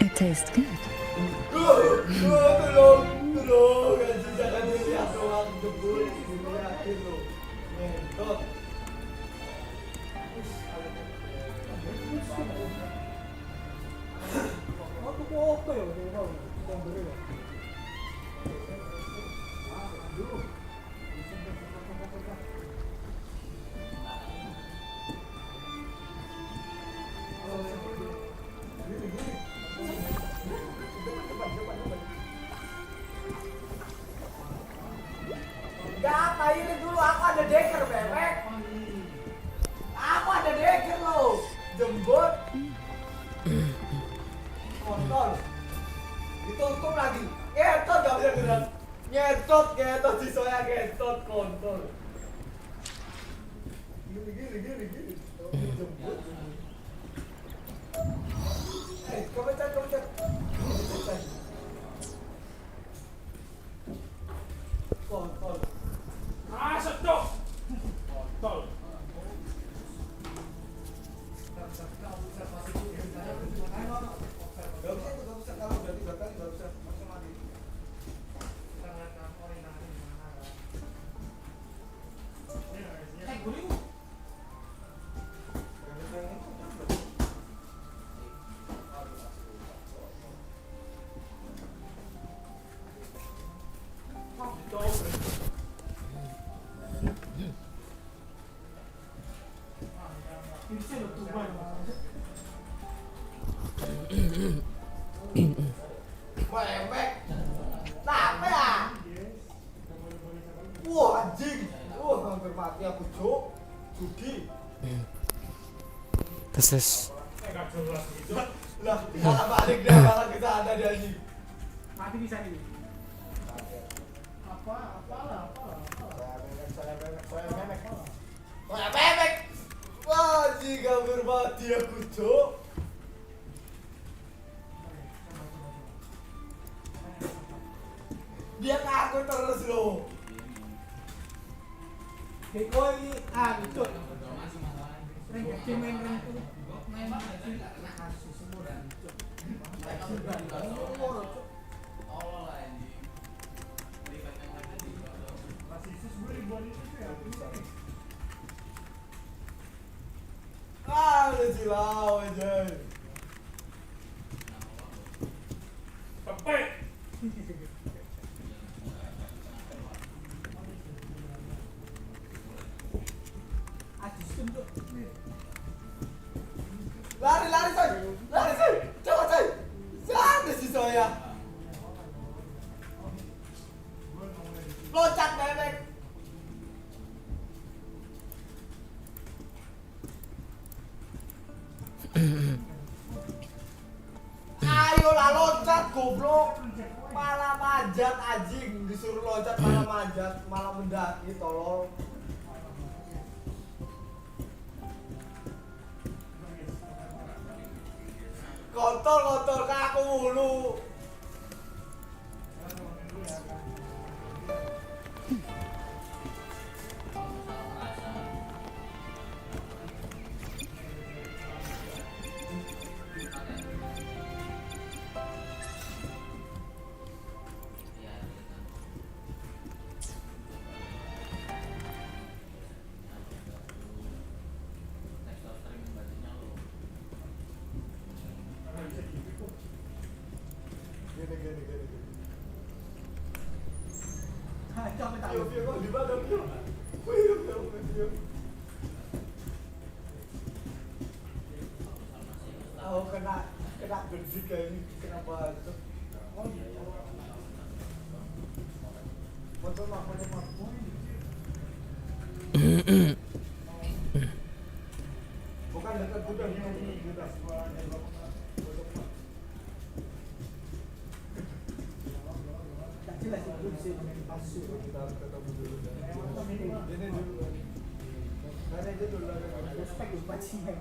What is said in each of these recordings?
It tastes good. Ini dulu aku ada deker bebek. Aku ada deker loh. Jembut. Kontol. Ditutup lagi. Ngetot gak bisa gerak. Ngetot si soya ngetot kontol. Gini. Jembut. Kepecat. Kontol. Sedok. Kontol. Gak bisa kalau udah 3 kali gak bisa langsung mati. Guling. Bebek. Tapi ya. Wah anjing. Hampir mati aku cuk. Judi. Terus Lah, balik dia malah kita ada di anjing. Mati bisa nih. Apalah. Soya bebek. Wah, anjing hampir mati aku cuk. Dia ngaku terus loh. Kiko ini lucu. Sering gak main rank tuh. Main sih kasih semua dan Lucu lah aja. sampai Lari coy. Lari coy. Coba coy. Sana si Soya. Loncat bebek. Ayolah loncat goblok. Malah manjat anjing, disuruh loncat malah manjat, malah mendaki tolol. Kotor ke aku mulu. Gini. View kok di mana view? View. Oh kena benzin kayak ini, kena batu. Oh iya. Motor mah. Bukan dekat gudang ini gudang. jelas itu sih pasir. Kita ketemu dulu. Ini dulu. Karena itu dulu ada Respect itu bajingan.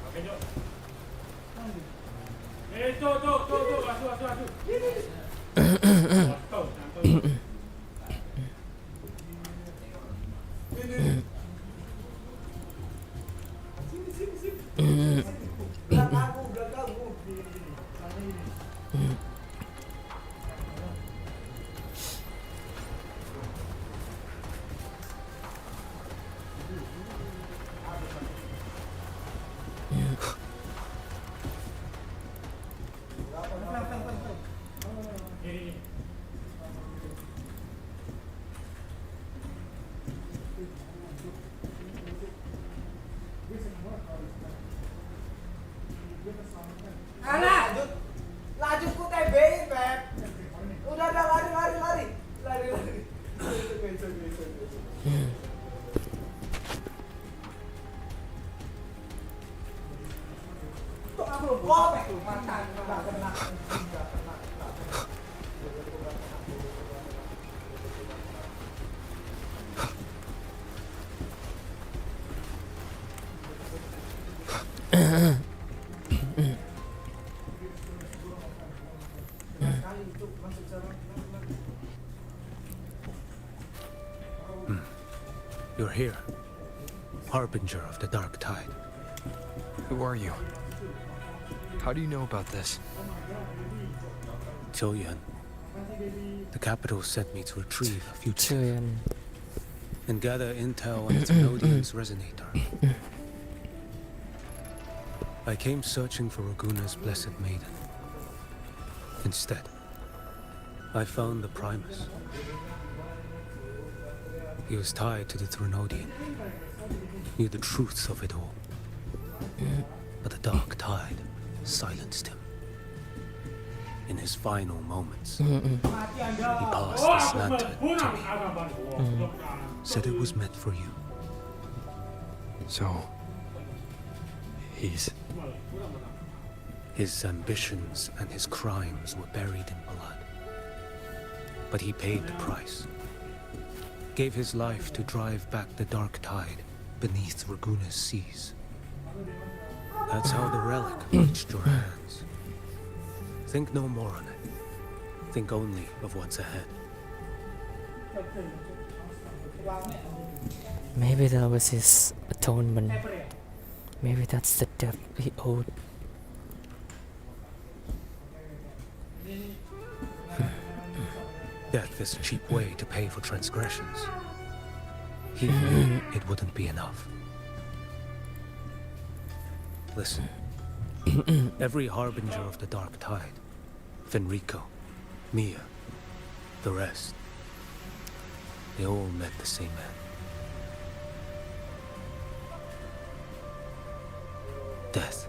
Oke, Jo. Tuh, asu. Ini. Sini. Belakangku. Lanjut ku TB-in, Beb. Udah lari. Tuh aku belum kopek tuh, mantan. Enggak kena. You're here, harbinger of the dark tide. Who are you? How do you know about this? Choyan. The capital sent me to retrieve a fugitive Choyan. and gather intel on its Melodian's resonator. I came searching for Raguna's blessed maiden. Instead, I found the Primus. He was tied to the Threnodian, knew the truth of it all. But the dark tide silenced him. In his final moments, he passed this lantern to me. Said it was meant for you. So, he's... His ambitions and his crimes were buried in blood. But he paid the price. Gave his life to drive back the dark tide beneath Raguna's seas. That's how the relic reached your hands. Think no more on it. think only of what's ahead. Maybe that was his atonement. Maybe that's the debt he owed. Death is a cheap way to pay for transgressions. He knew it wouldn't be enough. Listen, every harbinger of the dark tide, Fenrico, Mia, the rest, they all met the same end. Death.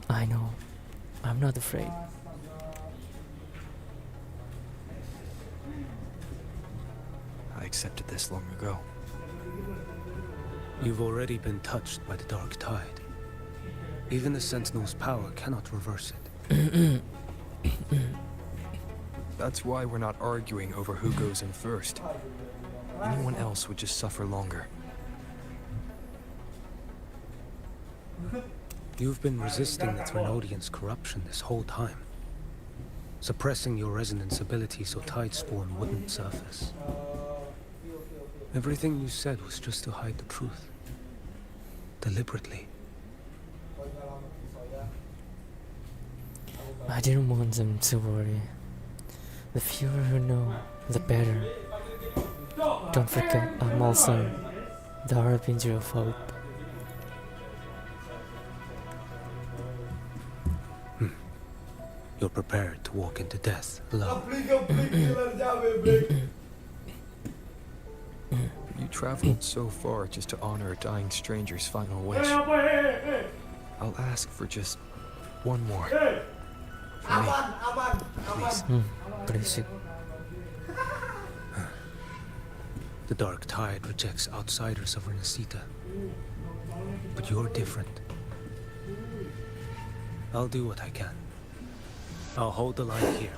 I know. I'm not afraid. I accepted this long ago. You've already been touched by the dark tide. Even the Sentinel's power cannot reverse it. That's why we're not arguing over who goes in first. Anyone else would just suffer longer. You've been resisting the Trinodians' corruption this whole time. Suppressing your resonance ability so Tidespawn wouldn't surface. Everything you said was just to hide the truth. Deliberately. I didn't want them to worry. The fewer who know, the better. Don't forget, I'm also the harbinger of hope. You're prepared to walk into death alone. You traveled so far just to honor a dying stranger's final wish. I'll ask for just one more. For me. Please. Basic. The dark tide rejects outsiders of rinascita. But you're different. I'll do what I can. I'll hold the line here.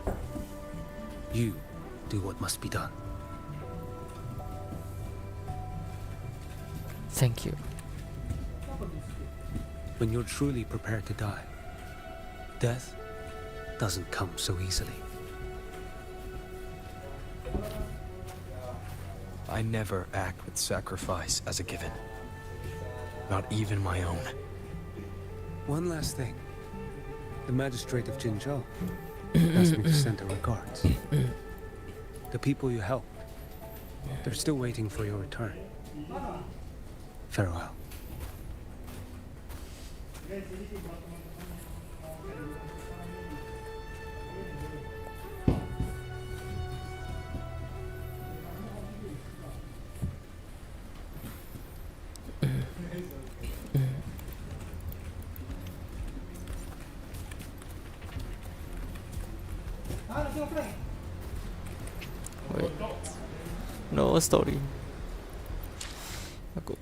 You do what must be done. Thank you. When you're truly prepared to die, death doesn't come so easily. I never act with sacrifice as a given. Not even my own. One last thing. The magistrate of Jinzhou asked me to send her regards. The people you helped, they're still waiting for your return. Farewell. Wait. No story. Aku.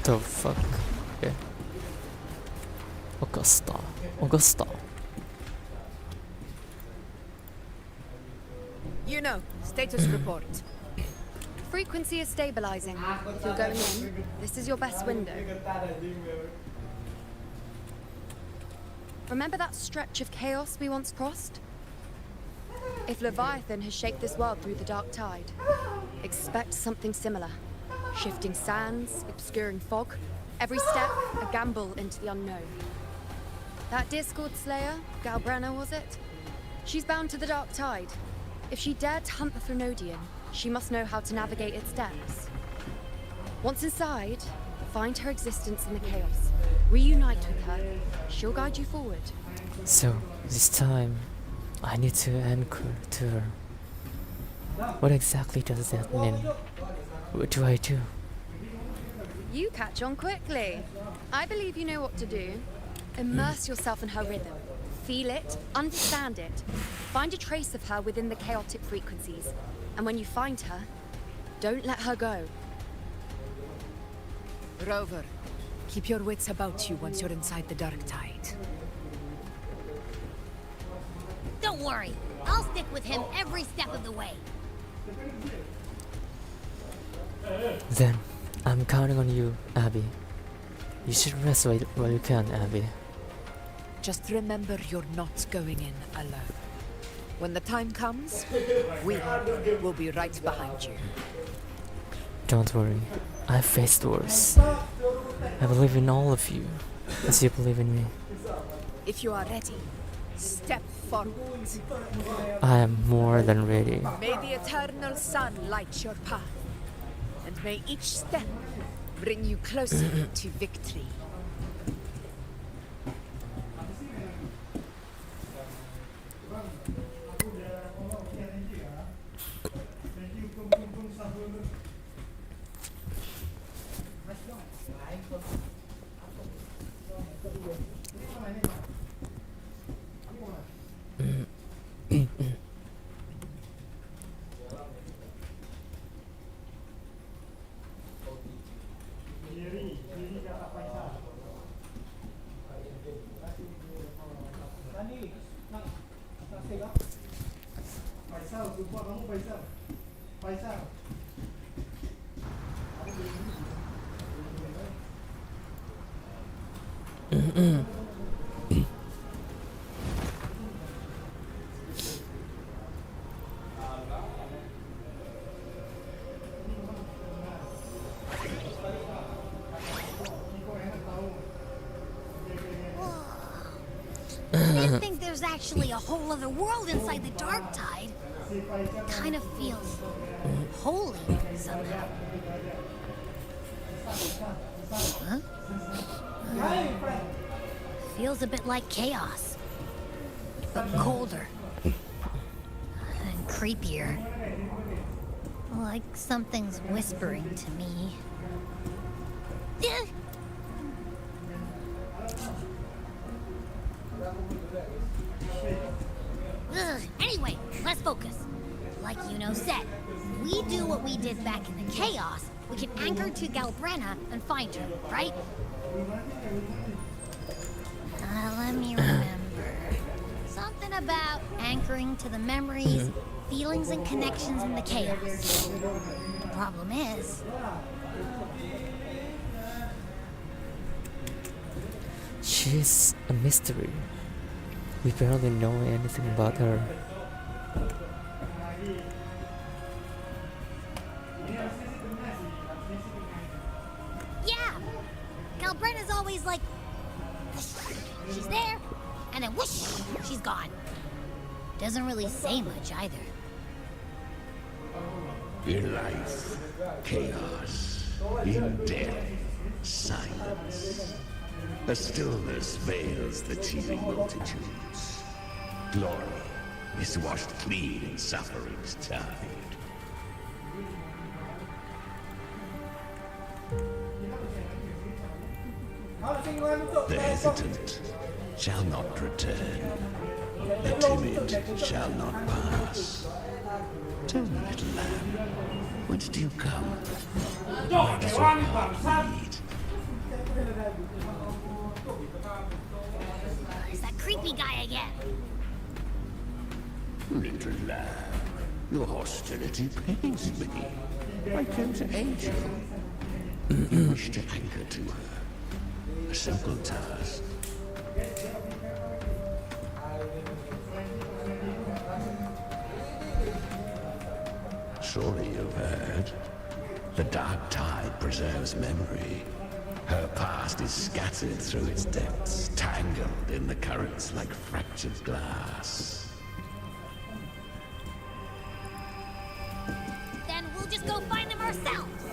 The fuck? Okay. Augusta. You know, status report. Frequency is stabilizing. If you're going in, this is your best window. Remember that stretch of chaos we once crossed? If Leviathan has shaped this world through the dark tide, expect something similar. Shifting sands, obscuring fog, every step a gamble into the unknown. That Discord Slayer, Galbrenna was it? She's bound to the dark tide. If she dared to hunt the Threnodian, she must know how to navigate its depths. Once inside, find her existence in the chaos. Reunite with her. She'll guide you forward. So, this time, I need to anchor to her. What exactly does that mean? What do I do? You catch on quickly. I believe you know what to do. Immerse yourself in her rhythm. Feel it, understand it. Find a trace of her within the chaotic frequencies. And when you find her, don't let her go. Rover, keep your wits about you once you're inside the dark tide. Don't worry, I'll stick with him every step of the way. Then, I'm counting on you, Abby. You should rest while you can, Abby. Just remember you're not going in alone. When the time comes, we will be right behind you. Don't worry, I've faced worse. I believe in all of you, as you believe in me. If you are ready, step forward. I am more than ready. May the eternal sun light your path, and may each step bring you closer to victory. Faisal, jumpa kamu Faisal. Faisal. I didn't think there's actually a whole other world inside the dark tide. Kind of feels holy somehow. Huh? Feels a bit like chaos, but colder and creepier. Like something's whispering to me. Anyway, let's focus. Like Yuno said, we do what we did back in the chaos, we can anchor to Galbrenna and find her, right? Let me remember. Something about anchoring to the memories, feelings, and connections in the chaos. The problem is... She's a mystery. We barely know anything about her. Yeah! Galbrenna's always like... whoosh, she's there, and then whoosh, she's gone. Doesn't really say much either. In life, chaos. In death, silence. A stillness veils the teeming multitudes. Glory is washed clean in suffering's tide. The hesitant shall not return. The timid shall not pass. Tell me, little lamb, whence do you come? Why does your heart bleed? It's that creepy guy again. Little lamb, your hostility pains me. I came to aid you. You wish to anchor to her. A simple task. Surely you've heard. The dark tide preserves memory. Her past is scattered through its depths, tangled in the currents like fractured glass. Then we'll just go find them ourselves.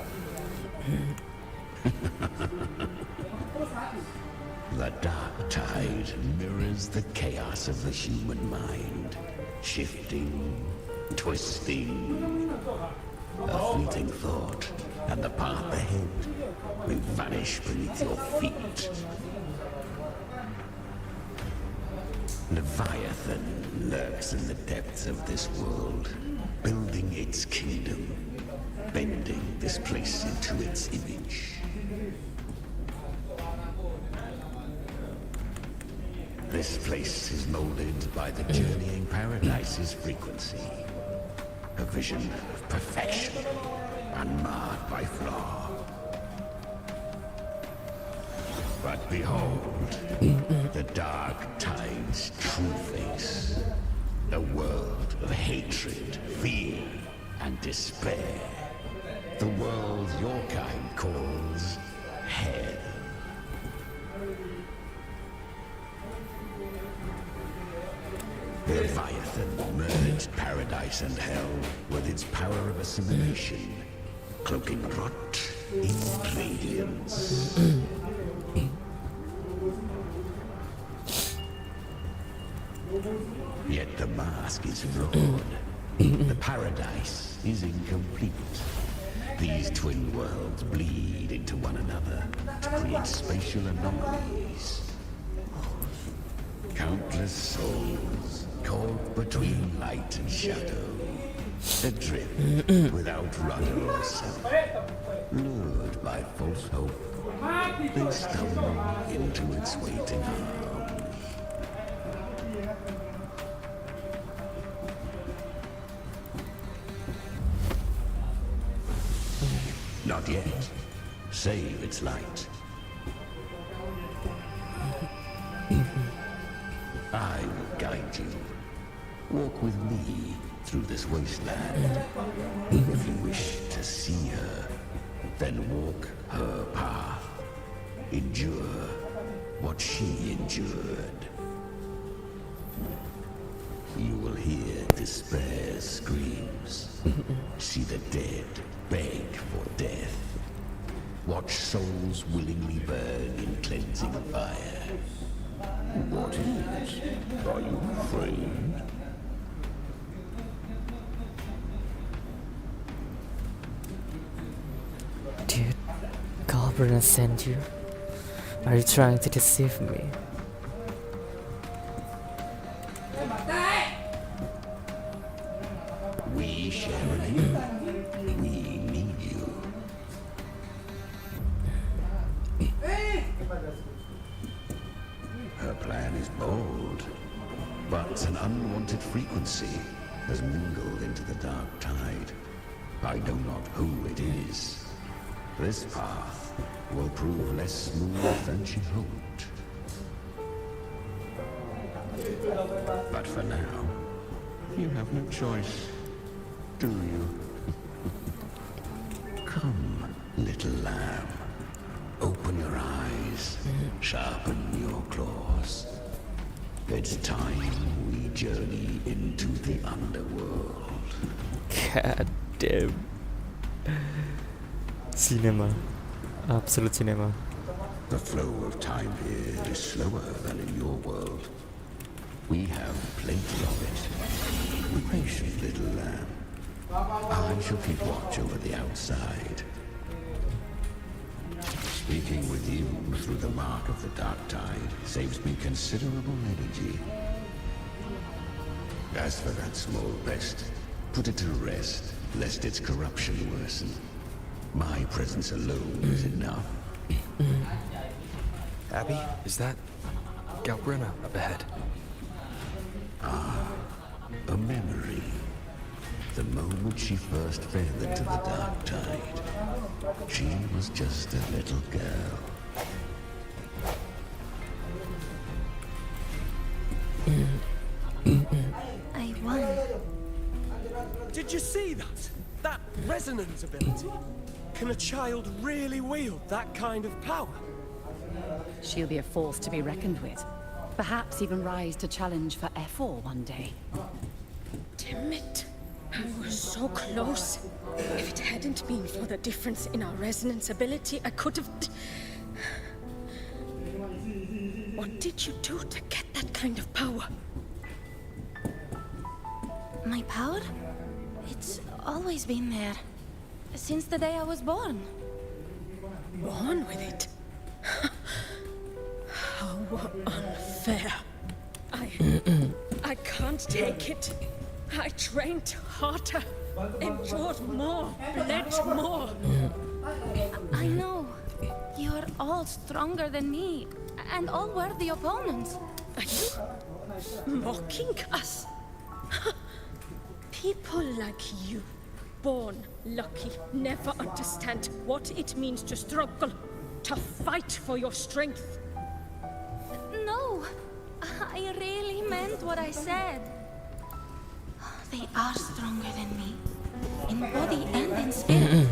is the chaos of the human mind, shifting, twisting. A fleeting thought, and the path ahead will vanish beneath your feet. Leviathan lurks in the depths of this world, building its kingdom, bending this place into its image. This place is molded by the journeying paradise's frequency. A vision of perfection, unmarred by flaw. But behold, the dark tide's true face. A world of hatred, fear, and despair. The world your kind calls hell. Leviathan merged paradise and hell with its power of assimilation, cloaking rot in radiance. Yet the mask is flawed. The paradise is incomplete. These twin worlds bleed into one another to create spatial anomalies. Countless souls caught between light and shadow, adrift without rudder or self. Lured by false hope, they stumble into its waiting arms. Not yet. Save its light. I will guide you. Walk with me through this wasteland. If you wish to see her, then walk her path. Endure what she endured. You will hear despair's screams. See the dead beg for death. Watch souls willingly burn in cleansing fire. What is? Are you afraid? Dude, Galbraith sent you. Are you trying to deceive me? We share an aim. We need you. Her plan is bold, but an unwanted frequency has mingled into the dark tide. I know not who it is. This path will prove less smooth than she hoped. But for now, you have no choice, do you? Come, little lamb. Open your eyes, sharpen your claws. It's time we journey into the underworld. God damn. Cinema. Absolute cinema. The flow of time here is slower than in your world. We have plenty of it. Be patient, little lamb. I shall keep watch over the outside. Speaking with you through the mark of the dark tide saves me considerable energy. As for that small pest, put it to rest, lest its corruption worsen. My presence alone is enough. Abby, is that Galbrina up ahead? A memory. The moment she first fell into the dark tide, she was just a little girl. I won. Did you see that? That resonance ability? Can a child really wield that kind of power? She'll be a force to be reckoned with. Perhaps even rise to challenge for F4 one day. Damn it. I was so close. If it hadn't been for the difference in our resonance ability, I could have... What did you do to get that kind of power? My power? It's always been there. Since the day I was born. Born with it? How unfair. I can't take it. I trained harder, endured more, bled more. I know. You're all stronger than me, and all worthy opponents. Are you mocking us? People like you, born lucky, never understand what it means to struggle, to fight for your strength. No, I really meant what I said. They are stronger than me, in body and in spirit.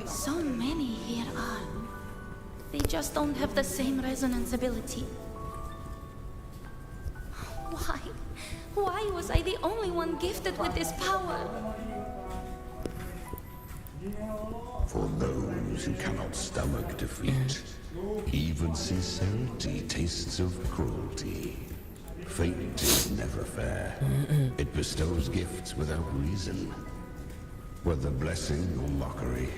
So many here are. They just don't have the same resonance ability. Why? Why was I the only one gifted with this power? For those who cannot stomach defeat, even sincerity tastes of cruelty. Fate is never fair. It bestows gifts without reason. Whether blessing or mockery,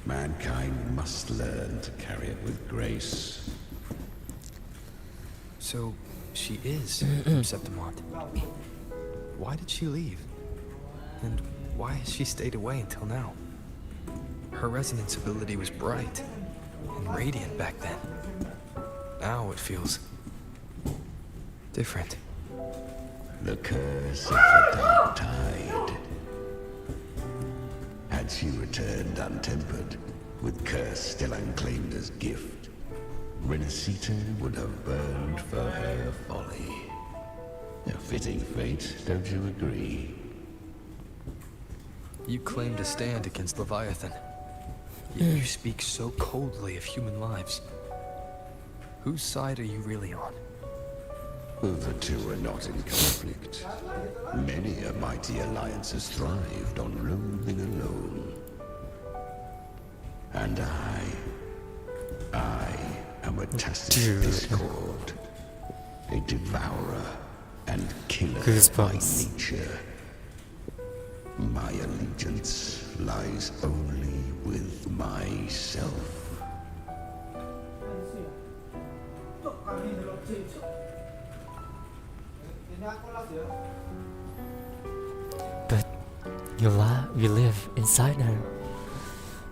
mankind must learn to carry it with grace. So, she is from Septimont. Why did she leave? And why has she stayed away until now? Her resonance ability was bright and radiant back then. Now it feels different. The curse of the dark tide. Had she returned untempered, with curse still unclaimed as gift, rinascita would have burned for her folly. A fitting fate, don't you agree? You claim to stand against Leviathan, yet you speak so coldly of human lives. Whose side are you really on? The two are not in conflict. Many a mighty alliance has thrived on loathing alone. And I am a tacit discord, a devourer and killer by nature. My allegiance lies only with myself. But you live inside her.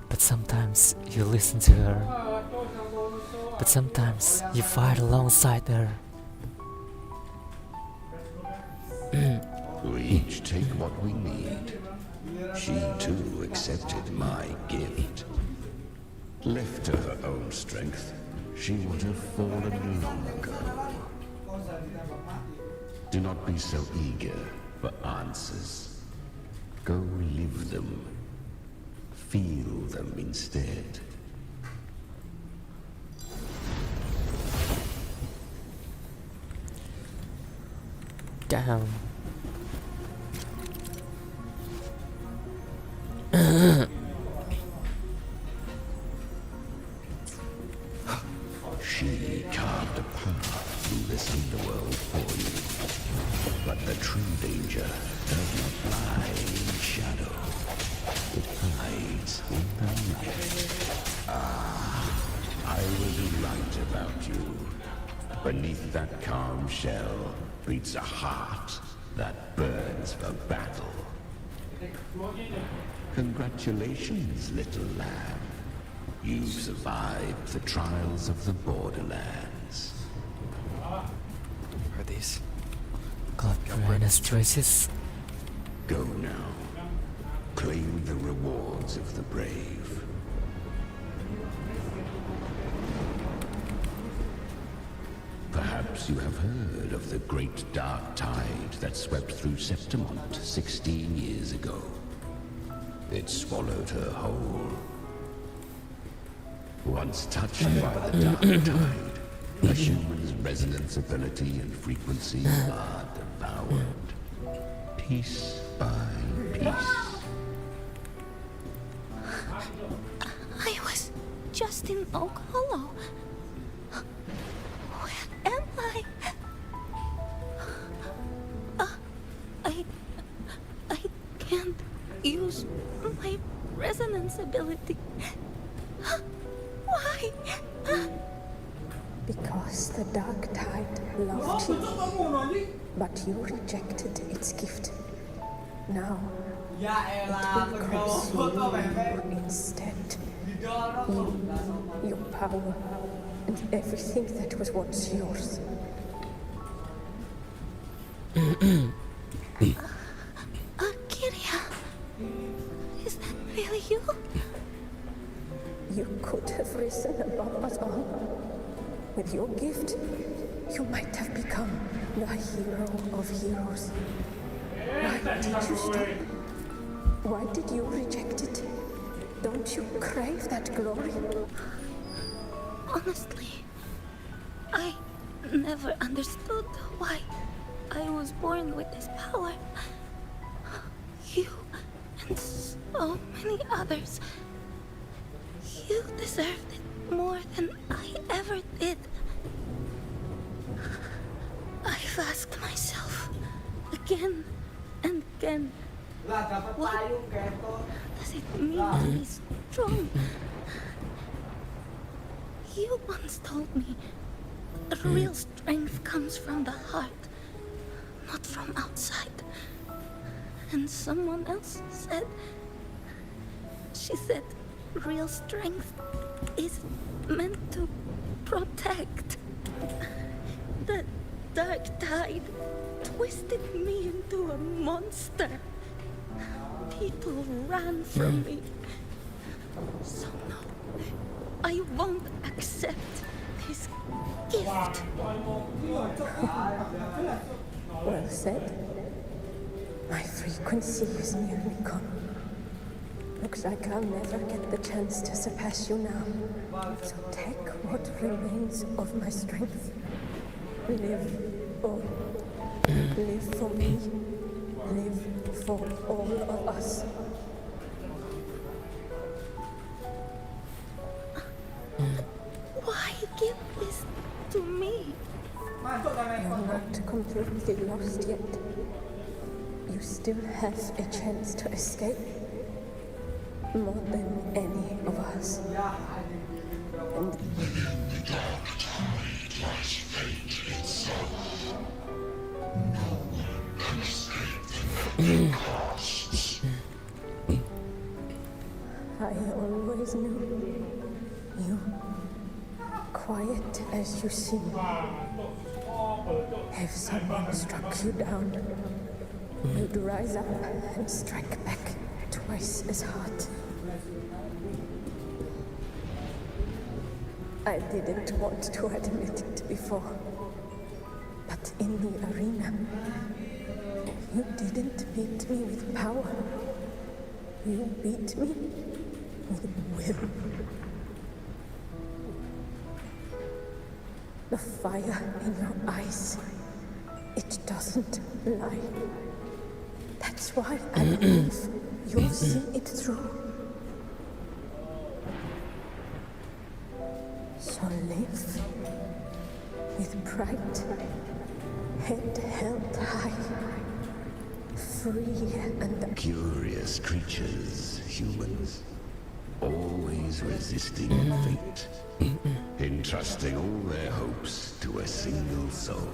But sometimes you listen to her. But sometimes you fight alongside her. We each take what we need. She too accepted my gift. Left to her own strength, she would have fallen long ago. Do not be so eager for answers. Go live them. Feel them instead. Damn. She carved a path through this underworld for you. But the true danger does not lie in shadow. It hides in the light. I was right about you. Beneath that calm shell beats a heart that burns for battle. Congratulations, little lamb. You've survived the trials of the borderlands. Are these Brandon's choices? Go now. Claim the rewards of the brave. Perhaps you have heard of the great dark tide that swept through Septimont 16 years ago. It swallowed her whole. Once touched by the dark tide, a human's resonance ability and frequency are devoured, piece by piece. I was just in Oak Hollow. Where am I? resonance ability. Why? Because the Dark Tide loved you, but you rejected its gift. Now, Ya elah, it will kegowo consume to bebek. you instead. Didorong kok. Your power, and everything that was once yours. Kiria, is that really you? You could have risen above us all. With your gift, you might have become the hero of heroes. Why did you stop? Why did you reject it? Don't you crave that glory? Honestly, I never understood why I was born with this power. You and so many others, you deserved it more than I ever did. I've asked myself again and again, Lah dapat what payung ketot. does it mean to be strong? You once told me real strength comes from the heart, not from outside. And someone else said, she said, real strength is meant to protect. The Dark Tide twisted me into a monster. People ran from me. So no, I won't accept this gift. Well said. My frequency is nearly gone. Looks like I'll never get the chance to surpass you now. So take what remains of my strength. Live, oh, live for me. Live for all of us. Why give this to me? You're not completely lost yet. You still have a chance to escape. More than any of us. And The Dark Tide lies fate itself. No one can escape the costs. I always knew you, quiet as you seem. If someone struck you down, you'd rise up and strike back twice as hard. I didn't want to admit it before, but in the arena, you didn't beat me with power. You beat me with will. The fire in your eyes, it doesn't lie. That's why I believe you'll see it through. So live with pride, head held high, free and Curious creatures, humans, always resisting fate, entrusting all their hopes to a single soul,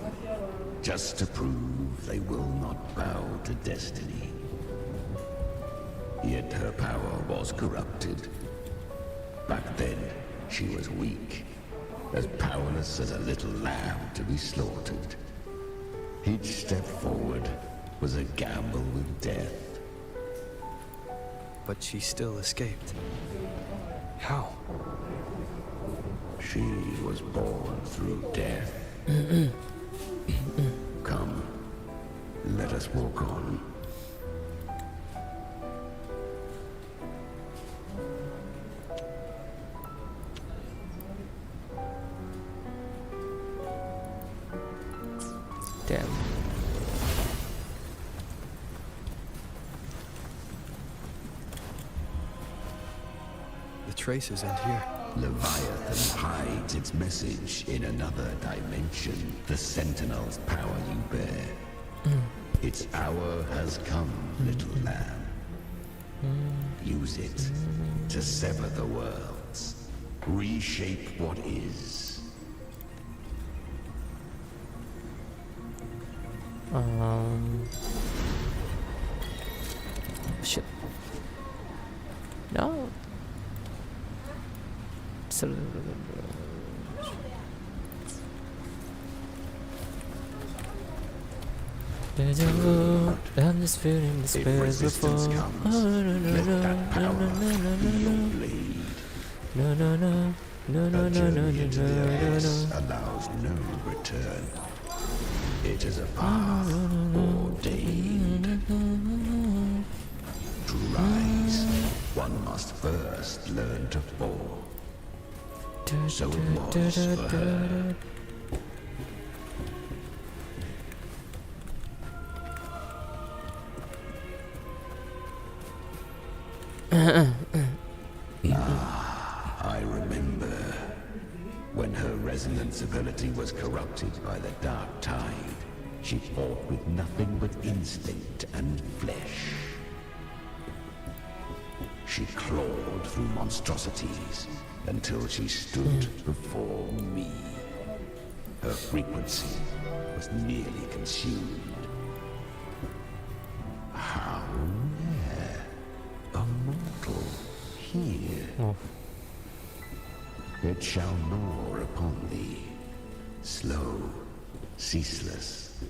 just to prove they will not bow to destiny. Yet her power was corrupted. Back then, she was weak, as powerless as a little lamb to be slaughtered. Each step forward was a gamble with death. But she still escaped. How? She was born through death. Come, let us walk on. Damn. The traces end here. Leviathan hides its message in another dimension. The Sentinel's power you bear. Its hour has come, little lamb. Use it to sever the worlds, reshape what is. Shit. No. Absolut. Deja vu. I'm just feeling the spirit before. Resistance comes, let that power be your blade. No, no, no. No, no, A no, no, journey no, into the abyss no. allows no return. It is a path ordained. To rise, one must first learn to fall. So it was for her. I remember when her resonance ability was corrupted by the dark tide. She fought with nothing but instinct and flesh. She clawed through monstrosities until she stood before me. Her frequency was nearly consumed. How rare a mortal here. It shall gnaw upon thee, slow, ceaseless,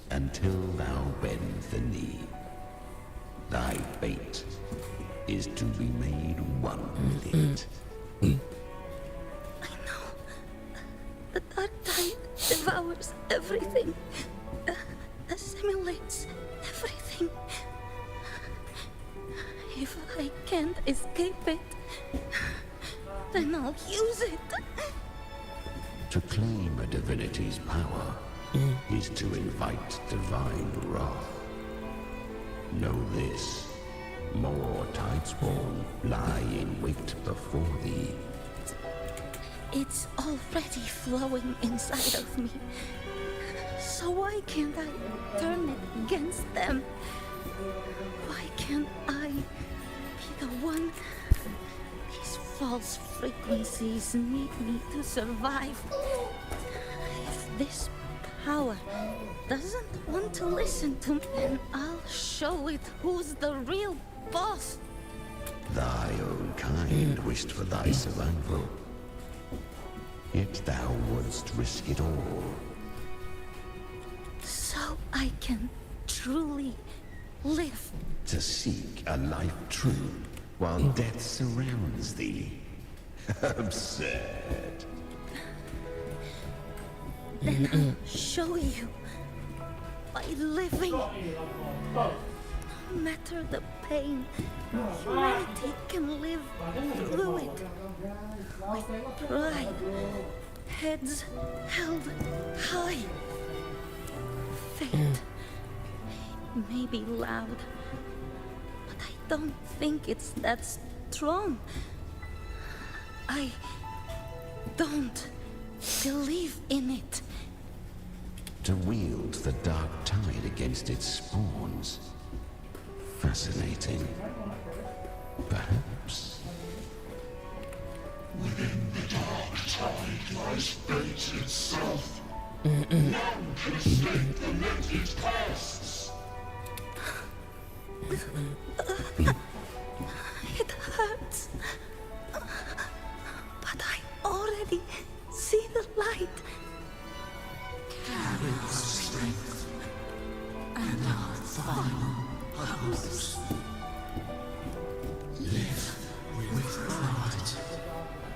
until thou bend the knee. Thy fate is to be made one with it. I know. The dark tide devours everything. Assimilates everything. If I can't escape it, then I'll use it. To claim a divinity's power is to invite divine wrath. Know this. More Tidespawn lie in wait before thee. It's already flowing inside of me. So why can't I turn it against them? Why can't I be the one these false frequencies need me to survive? If this power doesn't want to listen to me, then I'll show it who's the real boss. Thy own kind wished for thy survival. Yet thou wouldst risk it all. So I can truly live. To seek a life true while death surrounds thee. Absurd. Then I'll show you by living. No matter the pain, humanity can live through it. With pride, heads held high. Fate may be loud, but I don't think it's that strong. I don't believe in it. To wield the dark tide against its spawns. Fascinating. Perhaps. Within the dark tide lies fate itself. None can escape the limited costs. It hurts. But I already see the light. Carry the strength and our final hopes. Live with pride,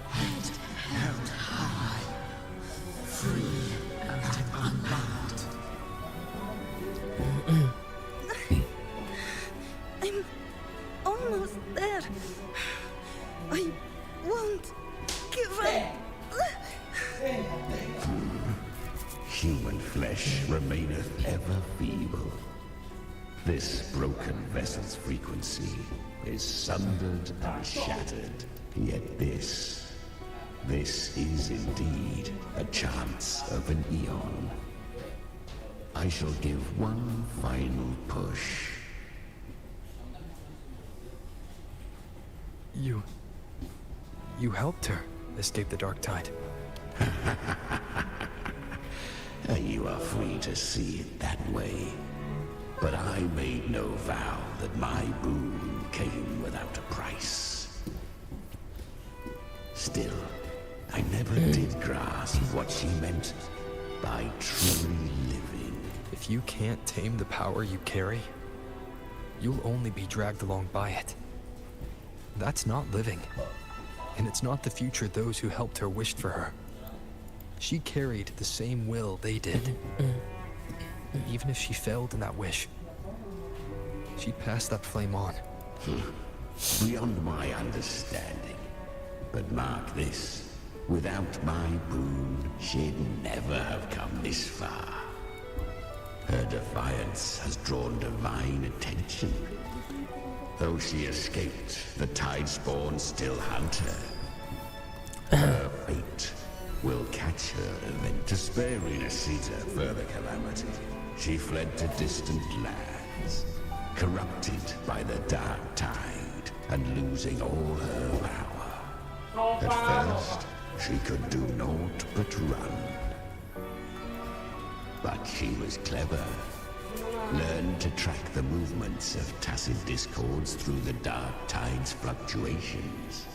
head held high, free and unbound. I'm almost there. I won't give up. Human flesh remaineth ever feeble. This broken vessel's frequency is sundered and shattered. Yet this is indeed a chance of an eon. I shall give one final push. You helped her escape the dark tide. You are free to see it that way. But I made no vow that my boon came without a price. Still, I never did grasp what she meant by truly living. If you can't tame the power you carry, you'll only be dragged along by it. That's not living. And it's not the future those who helped her wished for her. She carried the same will they did. Even if she failed in that wish, she'd pass that flame on. Beyond my understanding. But mark this. Without my boon, she'd never have come this far. Her defiance has drawn divine attention. Though she escaped, the Tidespawn still hunt her. Her fate will catch her and then to spare rinascita further calamity. She fled to distant lands, corrupted by the dark tide and losing all her power. At first, she could do naught but run. But she was clever. Learned to track the movements of tacit discords through the dark tide's fluctuations.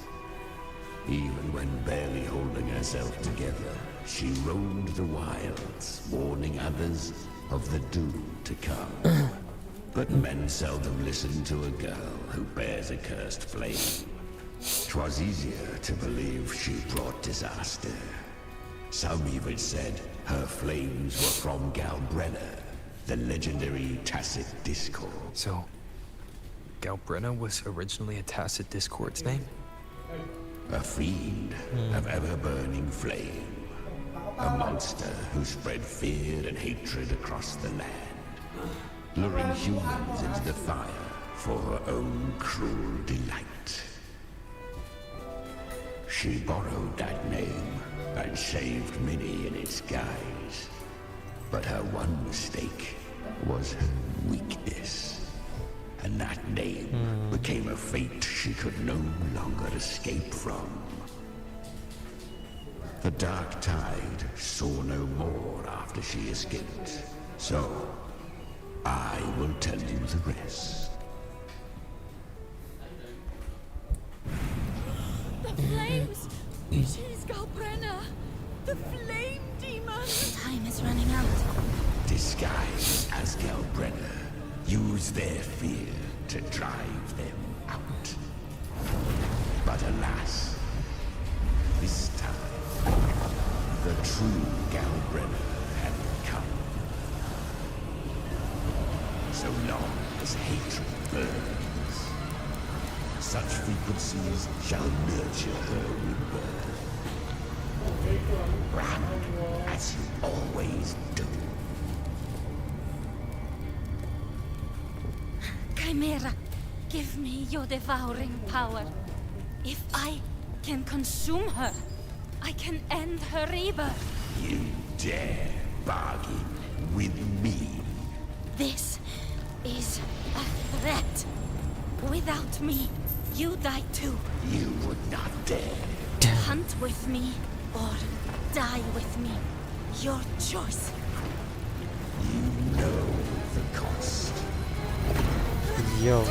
Even when barely holding herself together, she roamed the wilds, warning others of the doom to come. But men seldom listen to a girl who bears a cursed flame. 'Twas easier to believe she brought disaster. Some even said her flames were from Galbrenna, the legendary tacit discord. So, Galbrenna was originally a tacit discord's name? A fiend of ever-burning flame. A monster who spread fear and hatred across the land, luring humans into the fire for her own cruel delight. She borrowed that name and saved many in its guise. But her one mistake was her weakness. And that name became a fate she could no longer escape from. The dark tide saw no more after she escaped. So, I will tell you the rest. The flames! She's Galbrenna! The flame demon! Time is running out. Disguised as Galbrenna, use their fear to drive them out. But alas, this time, the true Galbrenna had come. So long as hatred burns, such frequencies shall nurture her rebirth. Run as you always do. Chimera, give me your devouring power. If I can consume her, I can end her rebirth. You dare bargain with me? This is a threat. Without me, you die too. You would not dare. Hunt with me or die with me. Your choice. You know the cost. Yo.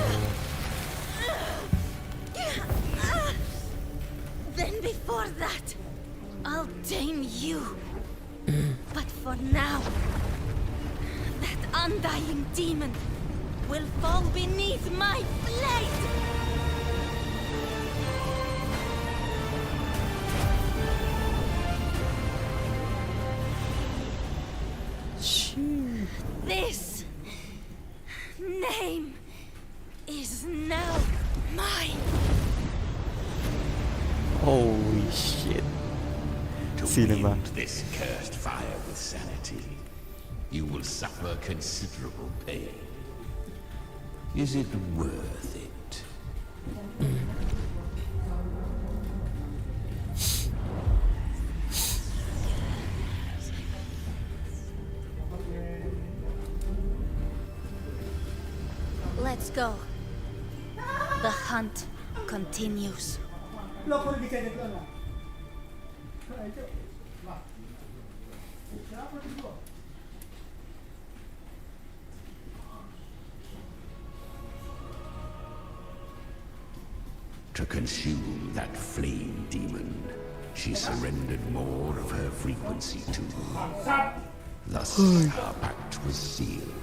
Then before that, I'll tame you. But for now, that undying demon will fall beneath my blade. This name is now mine. Holy shit. To Sinema. wield this cursed fire with sanity, you will suffer considerable pain. Is it worth it? Let's go. The hunt continues. Lo perlu dicari tu lah. Itu. Wah. Siapa tu? To consume that flame demon, she surrendered more of her frequency to me. Thus, our pact was sealed.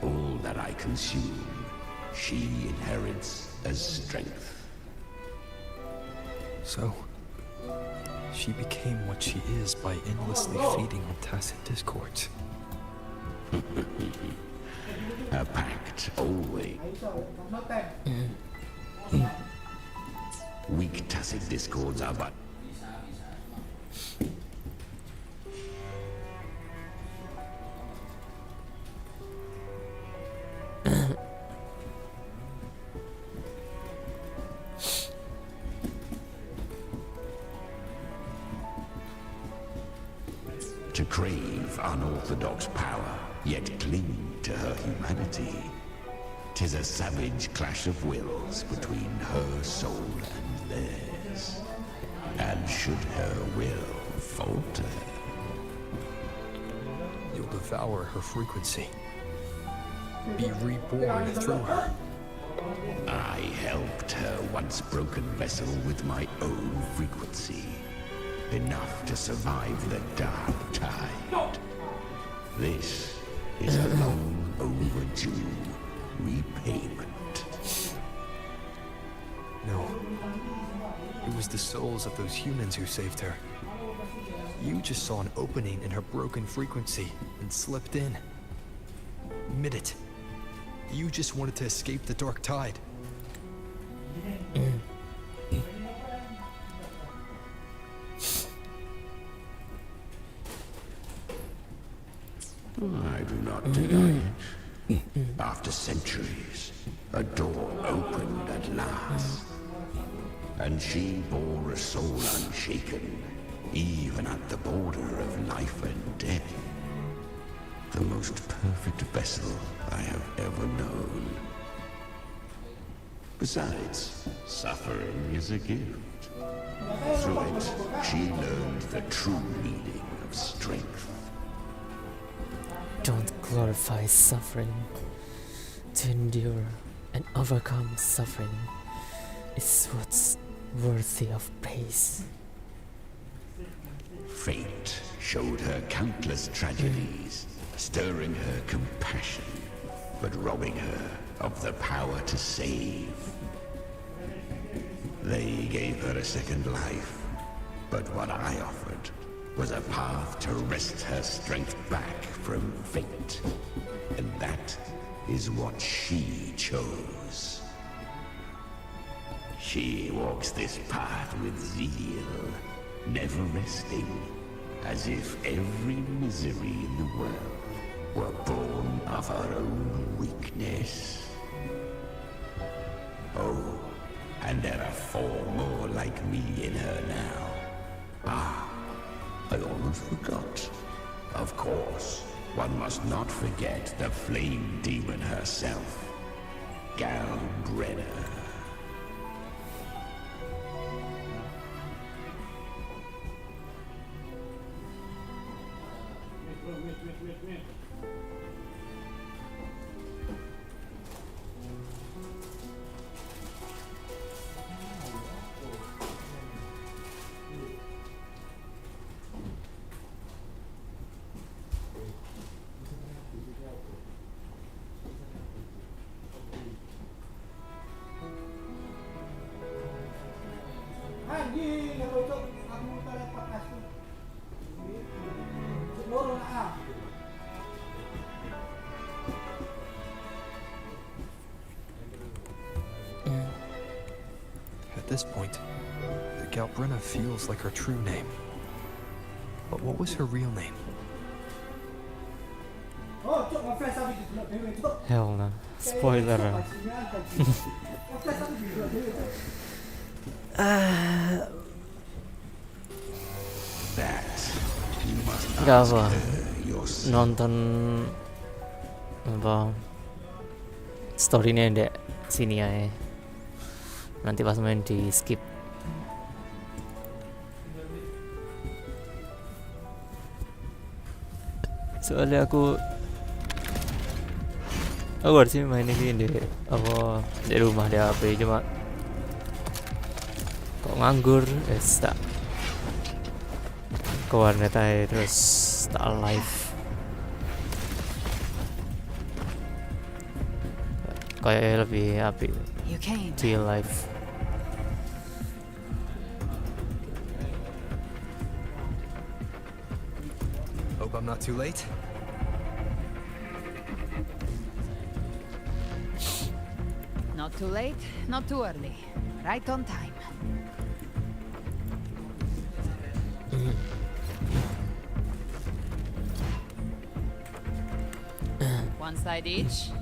All that I consume, she inherits as strength. So, she became what she is by endlessly feeding on tacit discords. A pact always. Weak tacit discords are but to crave unorthodox power, yet cling to her humanity. 'Tis a savage clash of wills between her soul and theirs. And should her will falter, you'll devour her frequency. Be reborn through her. I helped her once broken vessel with my own frequency. Enough to survive the dark tide. This is a long overdue repayment. No. It was the souls of those humans who saved her. You just saw an opening in her broken frequency and slipped in. Admit it. You just wanted to escape the dark tide. I do not deny it. After centuries, a door opened at last. And she bore a soul unshaken, even at the border of life and death. The most perfect vessel I have ever known. Besides, suffering is a gift. Through it, she learned the true meaning of strength. Don't glorify suffering. To endure and overcome suffering is what's worthy of praise. Fate showed her countless tragedies, stirring her compassion, but robbing her of the power to save. They gave her a second life, but what I offered was a path to wrest her strength back from fate. And that is what she chose. She walks this path with zeal, never resting, as if every misery in the world were born of her own weakness. Oh, and there are 4 more like me in her now. Ah, I almost forgot. Of course, one must not forget the flame demon herself, Galbrenna. Anjing, yang lucu. Aku tak dapat kasih. Seluruh lah. At this point, Galbrenna feels like her true name. But what was her real name? Oh, cok, ngeflash sampai di blok dewe, cok. Hell no. Spoiler. Ngeflash sampai di blok dewe, cok. Gak apa. Nonton apa story-nya dek sini aja. Nanti pas main di skip. Soalnya aku harusnya main ini deh, apa di rumah di HP, cuma kok nganggur, tak ke warnet aja terus tak live. Kayak lebih api chill live. Hope I'm not too late. Not too late, not too early. Right on time. One side each.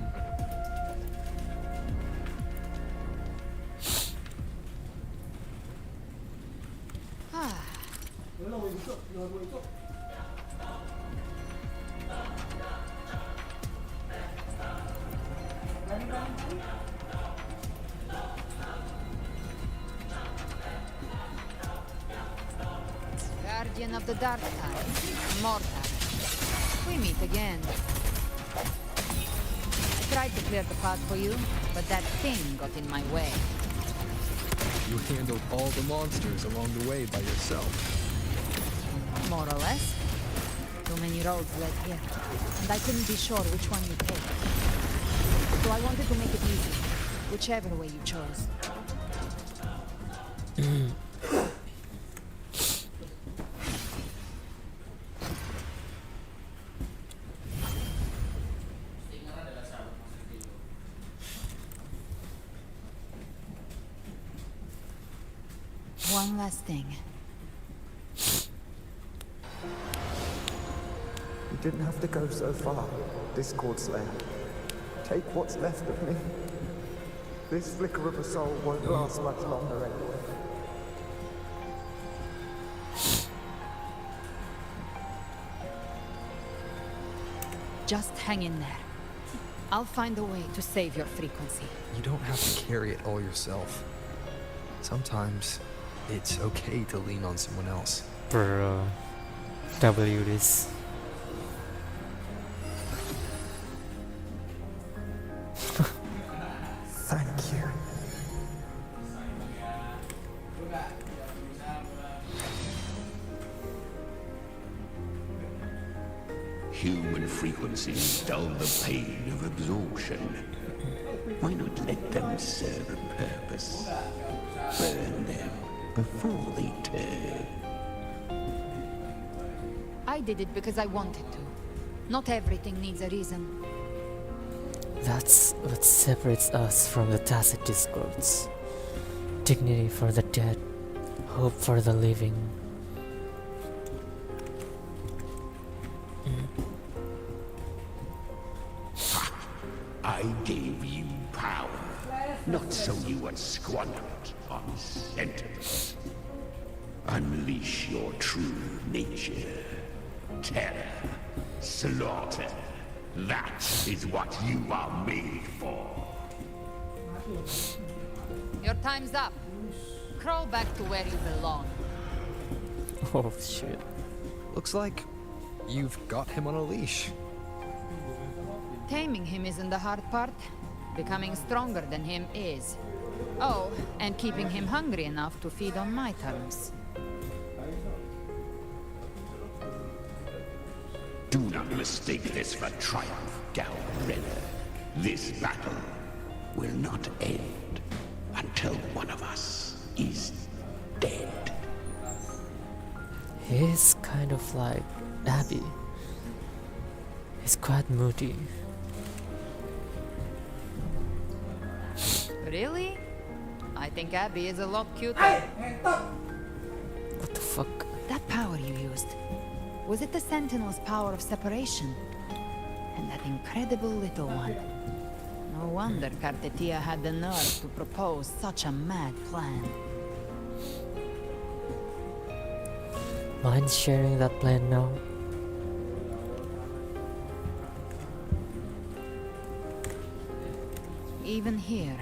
Guardian of the Dark Tide, Mortar. We meet again. I tried to clear the path for you, but that thing got in my way. You handled all the monsters along the way by yourself. More or less. Too many roads led here, and I couldn't be sure which one you take. So I wanted to make it easy, whichever way you chose. One last thing. You didn't have to go so far, Discord Slayer. Take what's left of me. This flicker of a soul won't last much longer anyway. Just hang in there. I'll find a way to save your frequency. You don't have to carry it all yourself. Sometimes it's okay to lean on someone else. Bro, W this. Thank you. Human frequencies dull the pain of absorption. Why not let them serve a purpose? Burn them before they turn. I did it because I wanted to. Not everything needs a reason. That's what separates us from the tacit discords. Dignity for the dead, hope for the living. I gave you power, not so you would squander it on sentence. Unleash your true nature. Terror, slaughter. That is what you are made for. Your time's up. Crawl back to where you belong. Oh shit. Looks like you've got him on a leash. Taming him isn't the hard part. Becoming stronger than him is. Oh, and keeping him hungry enough to feed on my terms. Do not mistake this for triumph, Galbrenner. This battle will not end until one of us is dead. He's kind of like Abby. He's quite moody. Really? I think Abby is a lot cuter. What the fuck? That power you used. Was it the Sentinel's power of separation? And that incredible little one. No wonder Cartetia had the nerve to propose such a mad plan. Mind sharing that plan now? Even here,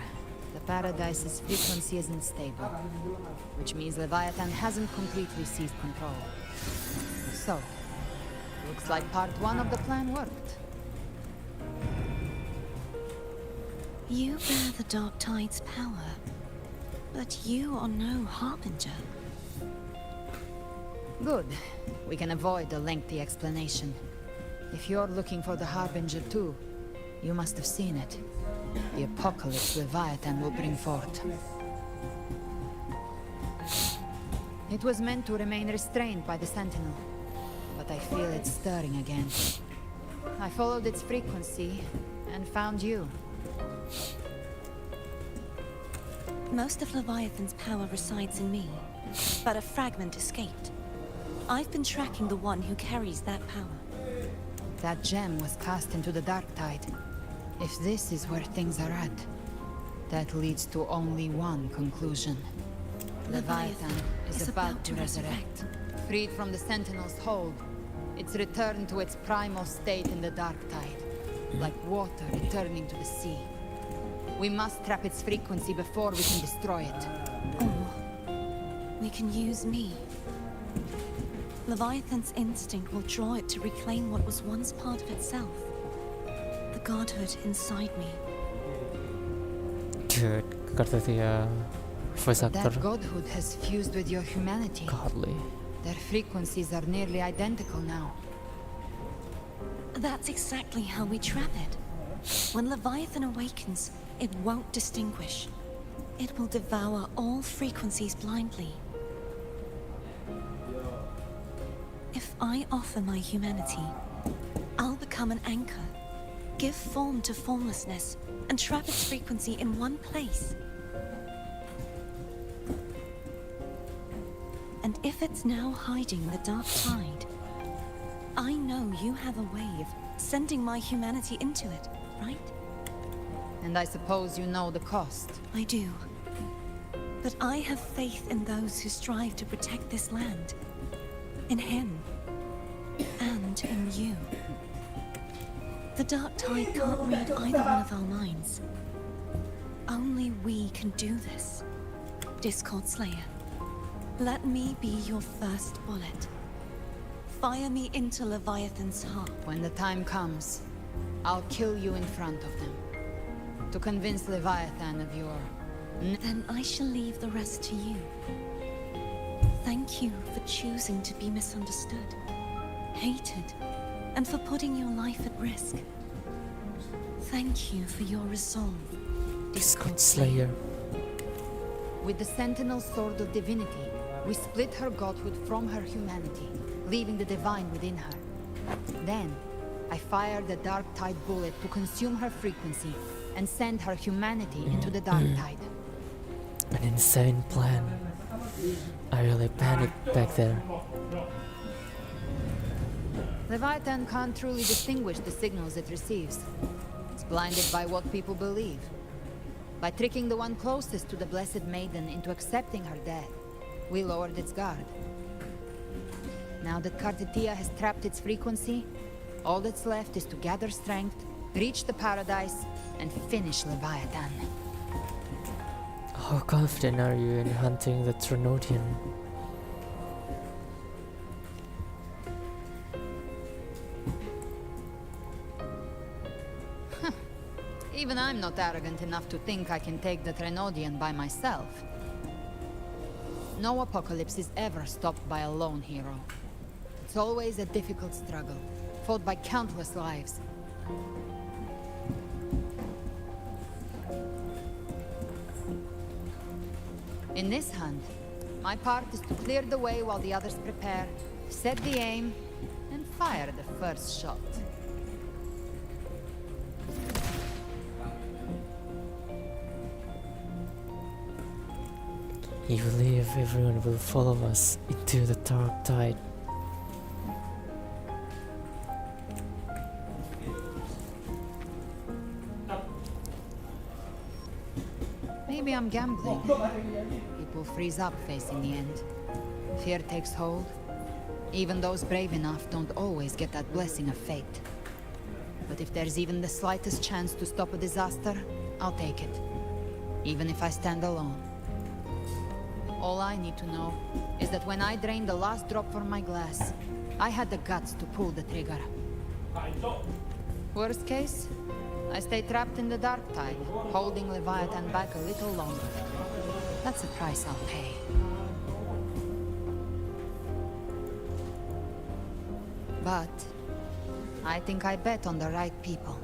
the Paradise's frequency isn't stable, which means Leviathan hasn't completely seized control. So, Looks like part one of the plan worked. You bear the Dark Tide's power, but you are no harbinger. Good. We can avoid a lengthy explanation. If you're looking for the Harbinger too, you must have seen it. The apocalypse Leviathan will bring forth. It was meant to remain restrained by the Sentinel, but I feel it stirring again. I followed its frequency and found you. Most of Leviathan's power resides in me, but a fragment escaped. I've been tracking the one who carries that power. That gem was cast into the Dark Tide. If this is where things are at, that leads to only one conclusion. Leviathan is about to resurrect. Freed from the Sentinel's hold, it's returned to its primal state in the Dark Tide, like water returning to the sea. We must trap its frequency before we can destroy it. Or we can use me. Leviathan's instinct will draw it to reclaim what was once part of itself. The godhood inside me. Dude, Kartatia voice actor. That godhood has fused with your humanity. Godly. Their frequencies are nearly identical now. That's exactly how we trap it. When Leviathan awakens, it won't distinguish. It will devour all frequencies blindly. If I offer my humanity, I'll become an anchor, give form to formlessness, and trap its frequency in one place. And if it's now hiding the Dark Tide, I know you have a way of sending my humanity into it, right? And I suppose you know the cost. I do. But I have faith in those who strive to protect this land. In him. And in you. The Dark Tide can't read either one of our minds. Only we can do this. Discord Slayer, let me be your first bullet. Fire me into Leviathan's heart. When the time comes, I'll kill you in front of them. To convince Leviathan of your... Then I shall leave the rest to you. Thank you for choosing to be misunderstood, hated, and for putting your life at risk. Thank you for your resolve, Discord Slayer. With the Sentinel Sword of Divinity, we split her godhood from her humanity, leaving the divine within her. Then, I fired the Dark Tide bullet to consume her frequency and send her humanity into the Dark Tide. An insane plan. I really panicked back there. Leviathan can't truly distinguish the signals it receives. It's blinded by what people believe. By tricking the one closest to the Blessed Maiden into accepting her death, we lowered its guard. Now that Kartatia has trapped its frequency, all that's left is to gather strength, reach the paradise, and finish Leviathan. How confident are you in hunting the Trinodian? Even I'm not arrogant enough to think I can take the Trinodian by myself. No apocalypse is ever stopped by a lone hero. It's always a difficult struggle, fought by countless lives. In this hunt, my part is to clear the way while the others prepare, set the aim, and fire the first shot. You believe everyone will follow us into the Dark Tide. Maybe I'm gambling. People freeze up facing the end. Fear takes hold. Even those brave enough don't always get that blessing of fate. But if there's even the slightest chance to stop a disaster, I'll take it. Even if I stand alone. All I need to know is that when I drained the last drop from my glass, I had the guts to pull the trigger. Worst case, I stay trapped in the dark tide, holding Leviathan back a little longer. That's the price I'll pay. But I think I bet on the right people.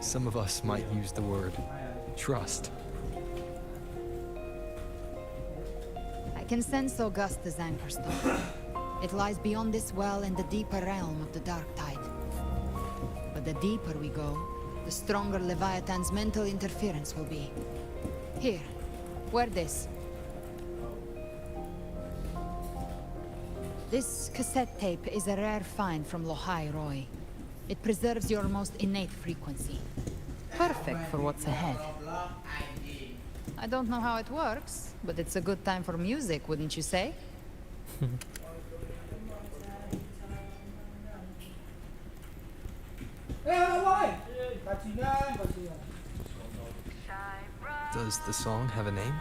Some of us might use the word trust. I can sense Augusta's anchor stone. It lies beyond this well in the deeper realm of the dark tide. But the deeper we go, the stronger Leviathan's mental interference will be. Here, wear this. This cassette tape is a rare find from Lohai Roy. It preserves your most innate frequency. Perfect for what's ahead. I don't know how it works, but it's a good time for music, wouldn't you say? Does the song have a name?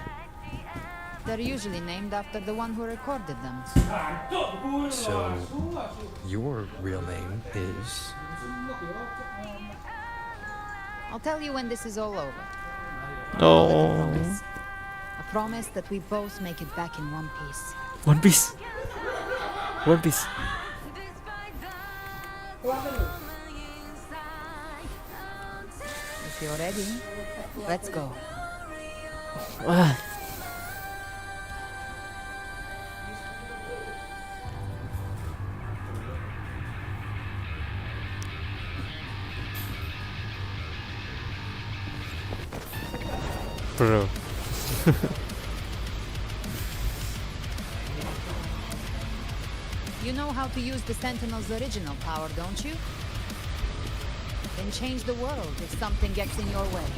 They're usually named after the one who recorded them. So, your real name is... I'll tell you when this is all over. Oh. A promise that we both make it back in one piece. One Piece. One Piece. If you're ready, let's go. Ah. Bro. You know how to use the Sentinel's original power, don't you? Then change the world if something gets in your way.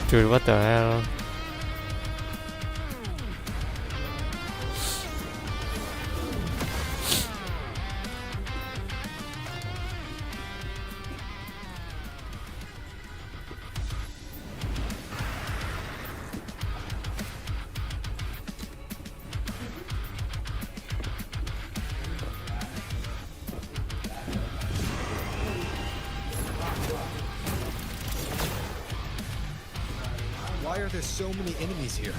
Dude, what the hell? Why are there so many enemies here?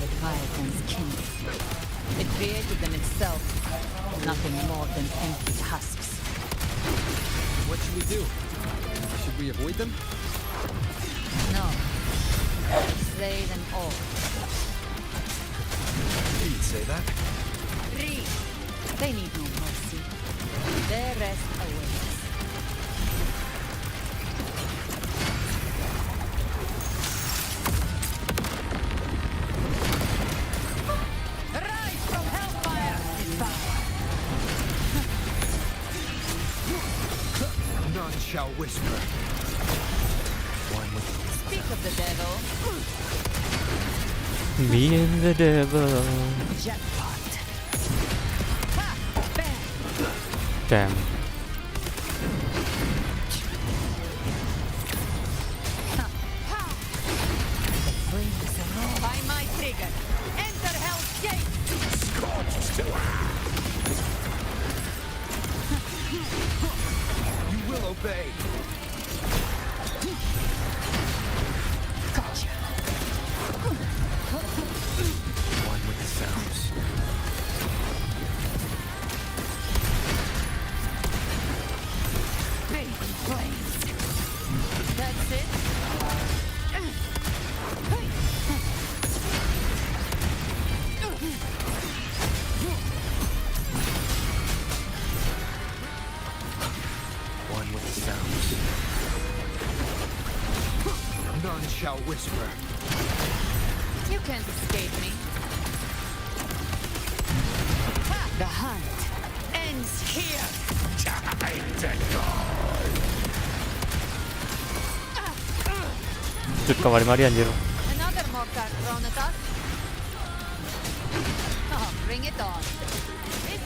Leviathan's kindred. It created them itself. Nothing more than empty husks. What should we do? Should we avoid them? No. Slay them all. You'd say that. Read. They need no mercy. Their rest awaits. None shall whisper. One with Speak of the devil. Me and the devil. Jackpot. Ha! Bang! Damn. By my trigger. Enter Hell's Gate. Scorched to You will obey. Gotcha. One with the sounds. Big place. That's it. One with the sounds. None shall whisper. You can't escape me. The hunt ends here. time to go. Cut kamari-mari anjir. Another mortar thrown at us. Oh, bring it on.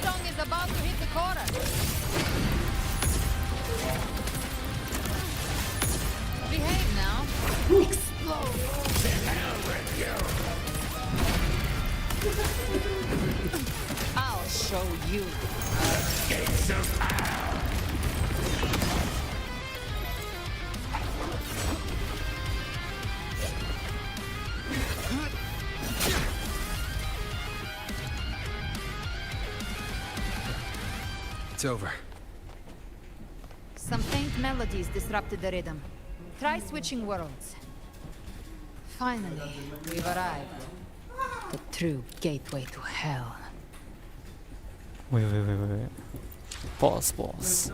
song is about to hit the chorus. Behave now. Explode. To hell with you! I'll show you. Gates of hell! It's over. Some faint melodies disrupted the rhythm. Try switching worlds. Finally, we've arrived. The true gateway to hell. Wait. Pause.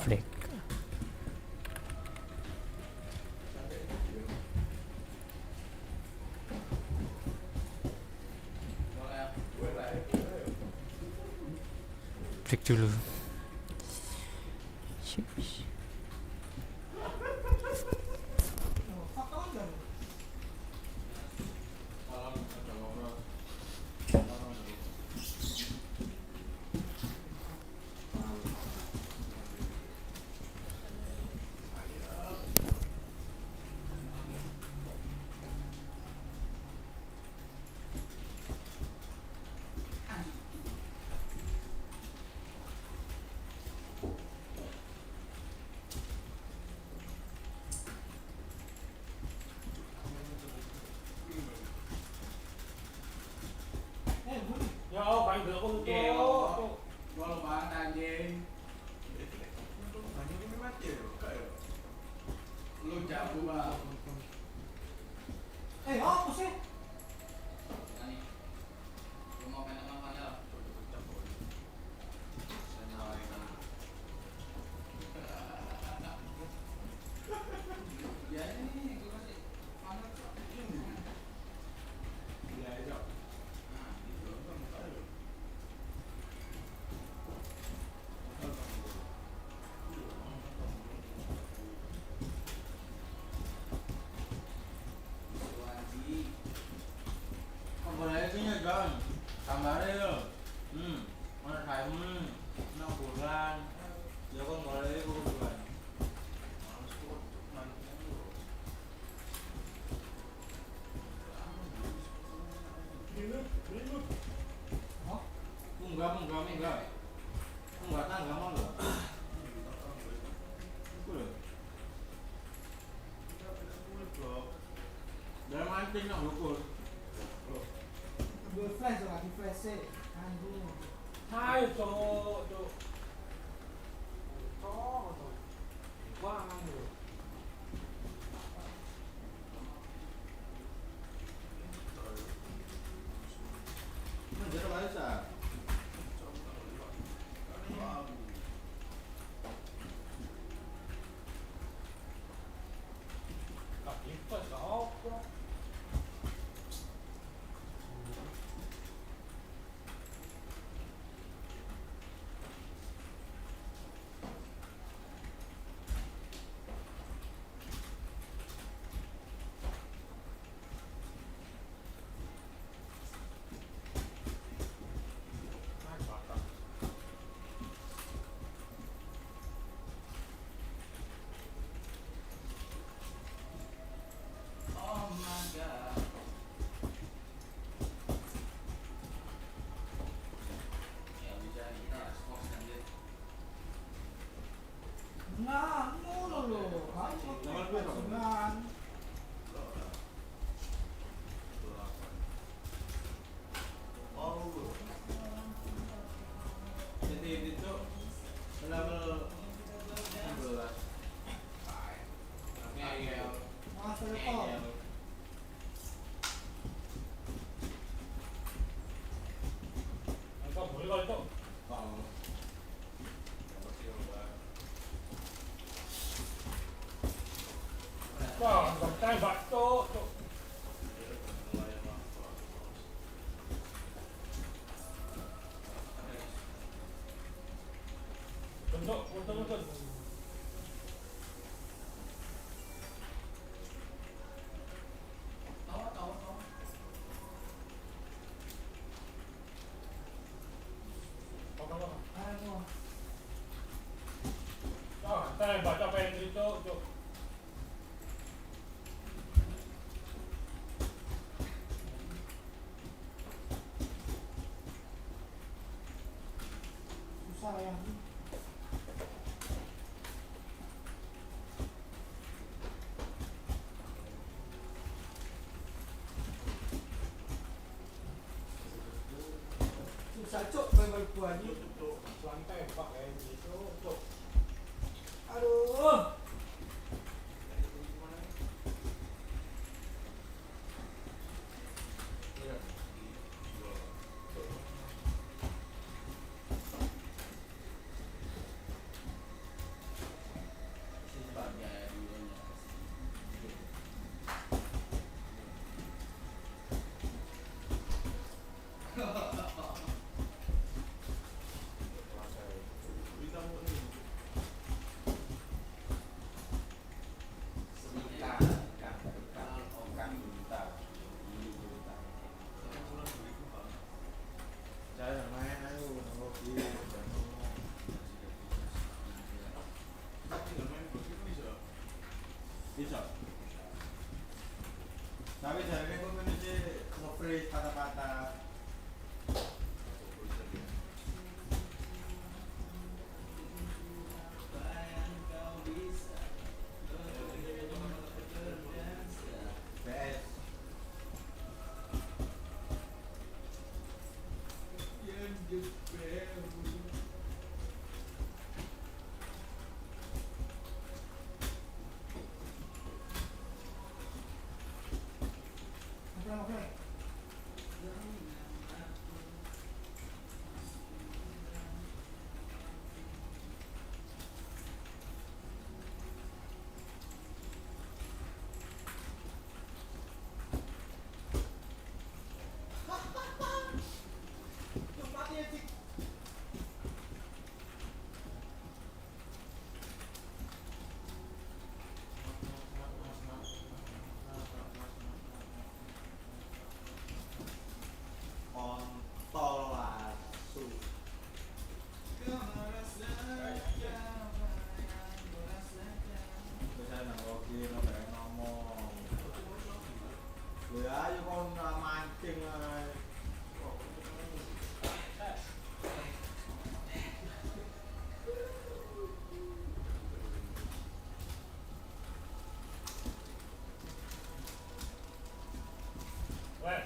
Flick. Flick dulu. Shush. Yo, bạn được con kèo. Gua lebaran anjing. Anjing ini mati ya, kayak. Lu jago banget. Apa sih? Ini. Gua mau main sama mana? Ya ini gua kasih mana tuh? Ya, aja. Kamarnya lo, mana kamu, nak bulan, ya kan mulai bulan. Enggak tangga mau lo. Dalam anting nak ukur. Gue flash lah, di flash sih. Anjing. Hai, cowok. Wah, lu. Mana bahasa? Wah, tay vật to. Bentuk Baca apa yang itu, Cuk. Susah ya. Susah, Cuk, main buah ini. Lantai pakai gitu, Cuk. Aduh. Bisa. Tapi jarane kok ngene iki nge-freeze kata-kata.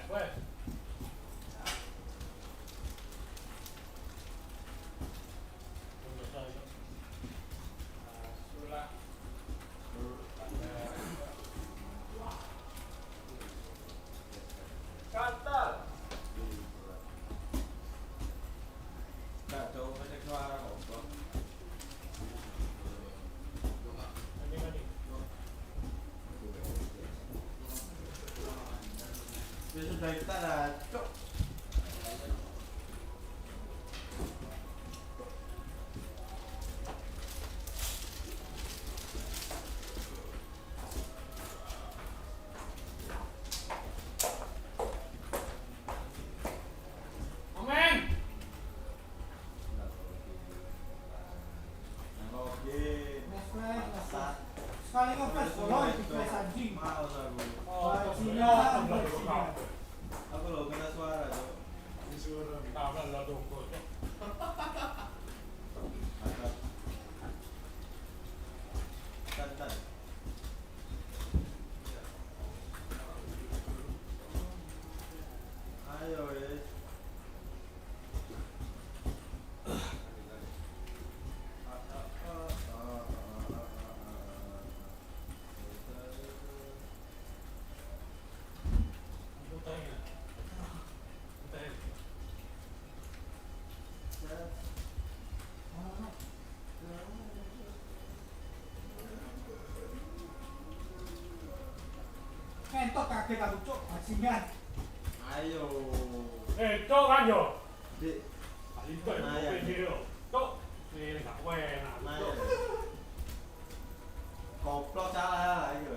Wes. Sudah kita dah, Cuk. Sekali ngeflash bolong di flash anjing. Males aku. Bajingan. Aku loh kena suara tuh. Suara kapan lo dongko. Tan. Ayo wes. Entok kaget aku, Cuk, bajingan. Ayo. Cuk kan yo. Dik. Itu yo. Cuk. Goblok salah ayo.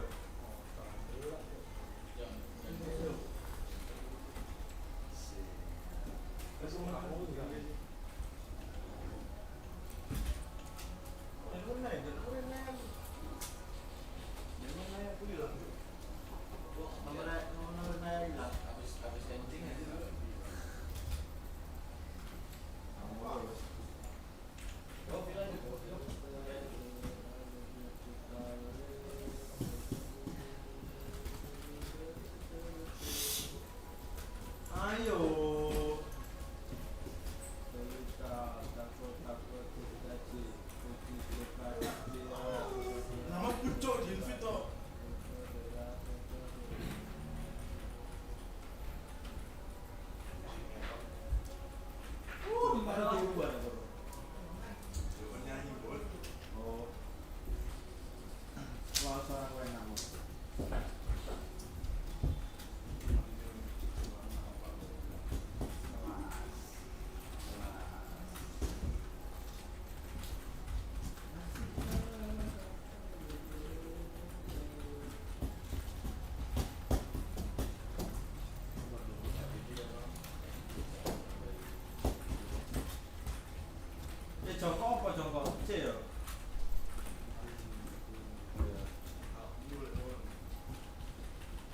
Jongkok apa jongkok? C ya?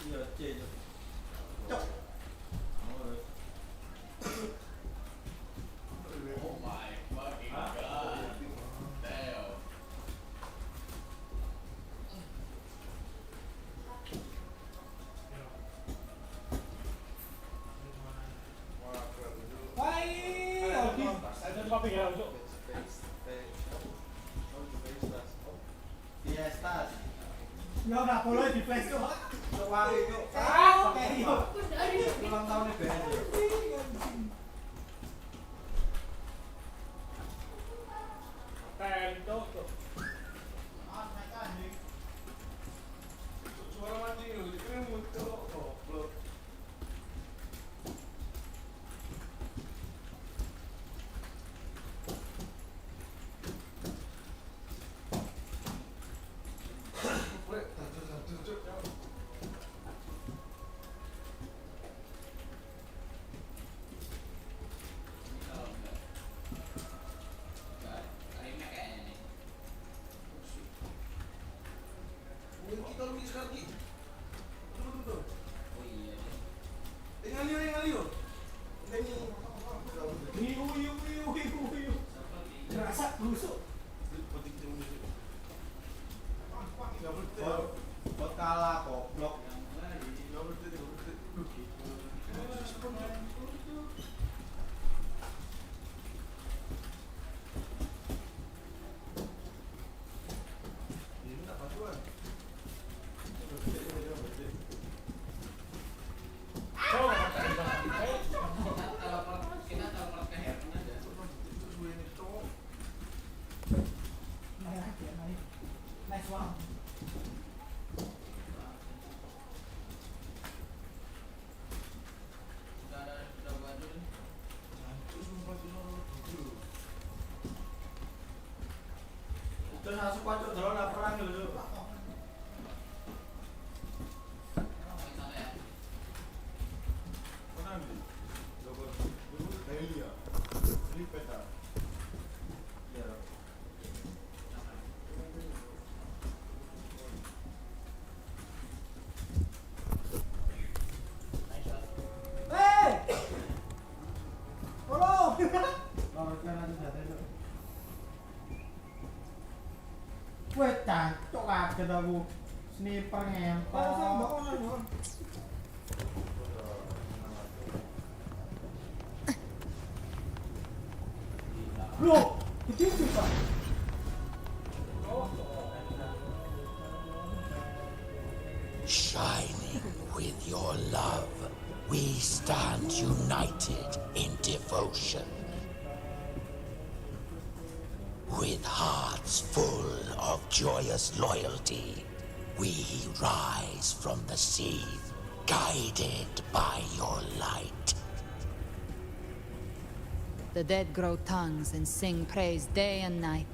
Iya, C. Cok. Oh my fucking god. Damn. Fiestas. Ya udah boleh di flash tuh. Coba itu. Oke, yuk. Ulang tahun nih BS. Suara mancing lu, keren muncul goblok. Buat kalah goblok. Nice one. Terus langsung pacok jalan perang dulu. Weh, cancok kaget aku. Sniper ngentot. Loh, itu Pak. Shining with your love, we stand united in devotion. With hearts full of joyous loyalty, we rise from the sea, guided by your light. The dead grow tongues and sing praise day and night.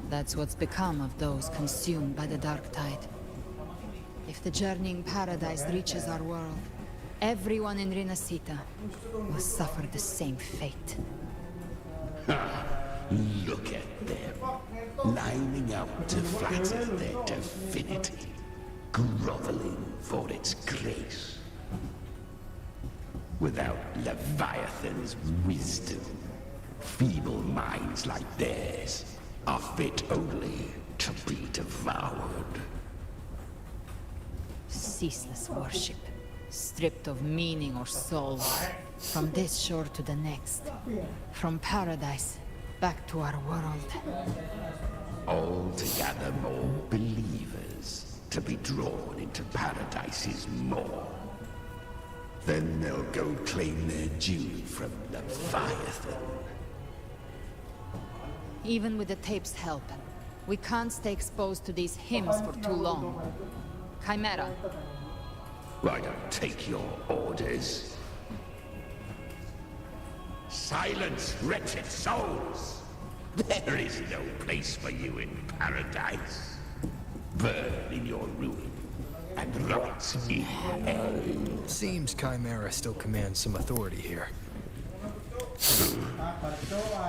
That's what's become of those consumed by the dark tide. If the journeying paradise reaches our world, everyone in Rinascita will suffer the same fate. Look at them, lining up to flatter their divinity, groveling for its grace. Without Leviathan's wisdom, feeble minds like theirs are fit only to be devoured. Ceaseless worship, stripped of meaning or soul, from this shore to the next, from paradise back to our world. All to gather more believers to be drawn into Paradise's maw. Then they'll go claim their due from Leviathan. Even with the tape's help, we can't stay exposed to these hymns for too long. Chimera. I don't take your orders. Silence, wretched souls! There is no place for you in paradise. Burn in your ruin and rot in hell. Seems Chimera still commands some authority here.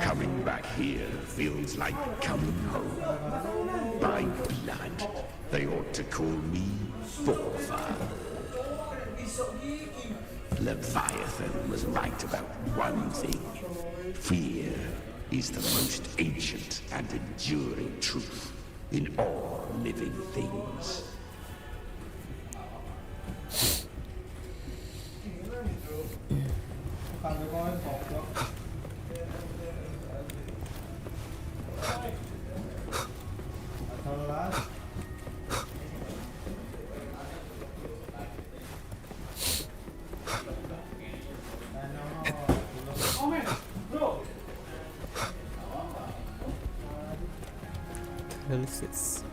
Coming back here feels like coming home. By blood, they ought to call me forefather. Leviathan was right about one thing. Fear is the most ancient and enduring truth in all living things. Analysis.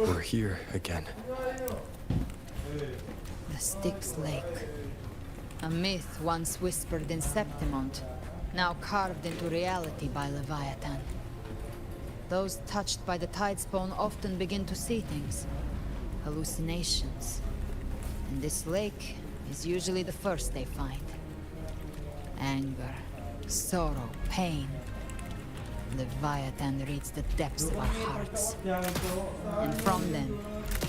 We're here again. The Styx Lake. A myth once whispered in Septimont, now carved into reality by Leviathan. Those touched by the tidespawn often begin to see things. Hallucinations. And this lake is usually the first they find. Anger, sorrow, pain. Leviathan reads the depths of our hearts. And from them,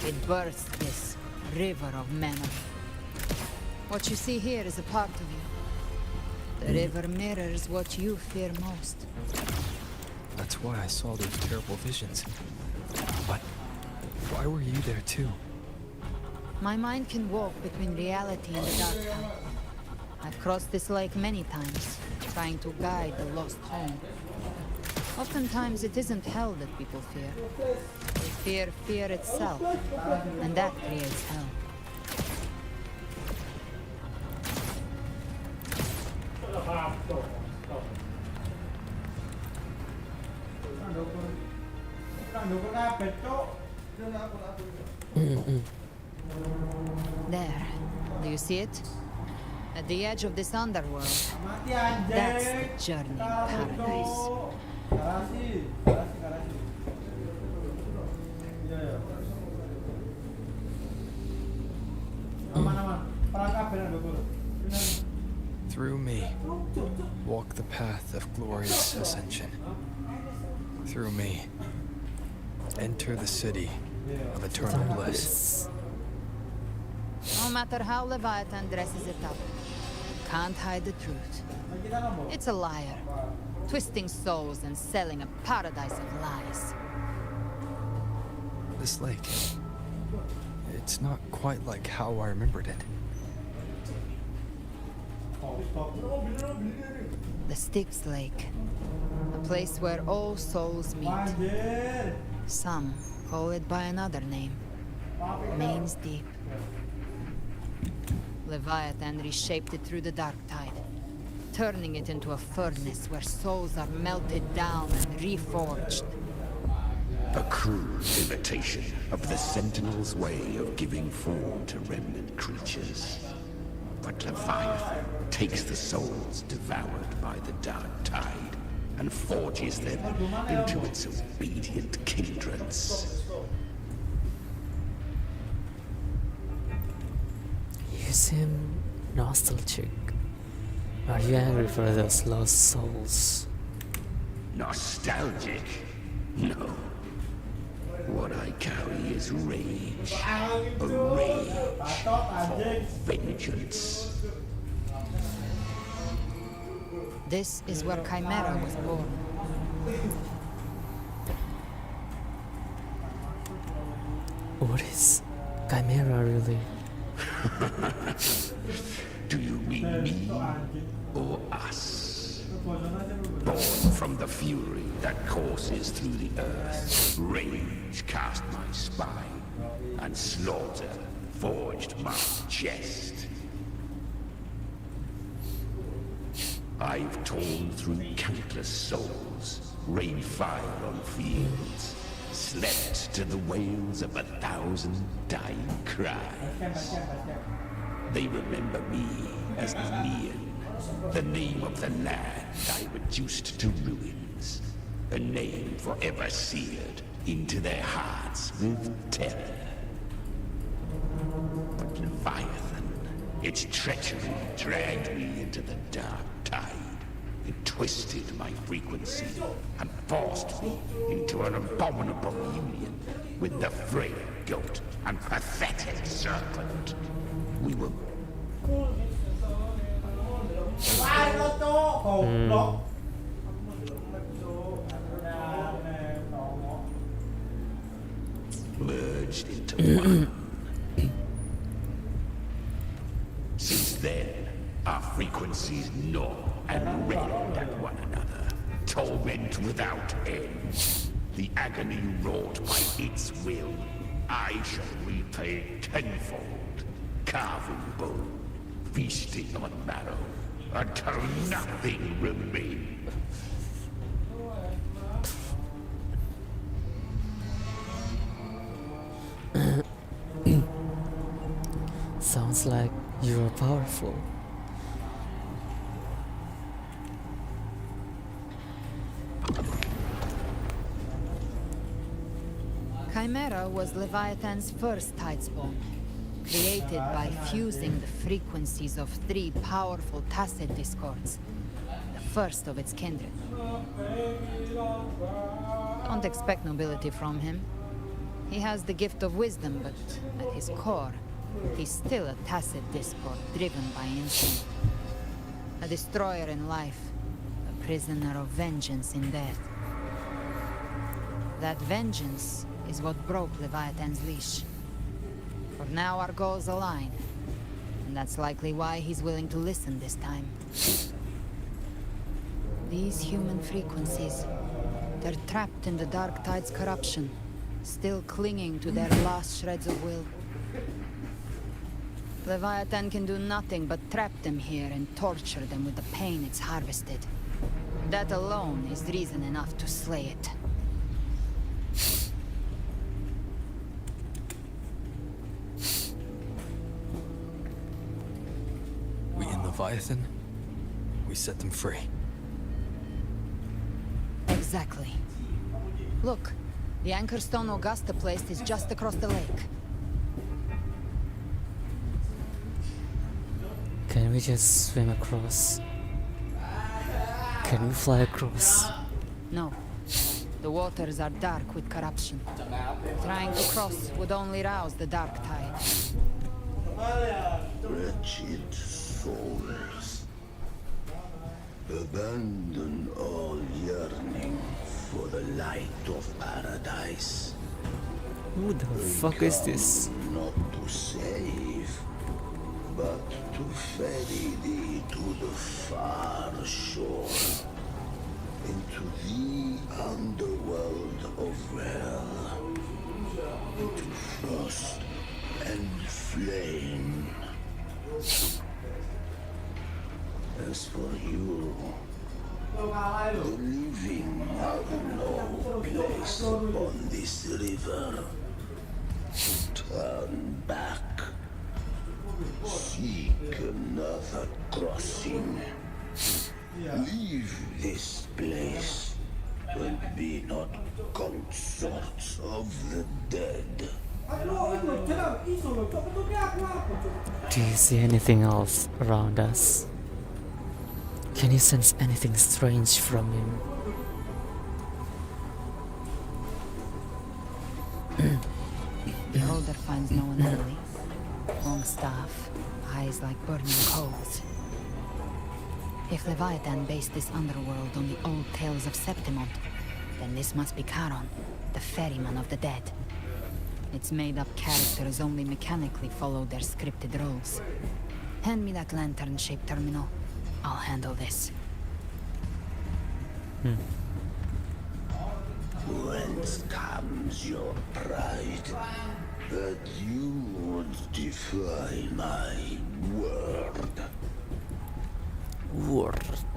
it births this river of memory. What you see here is a part of you. The river mirrors what you fear most. That's why I saw those terrible visions. But why were you there too? My mind can walk between reality and the dark tide. I've crossed this lake many times, trying to guide the lost home. Oftentimes it isn't hell that people fear. They fear fear itself, and that creates hell. There. Do you see it? At the edge of this underworld. That's the journey paradise. Through me, walk the path of glorious ascension. Through me, enter the city of eternal bliss. No matter how Leviathan dresses it up, can't hide the truth. It's a liar, twisting souls and selling a paradise of lies. This lake, it's not quite like how I remembered it. The Styx Lake, a place where all souls meet. Some call it by another name, Main's Deep. Leviathan reshaped it through the dark tide, turning it into a furnace where souls are melted down and reforged. A crude imitation of the Sentinel's way of giving form to remnant creatures. But Leviathan takes the souls devoured by the Dark Tide and forges them into its obedient kindreds. You seem nostalgic. Are you angry for those lost souls? Nostalgic? No. What I carry is rage. A rage for vengeance. This is where Chimera was born. What is Chimera really? Do you mean me or us? Born from the fury that courses through the earth, rage cast my spine, and slaughter forged my chest. I've torn through countless souls, rained fire on fields, slept to the wails of 1,000 dying cries. They remember me as Neon, the name of the land I reduced to ruins, a name forever seared into their hearts with terror. But Leviathan, its treachery dragged me into the Dark Tide. It twisted my frequency and forced me into an abominable union with the frail goat and pathetic serpent. We were... merged into one. Since then, our frequencies gnaw and rend at one another, torment without end. The agony wrought by its will, I shall repay tenfold, carving bone, feasting on marrow, until nothing remains. Sounds like you're powerful. Chimera was Leviathan's first tidespawn, created by fusing the frequencies of 3 powerful tacit discords, the first of its kindred. Don't expect nobility from him. He has the gift of wisdom, but at his core, he's still a tacit discord driven by instinct. A destroyer in life, a prisoner of vengeance in death. That vengeance is what broke Leviathan's leash. For now our goals align, and that's likely why he's willing to listen this time. These human frequencies, they're trapped in the Dark Tide's corruption, still clinging to their last shreds of will. Leviathan can do nothing but trap them here and torture them with the pain it's harvested. That alone is reason enough to slay it. We in Leviathan? We set them free. Exactly. Look, the anchor stone Augusta placed is just across the lake. Can we just swim across? Can we fly across? No. The waters are dark with corruption. Trying to cross would only rouse the Dark Tide. Wretched souls, abandon all yearning for the light of paradise. Who the fuck is this? Not to save, but to ferry thee to the far shore, into the underworld of hell, into frost and flame. As for you, The living have no place on this river. Turn back. Seek another crossing. Leave this place and be not consorts of the dead. Do you see anything else around us? Can you sense anything strange from him? Beholder finds no anomaly. Long staff, eyes like burning coals. If Leviathan based this underworld on the old tales of Septimont, then this must be Charon, the ferryman of the dead. Its made-up characters only mechanically follow their scripted roles. Hand me that lantern-shaped terminal. I'll handle this. Whence comes your pride that you would defy my word?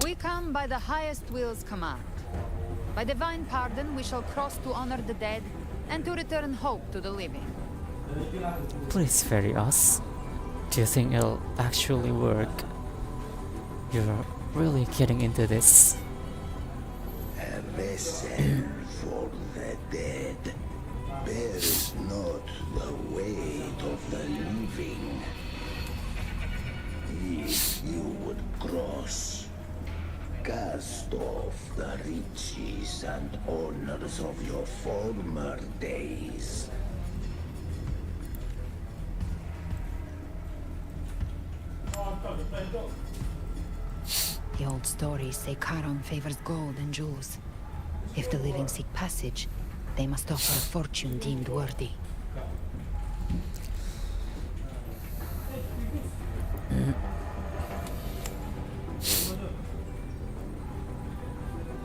We come by the highest will's command. By divine pardon, we shall cross to honor the dead and to return hope to the living. Please ferry us. Do you think it'll actually work? You're really getting into this. A vessel for the dead bears not the weight of the living. If you would cross, cast off the riches and honors of your former days. The old stories say Charon favors gold and jewels. If the living seek passage, they must offer a fortune deemed worthy.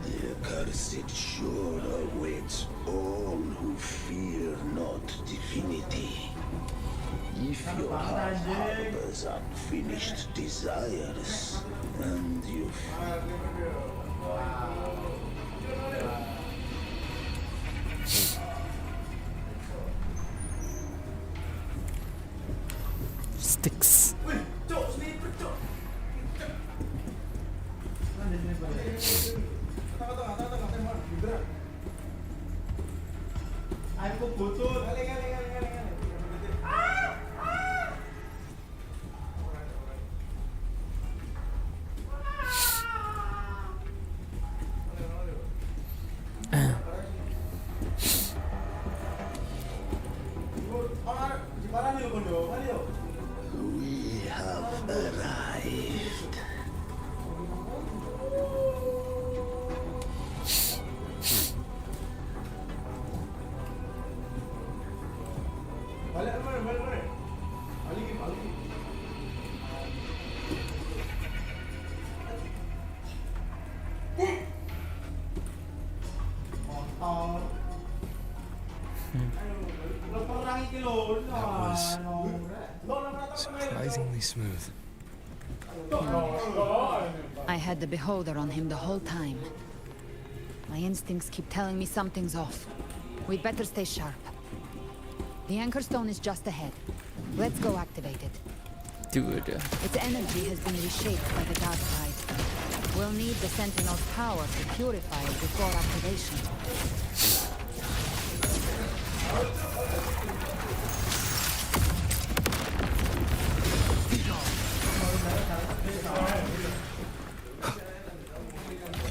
The accursed shore awaits all who fear not divinity. If your heart harbors unfinished desires, and you Sticks. we have arrived. That was surprisingly smooth. I had the beholder on him the whole time. My instincts keep telling me something's off. We'd better stay sharp. The anchor stone is just ahead. Let's go activate it. Dude. Its energy has been reshaped by the dark tide. We'll need the Sentinel's power to purify it before activation.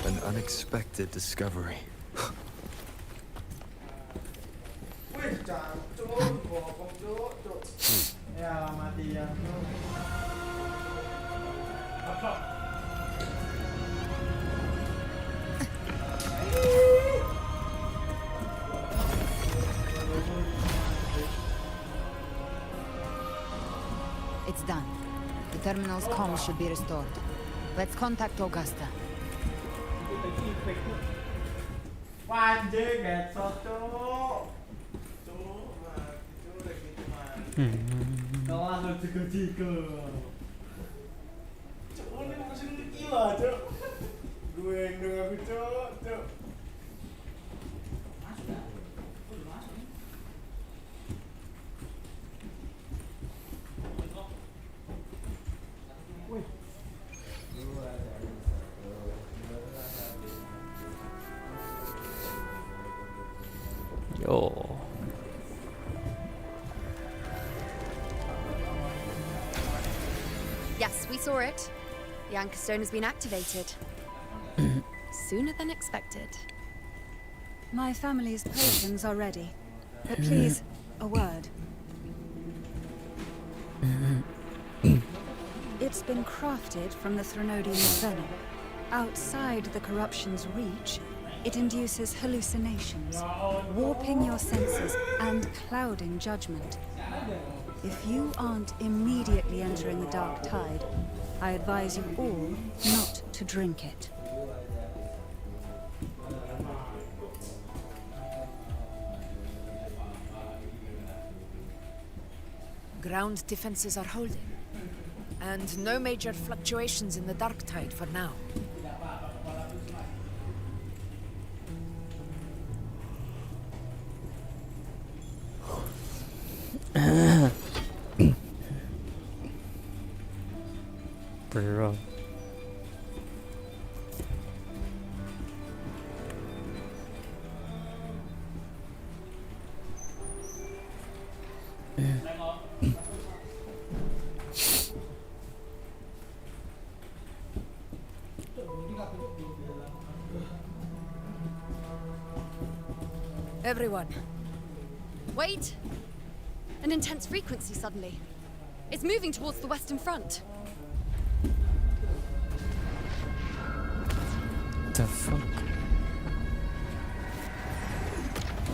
An unexpected discovery. It's done. The terminal's comms should be restored. Let's contact Augusta. Gue yang dengar aku cok. Yo. Yes, we saw it. The Anchor Stone has been activated. Sooner than expected. My family's potions are ready. But please, a word. It's been crafted from the Threnodian venom. Outside the corruption's reach, it induces hallucinations, warping your senses and clouding judgment. If you aren't immediately entering the dark tide, I advise you all not to drink it. Ground defenses are holding, and no major fluctuations in the dark tide for now. Pretty rough. Everyone. Wait! An intense frequency suddenly. It's moving towards the Western Front. The fuck?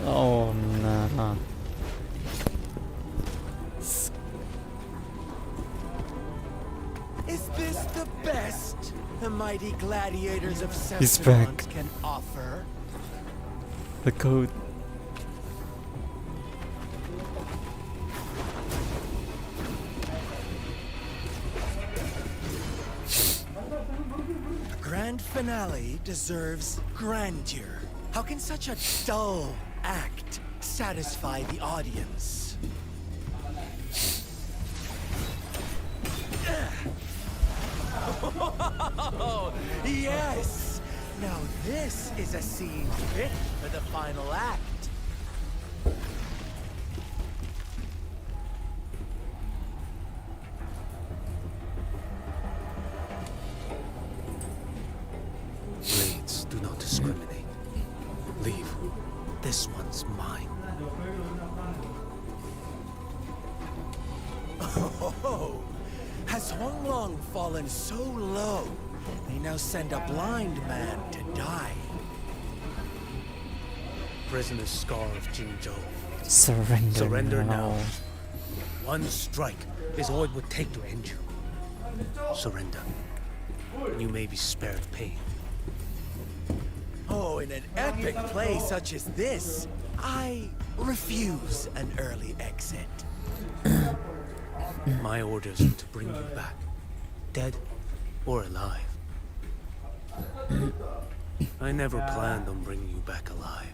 Oh no. Is this the best the mighty gladiators of He's back. Sephiroth can offer? The code. Grand finale deserves grandeur. How can such a dull act satisfy the audience? Oh, yes! Now this is a scene fit for the final act. Blades do not discriminate. Leave. This one's mine. Oh, has Honglong fallen so low, they now send a blind man to die? Prisoner's Scar of Jinzhou. Surrender now. One strike is all it would take to end you. Surrender, and you may be spared pain. Oh, in an epic play such as this, I refuse an early exit. My orders are to bring you back, dead or alive. I never planned on bringing you back alive.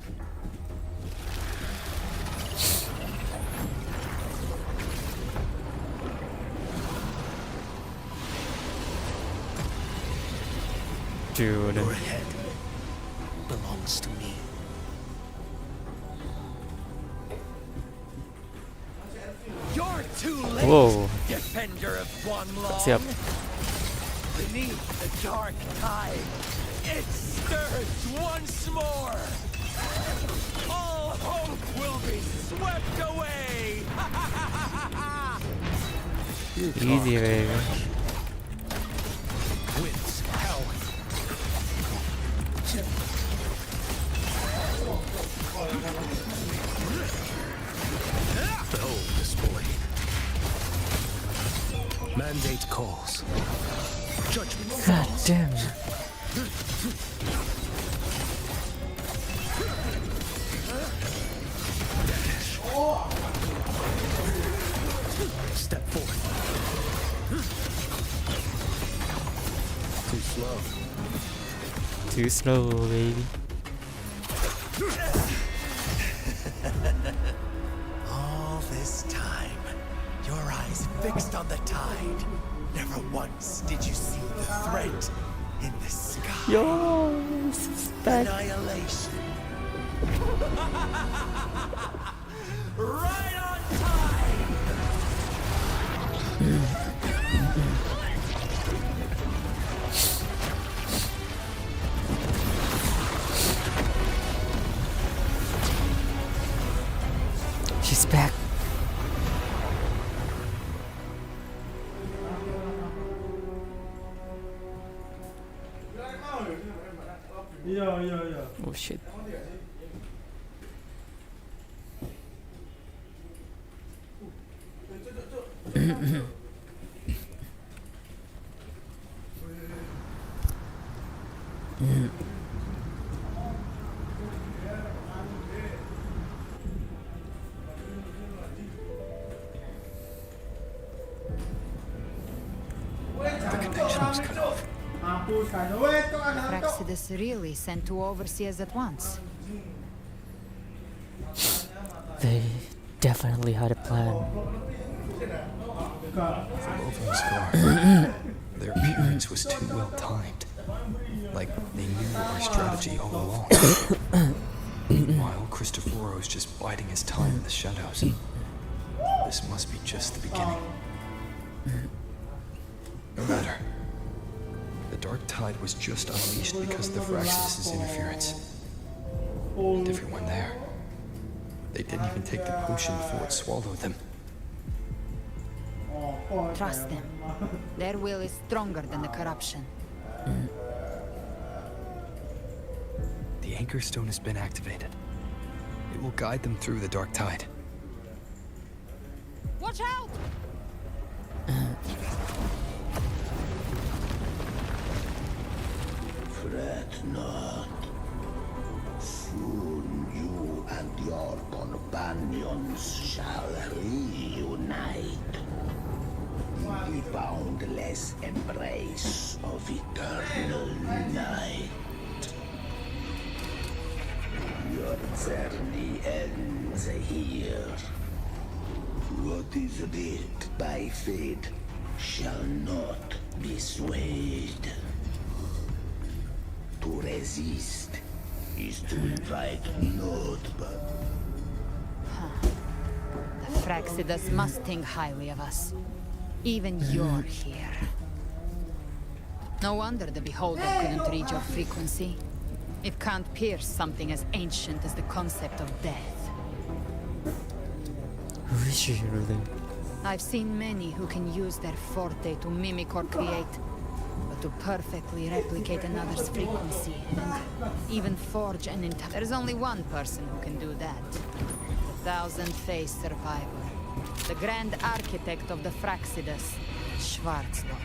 Dude. Your head belongs to me. You're too late, Whoa. defender of Guanlong. Siap. Beneath the dark tide, it stirs once more. All hope will be swept away. Easy, baby. Winds hell. Behold this boy. Mandate calls. Judgment God falls. damn. Step forward. Too slow. Too slow, baby. All this time, your eyes fixed on the tide. Never once did you see the threat in the sky. Yo, suspect. Annihilation. Right on time. She's back. Oh shit. The connection was cut off. Praxidus really sent two overseers at once. They definitely had a plan. For both of us, their appearance was too well timed. Like they knew our strategy all along. Meanwhile, Christophero's just biding his time in the shadows. This must be just the beginning. No matter. The dark tide was just unleashed because of the Fraxidus' interference. And everyone there. They didn't even take the potion before it swallowed them. Trust them. Their will is stronger than the corruption. The Anchor Stone has been activated. It will guide them through the dark tide. Watch out! Fret not. Soon you and your companions shall reunite in the boundless embrace of eternal night. Your journey ends here. What is writ by fate shall not be swayed. To resist is to invite naught but... The Fraxidus must think highly of us. Even you're here. No wonder the Beholder couldn't reach your frequency. It can't pierce something as ancient as the concept of death. Who is she really? I've seen many who can use their forte to mimic or create, but to perfectly replicate another's frequency, and even forge an entire... There's only one person who can do that. The thousand-faced survivor. The grand architect of the Fraxidus, Schwarzlock.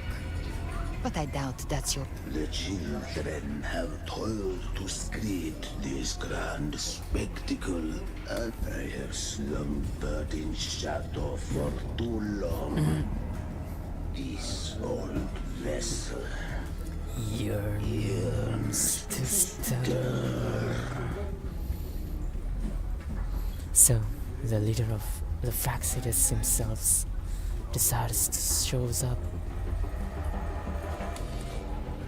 But I doubt that's your... The children have toiled to create this grand spectacle, and I have slumbered in shadow for too long. This old vessel yearns to stir. So, the leader of the Fraxidus himself decides to shows up.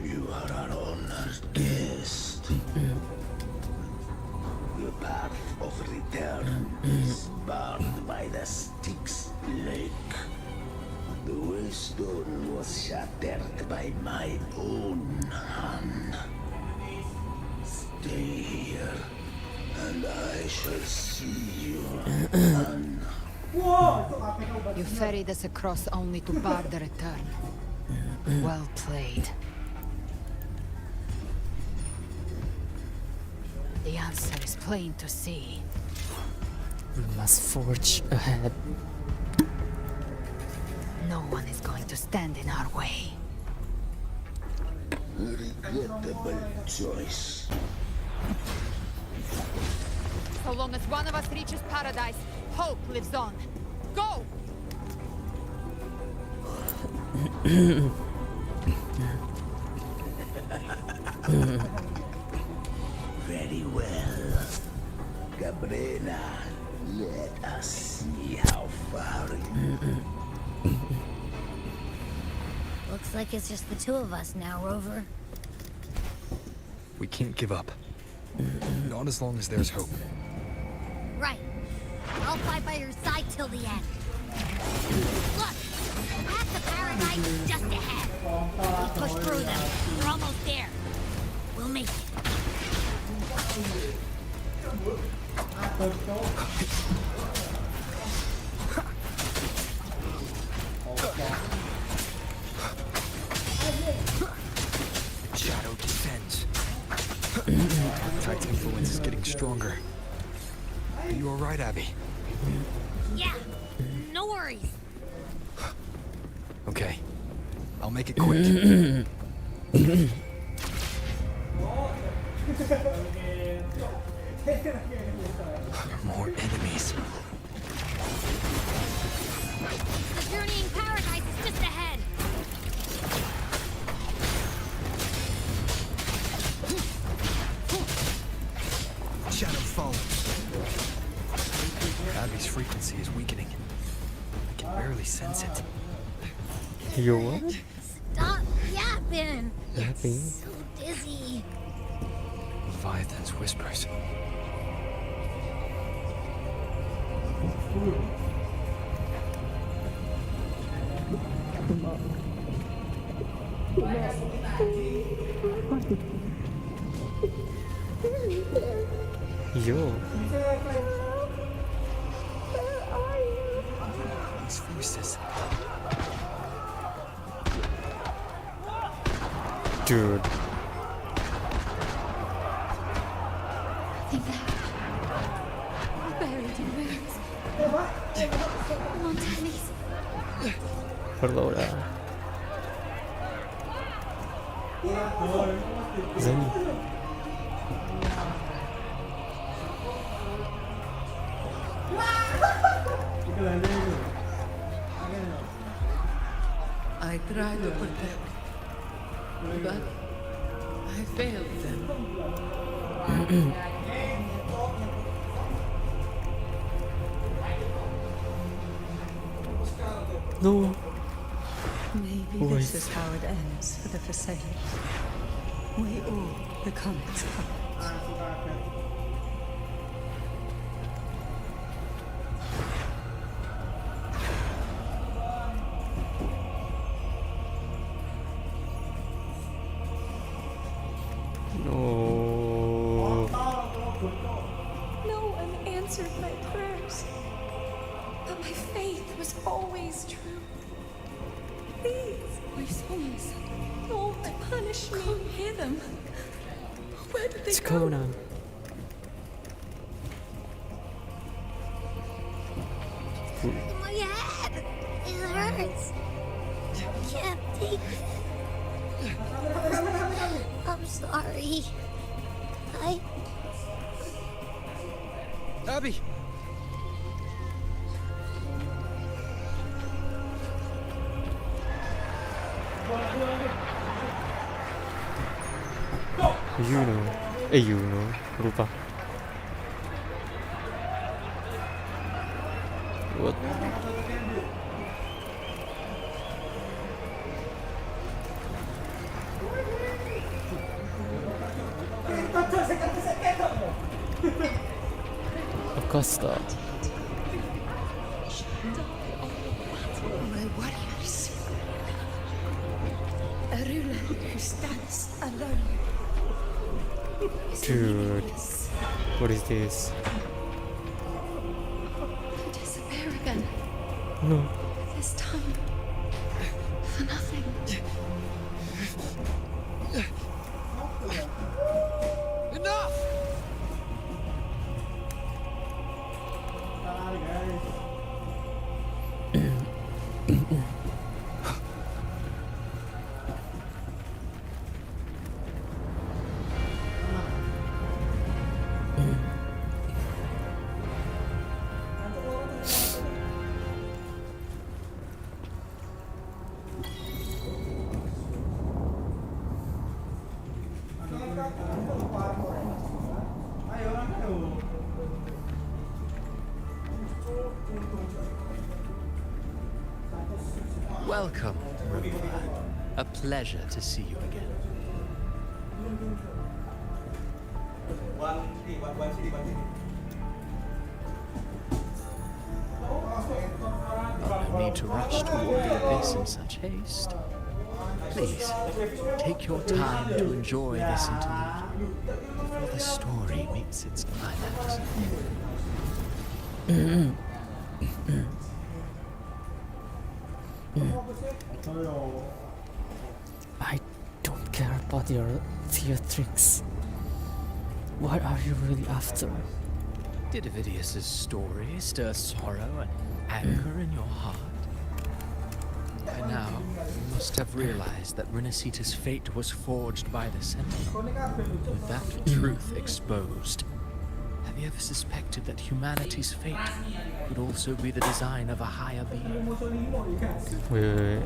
You are our honored guest. The path of return is barred by the Styx Lake. The waystone was shattered by my own hand. Stay here, and I shall see you none. You ferried us across only to bar the return. Well played. The answer is plain to see. We must forge ahead. No one is going to stand in our way. Regrettable choice. So long as one of us reaches paradise, hope lives on. Go! Sabrina. Let us see how far you... Looks like it's just the two of us now, Rover. We can't give up. Not as long as there's hope. Right. I'll fight by your side till the end. Look! Path to paradise is just ahead. We push through them. We're almost there. We'll make it. Shadow descends. Tide's influence is getting stronger. Are you alright, Abby? Yeah. No worries. Okay. I'll make it quick. More enemies. The journeying paradise is just ahead. Shadow follows. Abby's frequency is weakening. I can barely sense it. You what? Stop yapping. Yapping? So dizzy. Leviathan's whispers. Yo. These voices. Dude. Buried in ruins. Montanis. Allora. Zen. I tried to protect, but I failed them. No. Maybe this is how it ends for the Forsaken. We all become its puppets. No. No one answered my prayers. But my faith was always true. Please, my souls, don't punish me. Can't hear them. Where did they It's go? Conan. My head! It hurts. Can't take it. I'm sorry. Abby! Juno, lupa. What? Acosta. My warriors. A ruler who stands alone. Dude, what is this? Disappear again. No. This time. For nothing. Enough! Welcome, Rover. A pleasure to see you again. No need to rush toward the abyss in such haste. Please, take your time to enjoy this interlude before the story meets its climax. I don't care about your theatrics. What are you really after? Did Ovidius's story stir sorrow and anger in your heart? By now, you must have realized that Rinascita's fate was forged by the Sentinel. With that truth exposed, have you ever suspected that humanity's fate could also be the design of a higher being? Wait.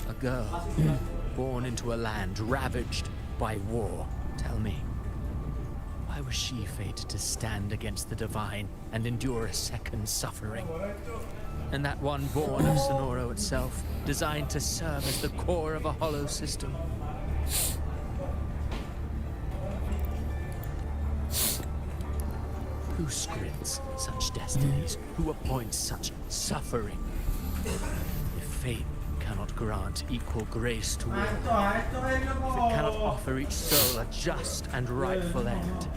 A girl born into a land ravaged by war. Tell me, why was she fated to stand against the divine and endure a second suffering? And that one born of Sonoro itself, designed to serve as the core of a hollow system. Who scripts such destinies? Who appoints such suffering? If fate cannot grant equal grace to all, if it cannot offer each soul a just and rightful end,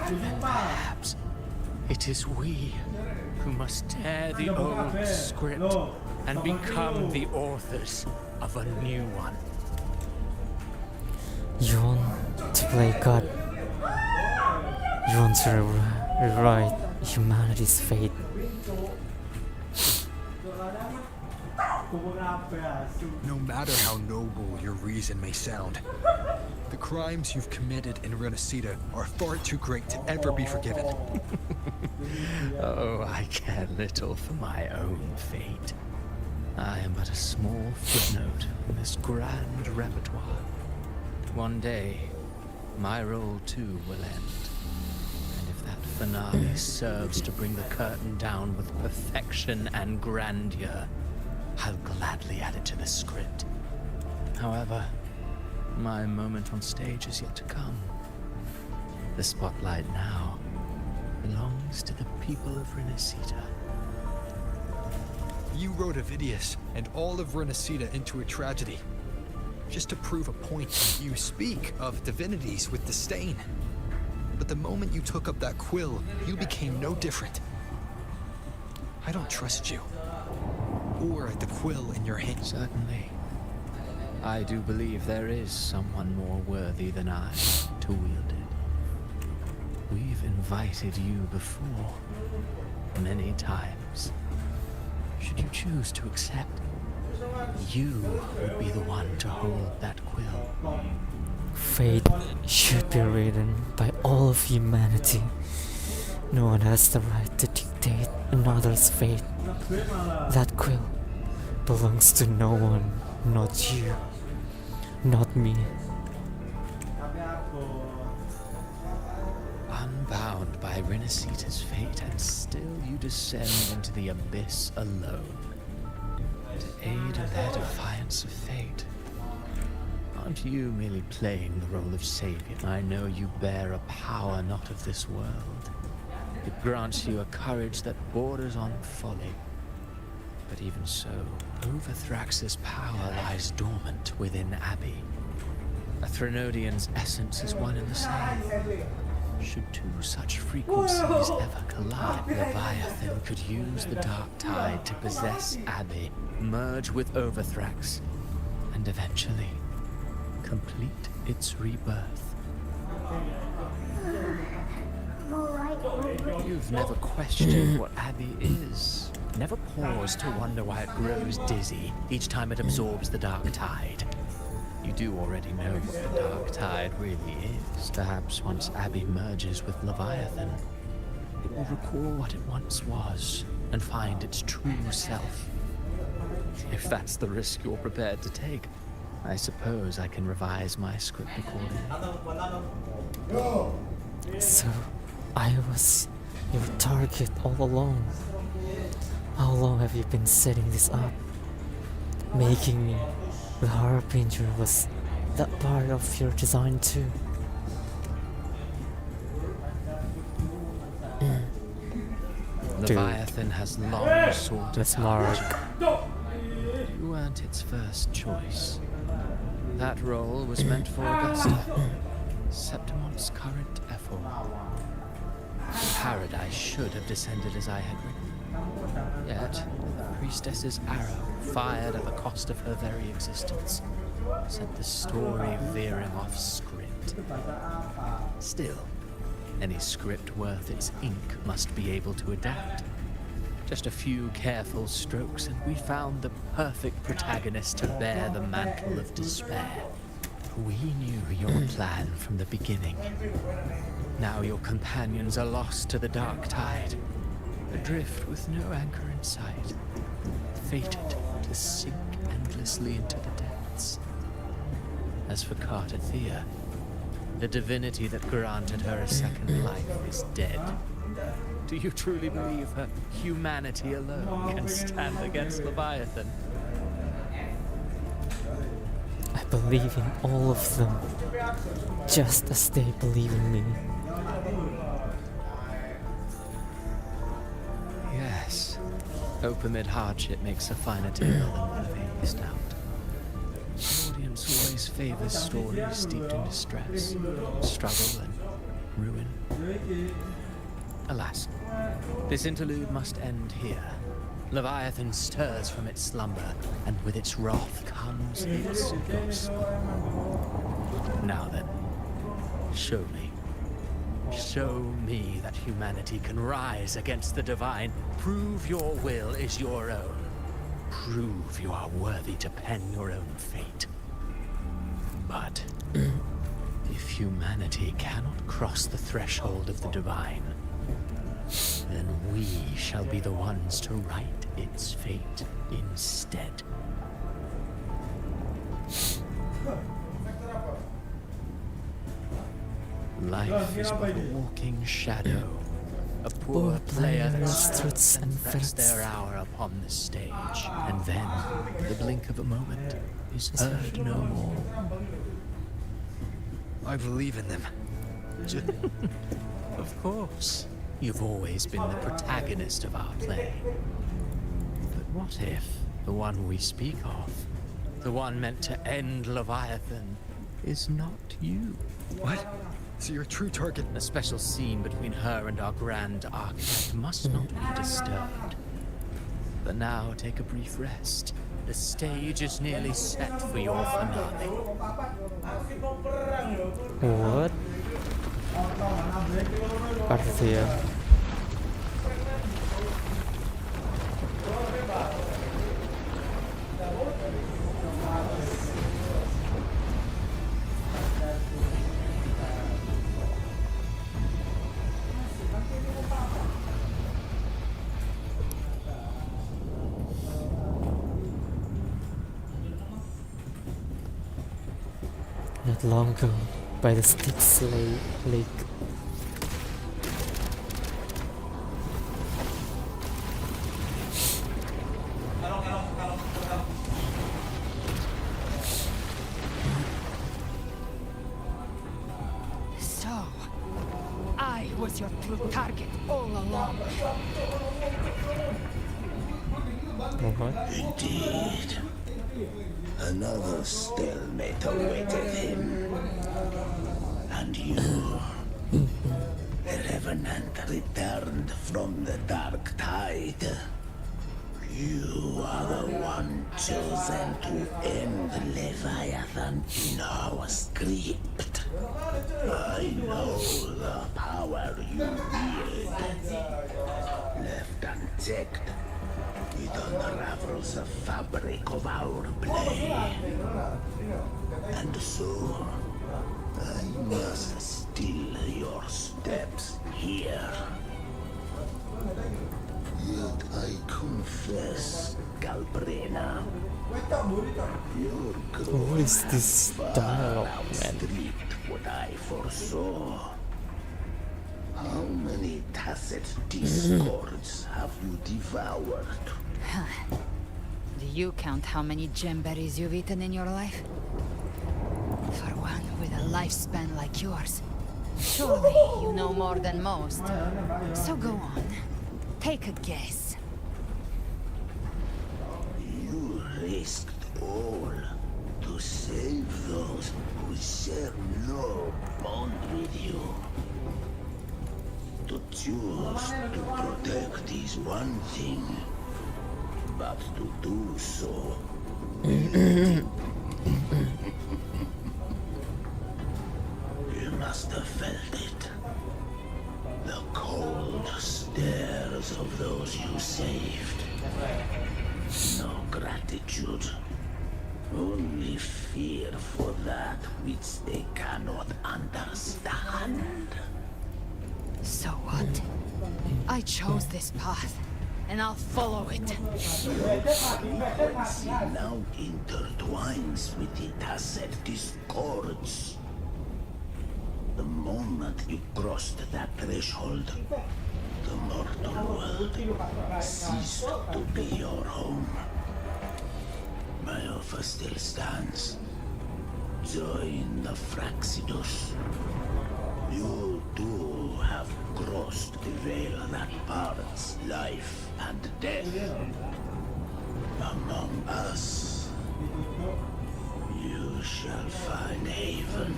then perhaps it is we who must tear the old script and become the authors of a new one. You want to play God? You want to rewrite humanity's fate? No matter how noble your reason may sound, the crimes you've committed in Rinascita are far too great to ever be forgiven. Oh, I care little for my own fate. I am but a small footnote in this grand repertoire. One day, my role too will end. And if that finale serves to bring the curtain down with perfection and grandeur, I'll gladly add it to the script. However, my moment on stage is yet to come. The spotlight now belongs to the people of Rinascita. You wrote Ovidius and all of Rinascita into a tragedy. just to prove a point. You speak of divinities with disdain. But the moment you took up that quill, you became no different. I don't trust you. Or the quill in your hand. Certainly. I do believe there is someone more worthy than I to wield it. We've invited you before, many times. Should you choose to accept, you would be the one to hold that quill. Fate should be written by all of humanity. No one has the right to dictate another's fate. That quill belongs to no one, not you, not me. Unbound by rinascita's fate, and still you descend into the abyss alone, to aid in their defiance of fate. Aren't you merely playing the role of savior? I know you bear a power not of this world. It grants you a courage that borders on folly. But even so, Overthrax's power lies dormant within Abbey. A Threnodian's essence is one and the same. Should two such frequencies ever collide, Leviathan could use the dark tide to possess Abbey, merge with Overthrax, and eventually complete its rebirth. You've never questioned what Abbey is. Never paused to wonder why it grows dizzy each time it absorbs the dark tide. You do already know what the dark tide really is. Perhaps once Abbey merges with Leviathan, it will recall what it once was and find its true self. If that's the risk you're prepared to take, I suppose I can revise my script accordingly. So, I was your target all along. How long have you been setting this up? Making me the Harbinger was that part of your design too. Leviathan has long sought That's Mark. You weren't its first choice. That role was meant for Augusta, Septimon's current effort. Paradise should have descended as I had written. Yet, the priestess's arrow, fired at the cost of her very existence, sent the story veering off script. Still, any script worth its ink must be able to adapt. Just a few careful strokes and we found the perfect protagonist to bear the mantle of despair. We knew your plan from the beginning. Now your companions are lost to the dark tide, adrift with no anchor in sight, fated to sink endlessly into the depths. As for Cartathea, the divinity that granted her a second life is dead. Do you truly believe her humanity alone can stand against Leviathan? I believe in all of them, just as they believe in me. Yes. Hope amid hardship makes a finer tale than one of Amy's doubt. The audience always favors stories steeped in distress, struggle, and ruin. Alas, this interlude must end here. Leviathan stirs from its slumber, and with its wrath comes its gospel. Now then, show me. Show me that humanity can rise against the divine. Prove your will is your own. Prove you are worthy to pen your own fate. But if humanity cannot cross the threshold of the divine, then we shall be the ones to write its fate instead. Life is but a walking shadow, a poor player that struts and frets their hour upon the stage, and then, the blink of a moment, is heard no more. I believe in them. Of course. You've always been the protagonist of our play. But what if the one we speak of, The one meant to end Leviathan is not you. What? So you're a true target? A special scene between her and our grand architect must not be disturbed. But now take a brief rest. The stage is nearly set for your finale. What? Garcia. Not long ago, by the Styx Lake. So, I was your true target all along. Indeed. Another stalemate awaited him. And you, the Revenant, returned from the Dark Tide. You are the one chosen to end Leviathan in our script. I know the power you wield. Left unchecked, it unravels the fabric of our play. And so, I must still your steps here. Yet I confess, Galbrena, your What is this dialogue, man? outstripped what I foresaw. How many tacit discords have you devoured? Do you count how many gemberries you've eaten in your life? For one with a lifespan like yours, surely you know more than most. So go on, take a guess. You risked all to save those who share no bond with you. To choose to protect is one thing, but to do so... You must have felt it. The cold stares of those you saved. No gratitude. Only fear for that which they cannot understand. So what? I chose this path, and I'll follow it. Frequency now intertwines with the tacit discords. The moment you crossed that threshold, the mortal world ceased to be your home. My offer still stands. Join the Fraxidus. You too have crossed the veil that parts life and death. Among us, you shall find haven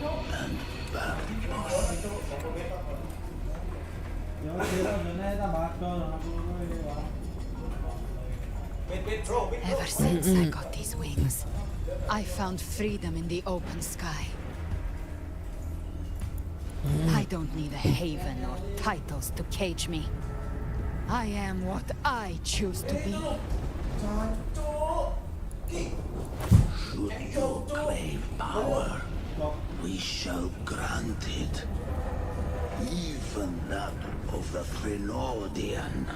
and purpose. Ever since I got these wings, I found freedom in the open sky. I don't need a haven or titles to cage me. I am what I choose to be. Should you crave power, we shall grant it. Even that of the Trinodian.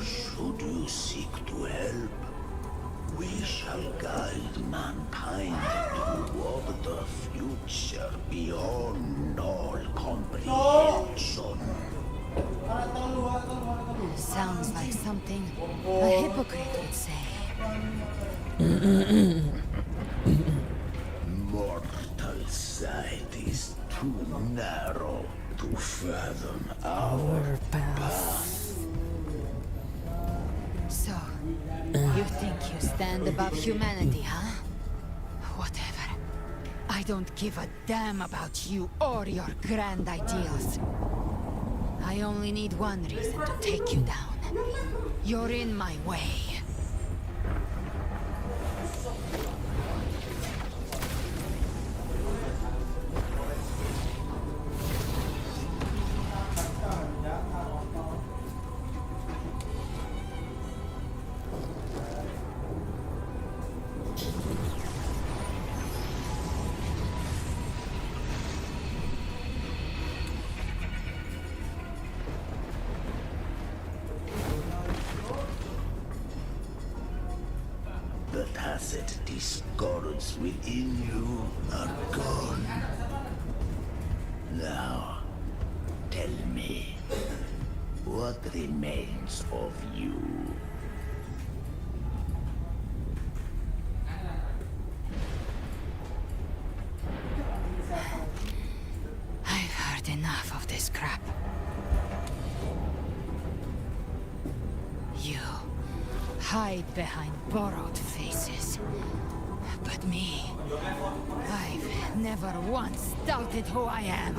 Should you seek to help, we shall guide mankind toward the future beyond all comprehension. Sounds like something a hypocrite would say. Mortal sight is too narrow to fathom our path. So, you think you stand above humanity, huh? Whatever. I don't give a damn about you or your grand ideals. I only need one reason to take you down. You're in my way. The tacit discords within you are gone. Now, tell me, what remains of you? I've heard enough of this crap. You hide behind borrowed faces. But me, I've never once doubted who I am.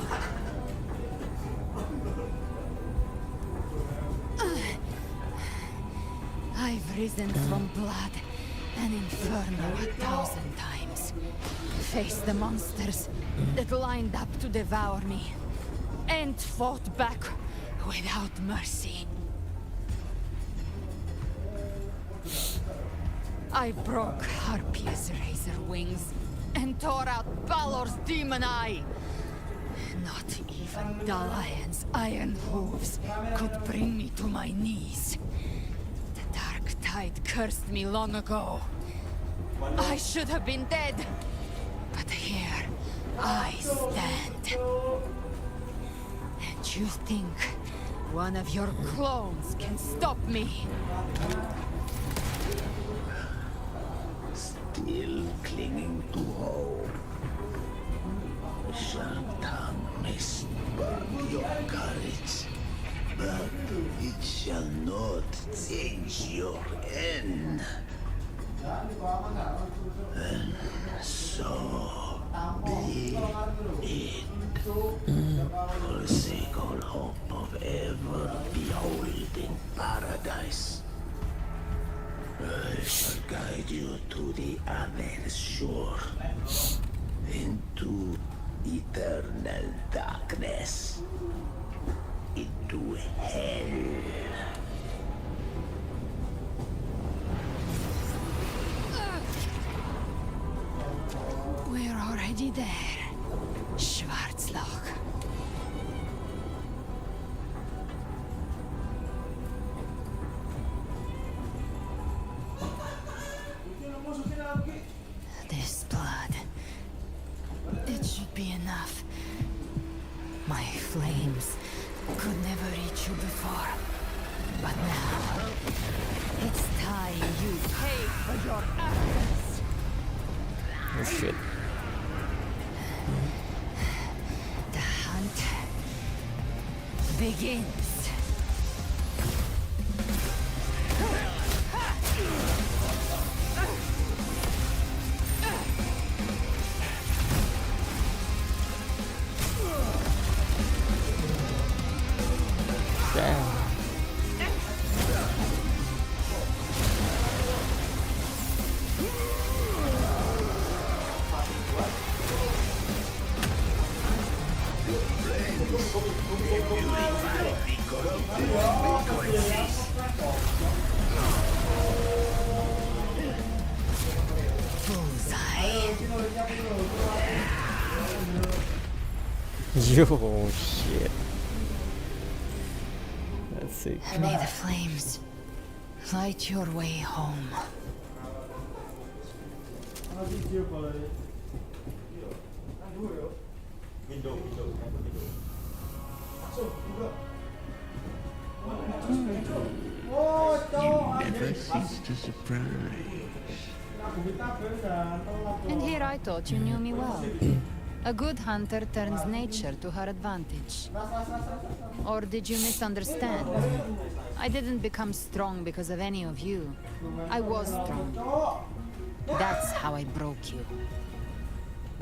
I've risen from blood and inferno 1,000 times. Faced the monsters that lined up to devour me, and fought back without mercy. I broke Harpia's razor wings and tore out Balor's demon eye. Not even Dalahan's iron hooves could bring me to my knees. The dark tide cursed me long ago. I should have been dead, but here I stand. And you think one of your clones can stop me? Still clinging to hope. Shantam may spark your courage, but it shall not change your end. And so be it. Forsake all hope of ever beholding paradise. I shall guide you to the other shore, into eternal darkness, into hell. We're already there, Schwarzloch. This blood, it should be enough. My flames could never reach you before, but now it's time you pay for your actions. Oh shit. The hunt begins. Damn. Yo, shit. Let's see. May the flames light your way home. You never cease to surprise. And here I thought you knew me well. A good hunter turns nature to her advantage. Or did you misunderstand? I didn't become strong because of any of you. I was strong. That's how I broke you.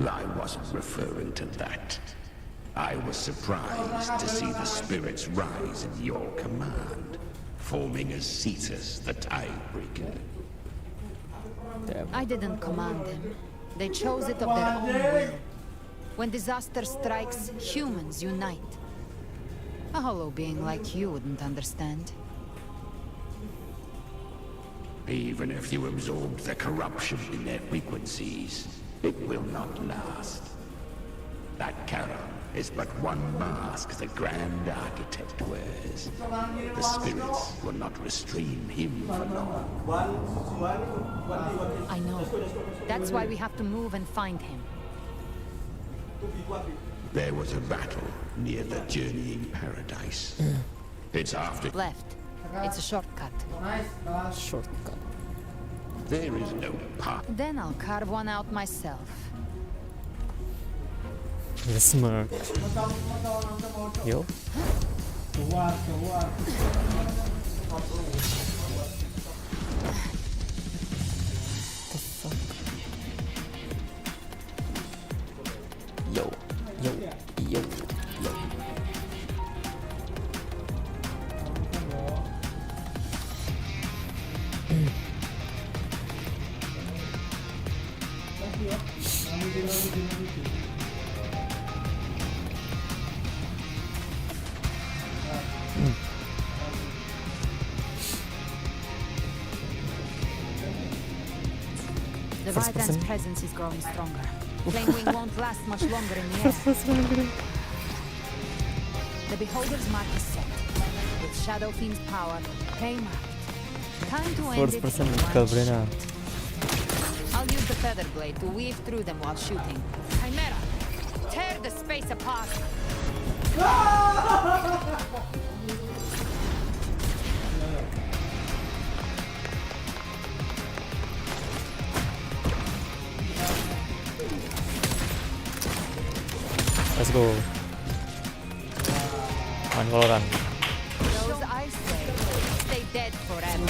I wasn't referring to that. I was surprised to see the spirits rise in your command, forming as Cetus the Tidebreaker. I didn't command them. They chose it of their own will. When disaster strikes, humans unite. A hollow being like you wouldn't understand. Even if you absorbed the corruption in their frequencies, it will not last. That Charon is but one mask the Grand Architect wears. The spirits will not restrain him for long. I know. That's why we have to move and find him. There was a battle near the Journeying Paradise. It's after... Left. It's a shortcut. Shortcut. There is no path. Then I'll carve one out myself. The smirk. Yo. The fuck? Yo. Yo. Yo. Yo. The First Vitan's person. presence is growing stronger. Flame Wing won't last much longer in the air. The Beholder's mark is set. With Shadow Fiend's power, pay marked. Time to end First it person in one covering up. shot. I'll use the feather blade to weave through them while shooting. Chimera, tear the space apart. Let's go. One Valorant. Those I say stay dead forever.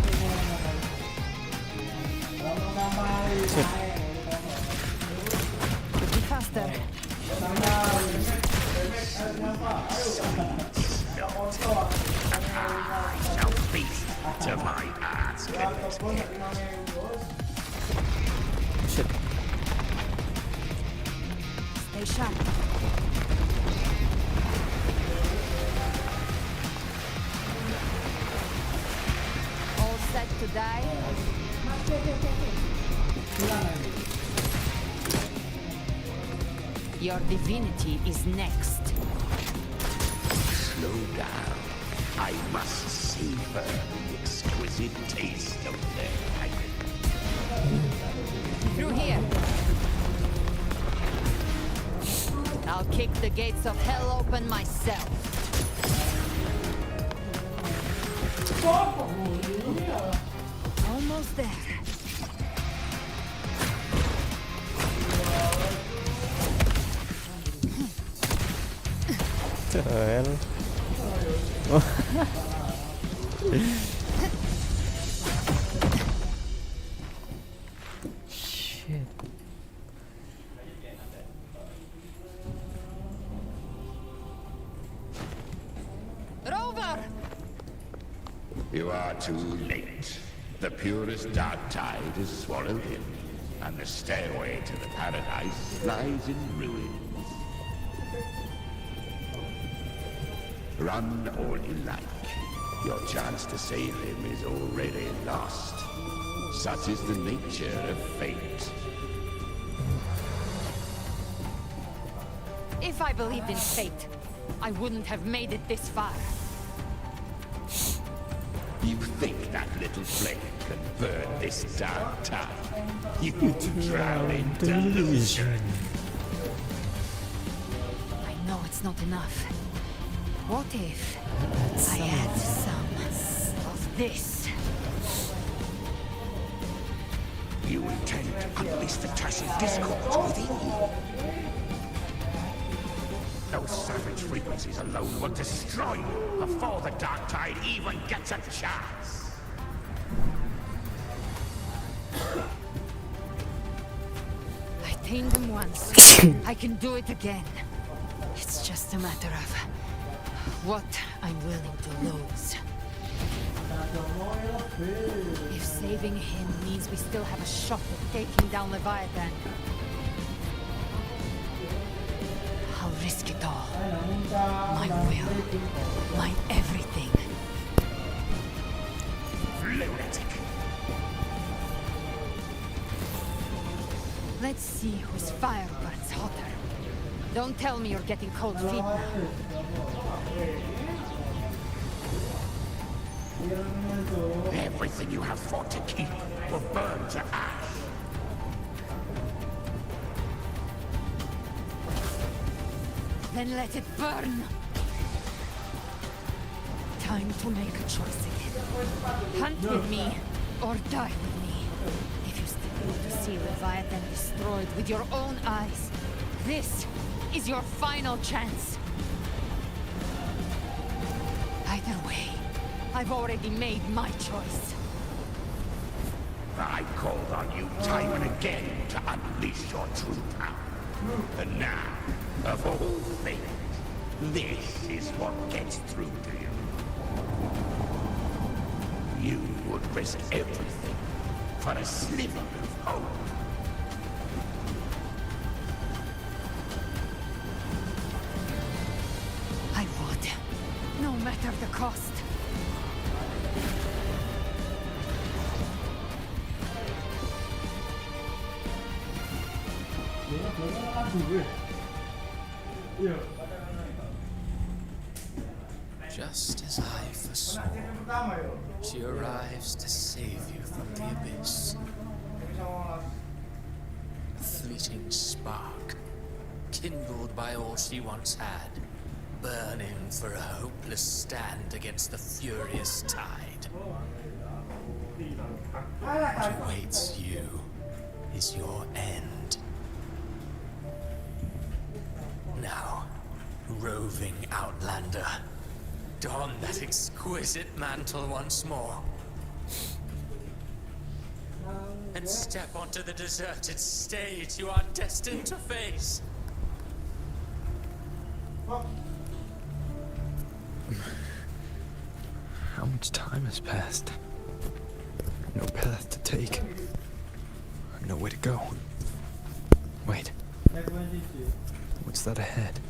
Shit. Could be faster. Shall feast to my heart's content. Shit. Stay sharp. All set to die? Your divinity is next. Slow down. I must savor the exquisite taste of their agony. Through here. I'll kick the gates of hell open myself. Almost there. The hell? Shit. Rover! You are too late. The purest dark tide has swallowed him, and the stairway to the paradise lies in ruins. Run all you like. Your chance to save him is already lost. Such is the nature of fate. If I believed in fate, I wouldn't have made it this far. You think that little flame can burn this dark tide? You drown in delusion. I know it's not enough. What if I had some of this? You intend to unleash the Tassie discord within you. Those savage frequencies alone will destroy you before the dark tide even gets a chance. I tamed them once. I can do it again. It's just a matter of what I'm willing to lose. If saving him means we still have a shot at taking down Leviathan, I'll risk it all. My will. My everything. Lunatic. Let's see whose fire burns hotter. Don't tell me you're getting cold feet now. Everything you have fought to keep will burn to ash. Then let it burn! Time to make a choice again. Hunt with me, or die with me. If you still want to see Leviathan destroyed with your own eyes, this is your final chance. Either way, I've already made my choice. I called on you time and again to unleash your true power. And now, of all things, this is what gets through to you. You would risk everything for a sliver of hope. I would, no matter the cost. Just as I foresaw, she arrives to save you from the abyss. A fleeting spark, kindled by all she once had, burning for a hopeless stand against the furious tide. What awaits you is your end. Now, roving outlander, don that exquisite mantle once more. And step onto the deserted stage you are destined to face. How much time has passed? No path to take. Nowhere to go. Wait. What's that ahead?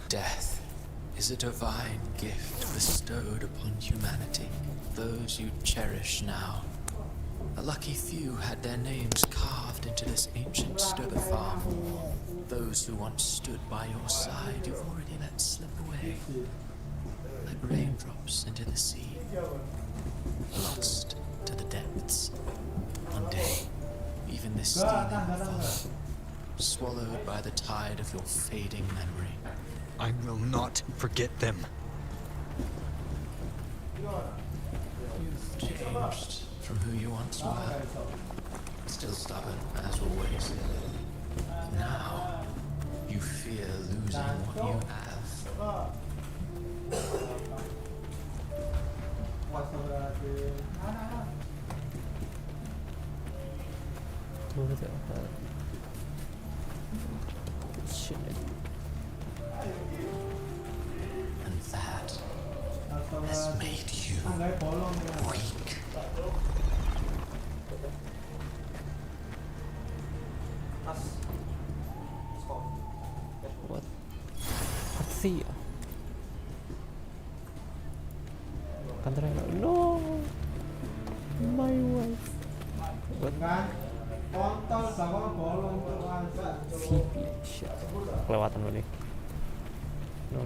Death is a divine gift bestowed upon humanity. Those you cherish now. A lucky few had their names carved into this ancient stone farm. Those who once stood by your side you've already let slip away. Like raindrops into the sea. Lost to the depths. One day, even this steaming fall, swallowed by the tide of your fading memory. I will not forget them. Changed from who you once were. Still stubborn, as always. Now, you fear losing what you have. Shit. And that has made you weak. What? What's the... Pandora, no! My wife. What? VP, shit. Kelewatan gue nih. No.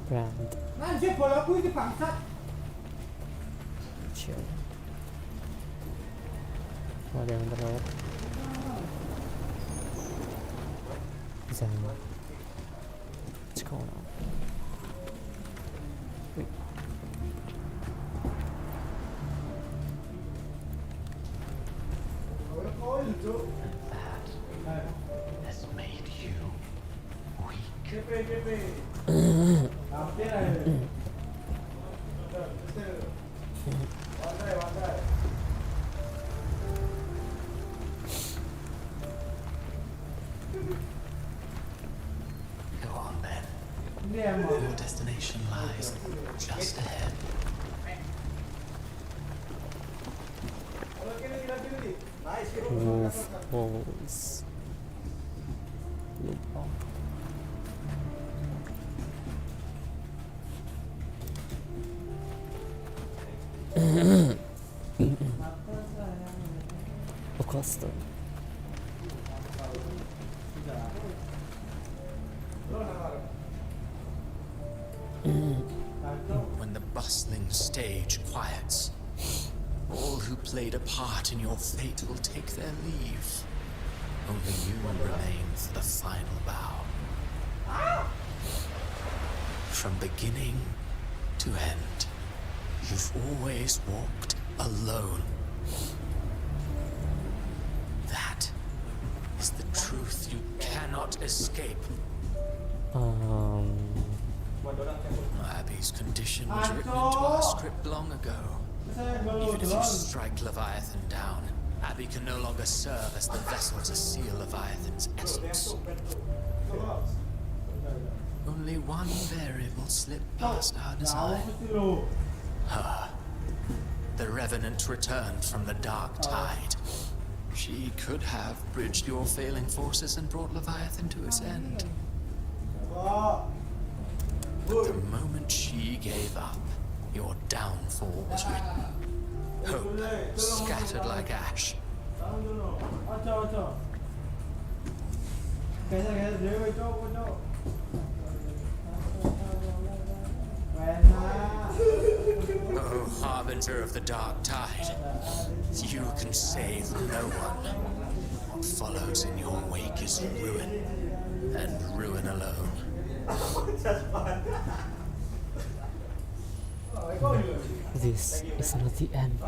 Brand. Anjir, bola aku ini bangsat. Chill. Oh, ada yang terlewat. Zama. What's going on? Wait. That has made you weak. Go on then. Your destination lies just ahead. Move holes. Loophole. Acosta. When the bustling stage quiets, all who played a part in your fate will take their leave. Only you remain for the final bow. From beginning to end, you've always walked alone. That is the truth you cannot escape. Abby's condition was written into our script long ago. Even if you strike Leviathan down, Abby can no longer serve as the vessel to seal Leviathan's essence. Only one variable slipped past our design. Her. The Revenant returned from the Dark Tide. She could have bridged your failing forces and brought Leviathan to its end. But the moment she gave up, your downfall was written. Hope scattered like ash. Oh, harbinger of the Dark Tide, you can save no one. What follows in your wake is ruin, and ruin alone. This is not the end.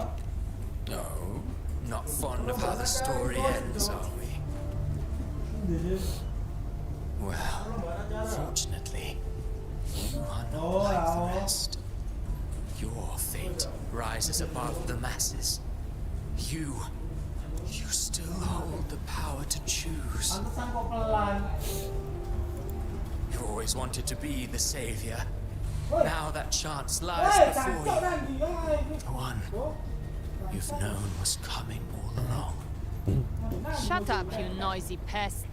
No, not fond of how the story ends, are we? Well, fortunately, you are not like the rest. Your fate rises above the masses. You still hold the power to choose. You always wanted to be the savior. Now that chance lies before you. The one you've known was coming all along. Shut up, you noisy pest.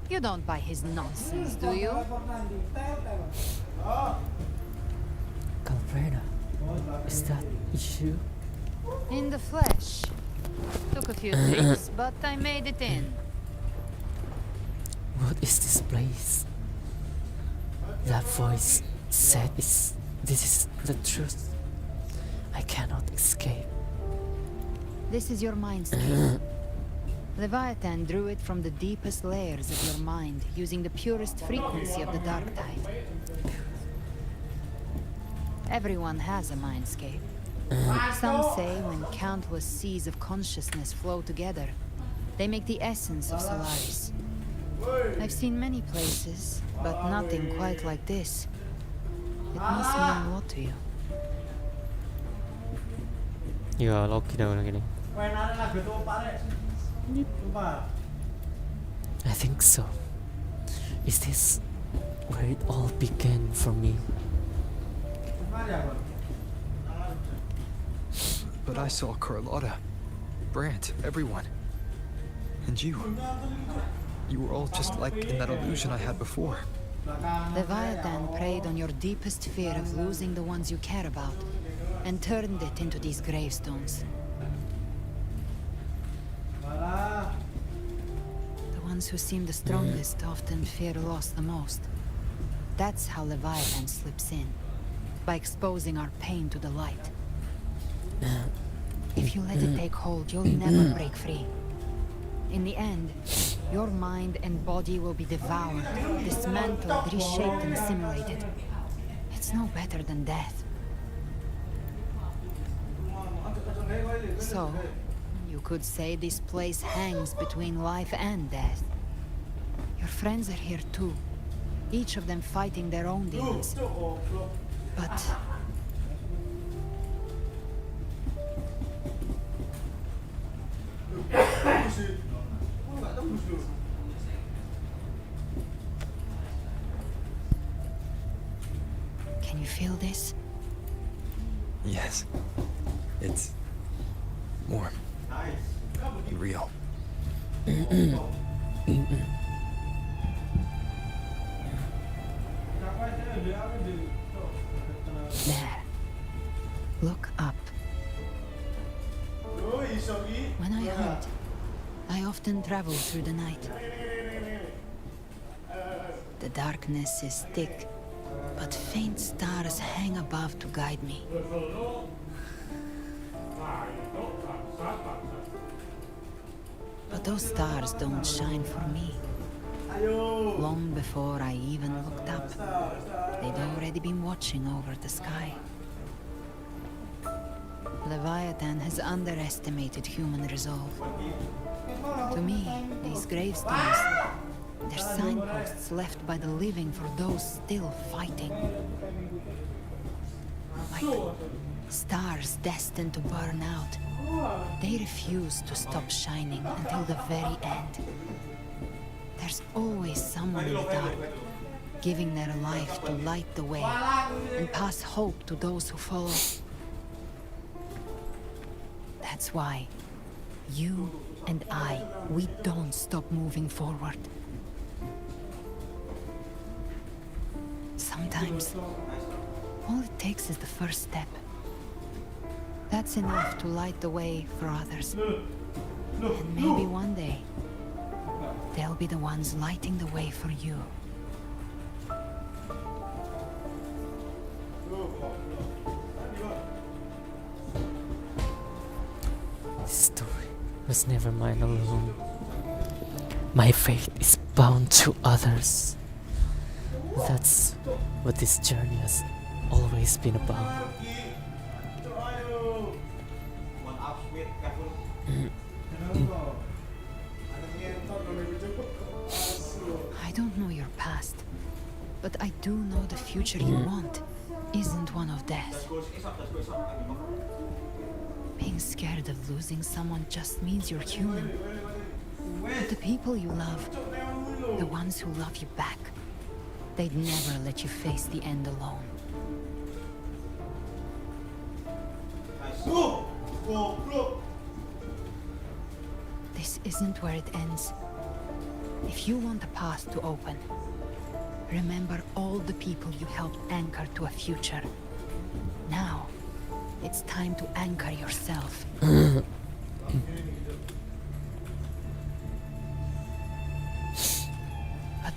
You don't buy his nonsense, do you? Calvera, is that you? In the flesh. Took a few trips, but I made it in. What is this place? That voice said this is the truth. I cannot escape. This is your mindscape. Leviathan drew it from the deepest layers of your mind, using the purest frequency of the Dark Tide. Everyone has a mindscape. Some say when countless seas of consciousness flow together, they make the essence of Solaris. I've seen many places, but nothing quite like this. It must mean a lot to you. Ya, Loki dah orang gini. I think so. Is this where it all began for me? But I saw Carlotta, Brant, everyone. And you. You were all just like in that illusion I had before. Leviathan preyed on your deepest fear of losing the ones you care about, and turned it into these gravestones. The ones who seem the strongest often fear loss the most. That's how Leviathan slips in, by exposing our pain to the light. If you let it take hold, you'll never break free. In the end, your mind and body will be devoured, dismantled, reshaped, and assimilated. It's no better than death. So, you could say this place hangs between life and death. Your friends are here too, each of them fighting their own demons. But... Can you feel this? Yes. It's warm. And real. There. Look up. When I hunt, I often travel through the night. The darkness is thick, but faint stars hang above to guide me. But those stars don't shine for me. Long before I even looked up, they'd already been watching over the sky. Leviathan has underestimated human resolve. To me, these gravestones, they're signposts left by the living for those still fighting. Like stars destined to burn out. They refuse to stop shining until the very end. There's always someone in the dark, giving their life to light the way and pass hope to those who follow. That's why you and I, we don't stop moving forward. Sometimes, all it takes is the first step. That's enough to light the way for others. And maybe one day, they'll be the ones lighting the way for you. This story was never mine alone. My fate is bound to others. That's what this journey has always been about. I don't know your past, but I do know the future you want isn't one of death. Being scared of losing someone just means you're human. But the people you love, the ones who love you back, they'd never let you face the end alone. This isn't where it ends. If you want the path to open, remember all the people you helped anchor to a future. Now, it's time to anchor yourself. But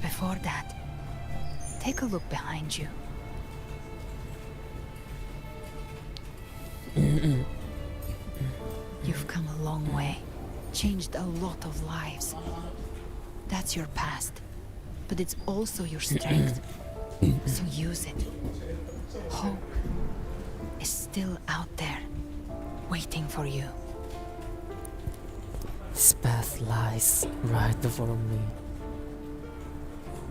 before that, take a look behind you. You've come a long way, changed a lot of lives. That's your past, but it's also your strength. So use it. Hope is still out there, waiting for you. This path lies right before me.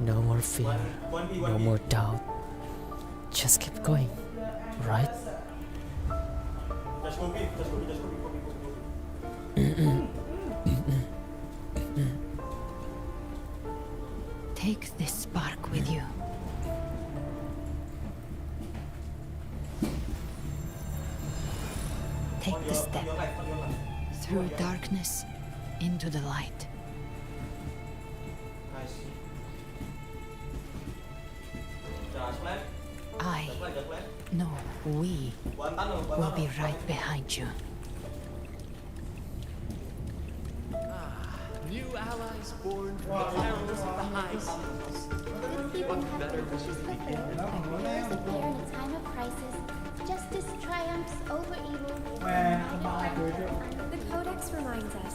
No more fear, no more doubt. Just keep going, right? Take this spark with you. Take the step through darkness into the light. We will be right behind you. New allies born from the perils of the high seas. What better way to begin? Heroes appear in a time of crisis. Justice triumphs over evil. The Codex reminds us,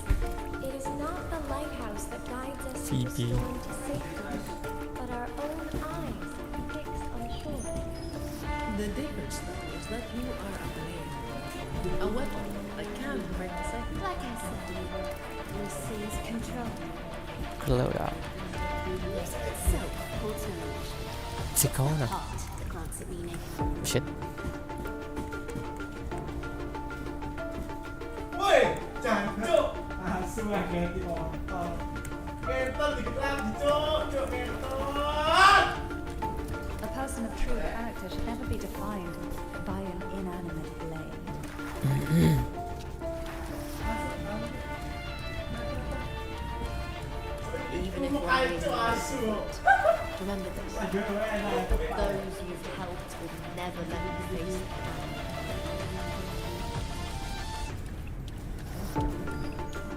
it is not the lighthouse that guides us Phoebe. to storm to safety, but our own eyes fixed on shore. The difference, though, is that you are a blade. A weapon that can break the cycle. Like I said, we seize control. Loadout. Music itself holds no emotion. It's a corner. Heart that grants it meaning. Shit. Woi, jancuk. Asu ganti motor. Kental dikit lagi, cuk, kental. A person of true character should never be defined by an inanimate blade. Even if one day is difficult, remember this. Those you've helped will never let you face it.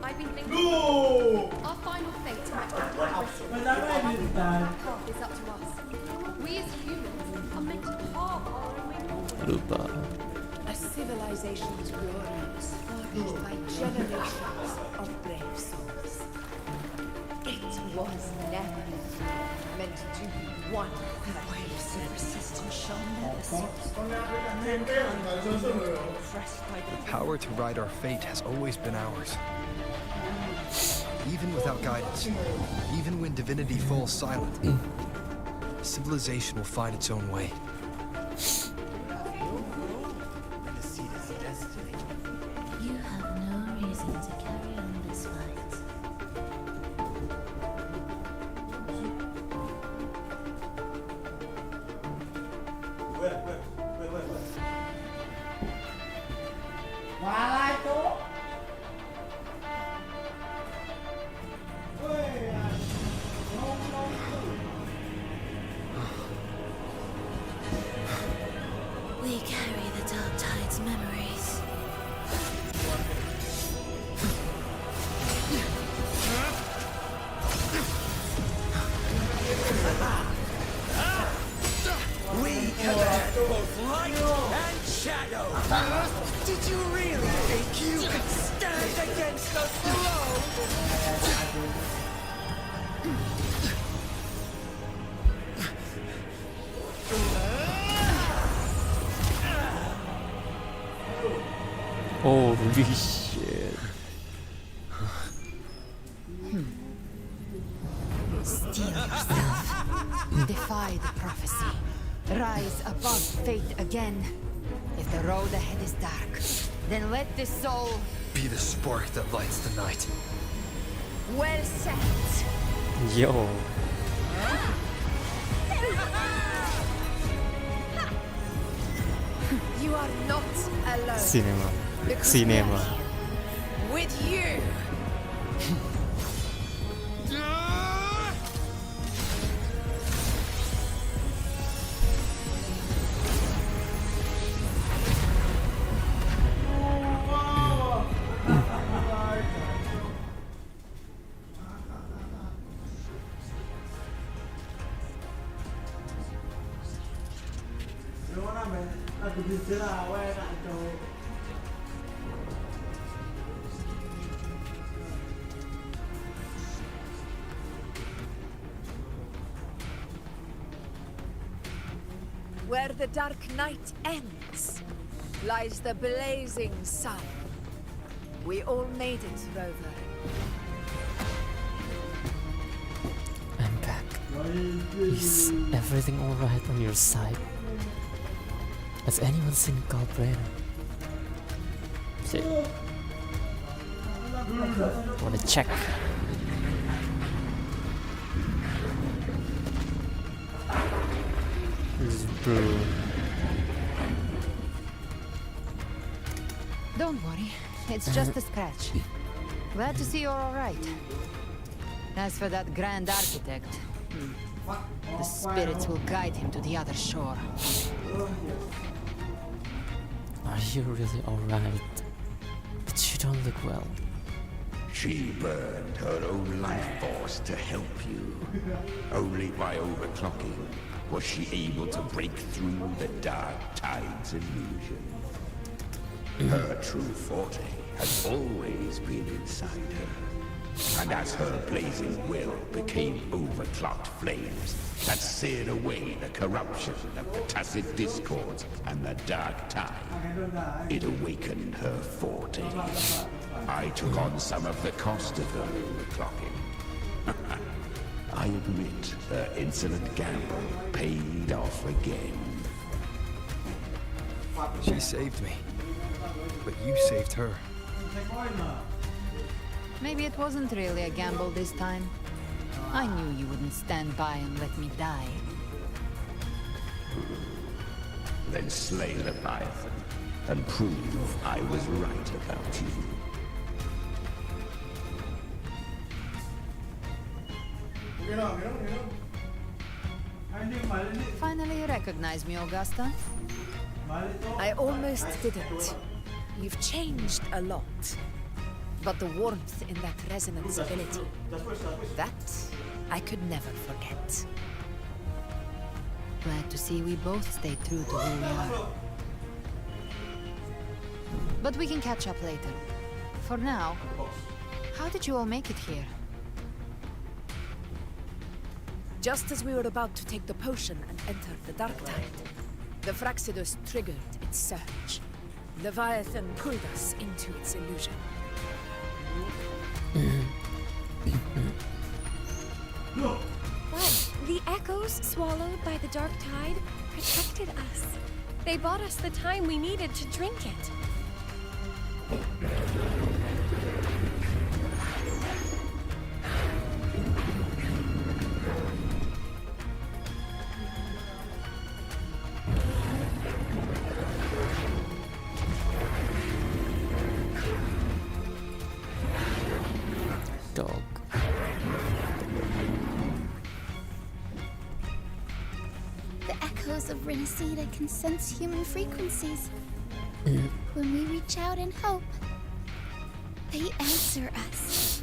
I've been thinking. No! Our final fate might be quite risky. Our path is up to us. We as humans are meant to carve our own way forward. Lupa. A civilization's glory is forged by generations of brave souls. It was never meant to be one. The waves of resistance shall never cease. Mankind will be oppressed by The power to ride our fate has always been ours. Even without guidance, even when divinity falls silent, civilization will find its own way. You have no reason to carry on this fight. Malah itu. We carry the Dark Tide's memories. We command both light and shadow. Did you really think you could stand against us alone? Holy shit. Steel yourself. Defy the prophecy. Rise above fate again. If the road ahead is dark, then let this soul Be the spark that lights the night. well set. Yo. You are not alone. Cinema. Because Cinema. with you. Aku jujur awe nak cowok. Where the dark night ends, lies the blazing sun. We all made it, Rover. I'm back. Is everything alright on your side? Has anyone seen Galbraith? Shit. Wanna check? This brew. Don't worry, it's just a scratch. Glad to see you're all right. As for that Grand Architect, the spirits will guide him to the other shore. Are you really alright? But you don't look well. She burned her own life force to help you. Only by overclocking was she able to break through the Dark Tide's illusion. Her true forte has always been inside her. And as her blazing will became overclocked flames that seared away the corruption of the tacit discords and the Dark Tide, it awakened her forte. I took on some of the cost of her overclocking. I admit her insolent gamble paid off again. She saved me. But you saved her. Maybe it wasn't really a gamble this time. I knew you wouldn't stand by and let me die. Then slay Leviathan and prove I was right about you. Finally recognize me, Augusta? I almost didn't. You've changed a lot. But the warmth in that resonance ability, that I could never forget. Glad to see we both stayed true to who we are. But we can catch up later. For now, how did you all make it here? Just as we were about to take the potion and enter the Dark Tide, the Fraxidus triggered its surge. Leviathan pulled us into its illusion. But the echoes swallowed by the Dark Tide protected us. They bought us the time we needed to drink it. Dog. The echoes of rinascita can sense human frequencies. When we reach out in hope, they answer us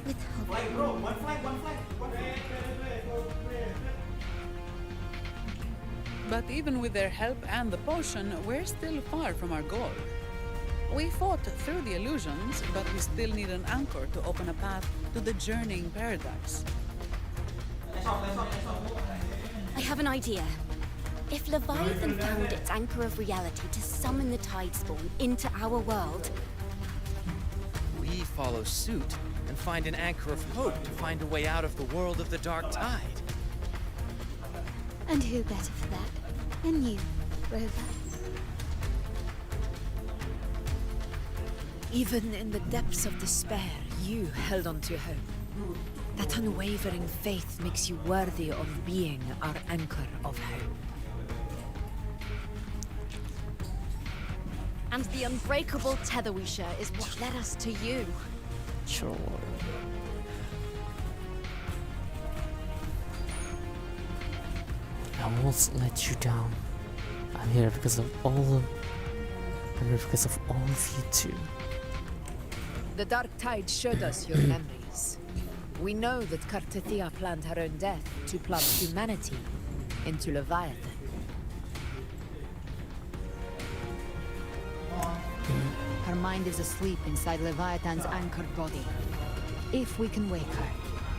with hope. But even with their help and the potion, we're still far from our goal. We fought through the illusions, but we still need an anchor to open a path to the journeying paradise. I have an idea. If Leviathan found its anchor of reality to summon the Tidespawn into our world, We follow suit and find an anchor of hope to find a way out of the world of the Dark Tide. and who better for that than you, Rover? Even in the depths of despair, you held on to hope. That unwavering faith makes you worthy of being our anchor of hope. And the unbreakable tether we share is what led us to you. Sure. I won't let you down. I'm here because of all of... I'm here because of all of you too. The Dark Tide showed us your memories. We know that Kartithia planned her own death to plunge humanity into Leviathan. Her mind is asleep inside Leviathan's anchored body. If we can wake her,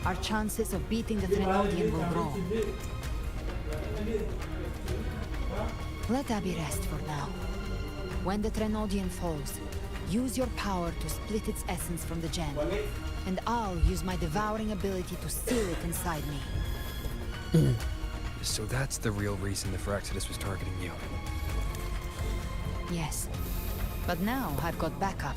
our chances of beating the Threnodian will grow. Let Abby rest for now. When the Threnodian falls, use your power to split its essence from the gem. And I'll use my devouring ability to seal it inside me. So that's the real reason the Fraxidus was targeting you. Yes. But now I've got backup.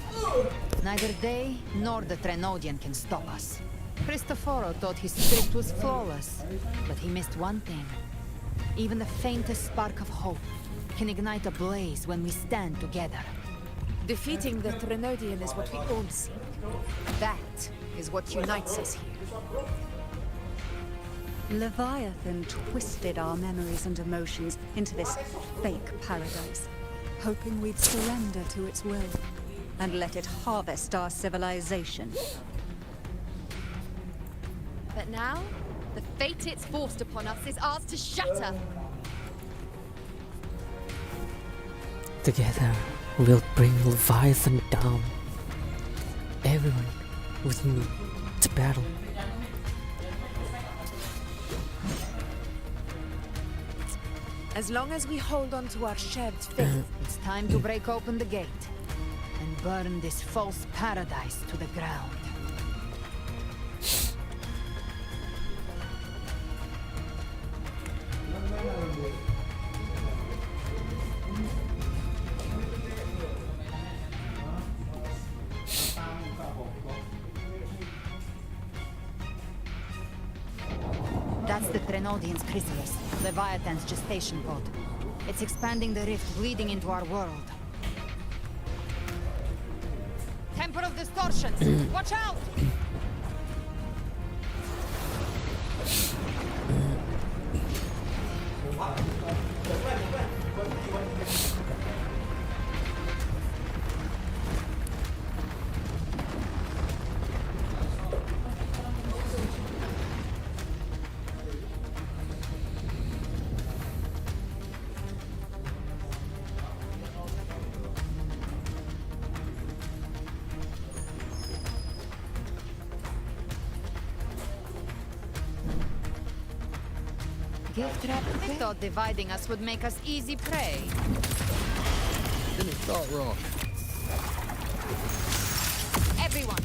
Neither they nor the Threnodian can stop us. Cristoforo thought his script was flawless, but he missed one thing. Even the faintest spark of hope can ignite a blaze when we stand together. Defeating the Threnodian is what we all seek. That is what unites us here. Leviathan twisted our memories and emotions into this fake paradise, hoping we'd surrender to its will. and let it harvest our civilization. But now, the fate it's forced upon us is ours to shatter. Together, we'll bring Leviathan down. Everyone with me to battle. As long as we hold on to our shared faith, it's time to break open the gate and burn this false paradise to the ground. That's the Threnodian's chrysalis, Leviathan's gestation pod. It's expanding the rift, bleeding into our world. Temper of distortions! Watch out! Gift trap. I thought dividing us would make us easy prey. Didn't start wrong. Everyone,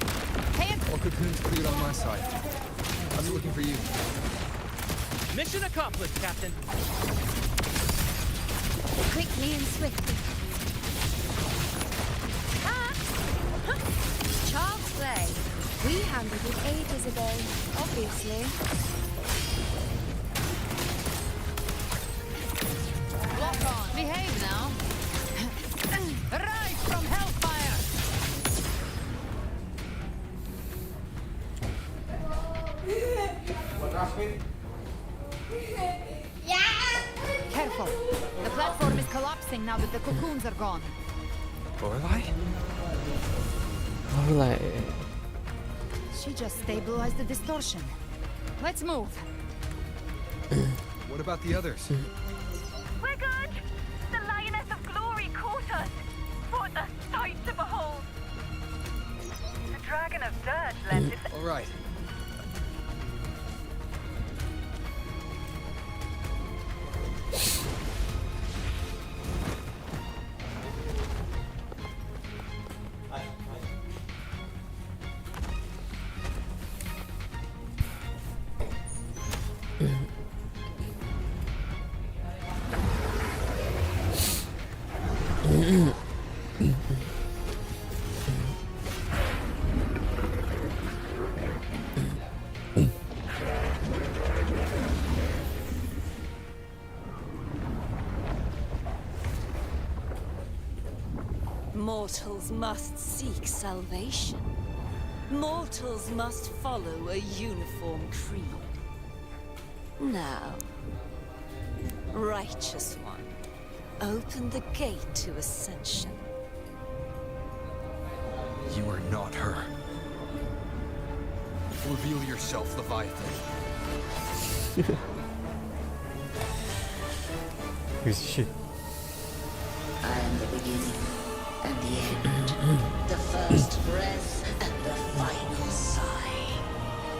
pay All cocoons cleared on my side. I was looking for you. Mission accomplished, Captain. Quickly and swiftly. Child's play. We handled it ages ago, obviously. Lock on. Behave now. Rise from hellfire. Careful. The platform is collapsing now that the cocoons are gone. Lorelei? Lorelei. She just stabilized the distortion. Let's move. What about the others? We're good! The Lioness of Glory caught us! What a sight to behold! The Dragon of Dirt lent its... All right. Mortals must seek salvation. Mortals must follow a uniform creed. Now, Righteous One, open the gate to ascension. You are not her. Reveal yourself, Leviathan. Who's she? I am the beginning and the end, the first breath and the final sigh.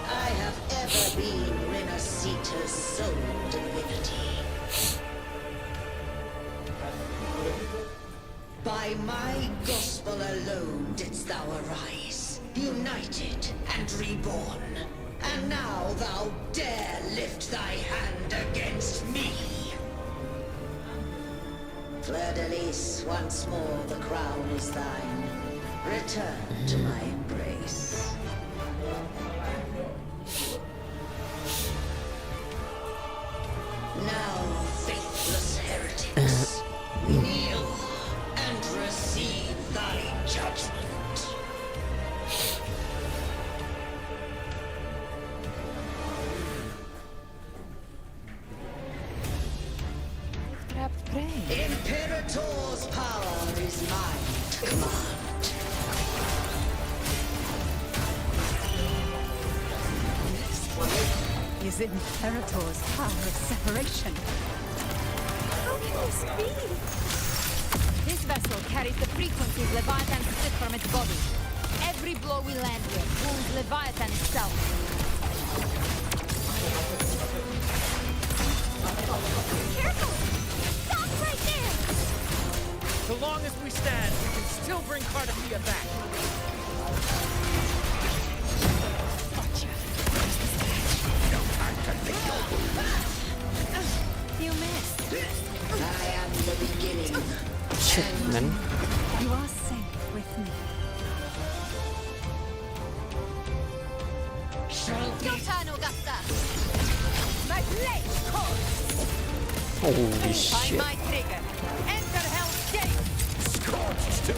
I have ever been rinascita's sole divinity. By my gospel alone didst thou arise, united and reborn. And now thou dare lift thy hand against me. Fleur-de-Lis, once more the crown is thine. Return to my embrace. Now, faithless heretics, kneel and receive thy judgment. Trapped prey. Imperator's power is mine to command. is Imperator's power of separation. How can this be? This vessel carries the frequencies Leviathan split from its body. Every blow we land here wounds Leviathan itself. Careful! Stop right there! So long as we stand, we can still bring Cardathia back. You missed. I am the beginning. Shit, man. You are safe with me. Your turn, Augusta. My blade course. Holy Find shit. my trigger. Enter Hell's Gate. Scorched to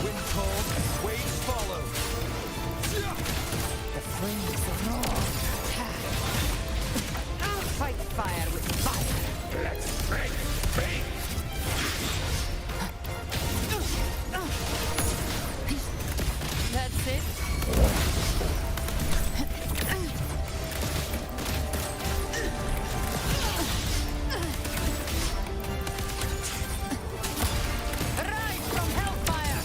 Wind cold, waves follow. The flames of North. I'll fight fire with fire. let's break faith. That's it. Rise from hellfire.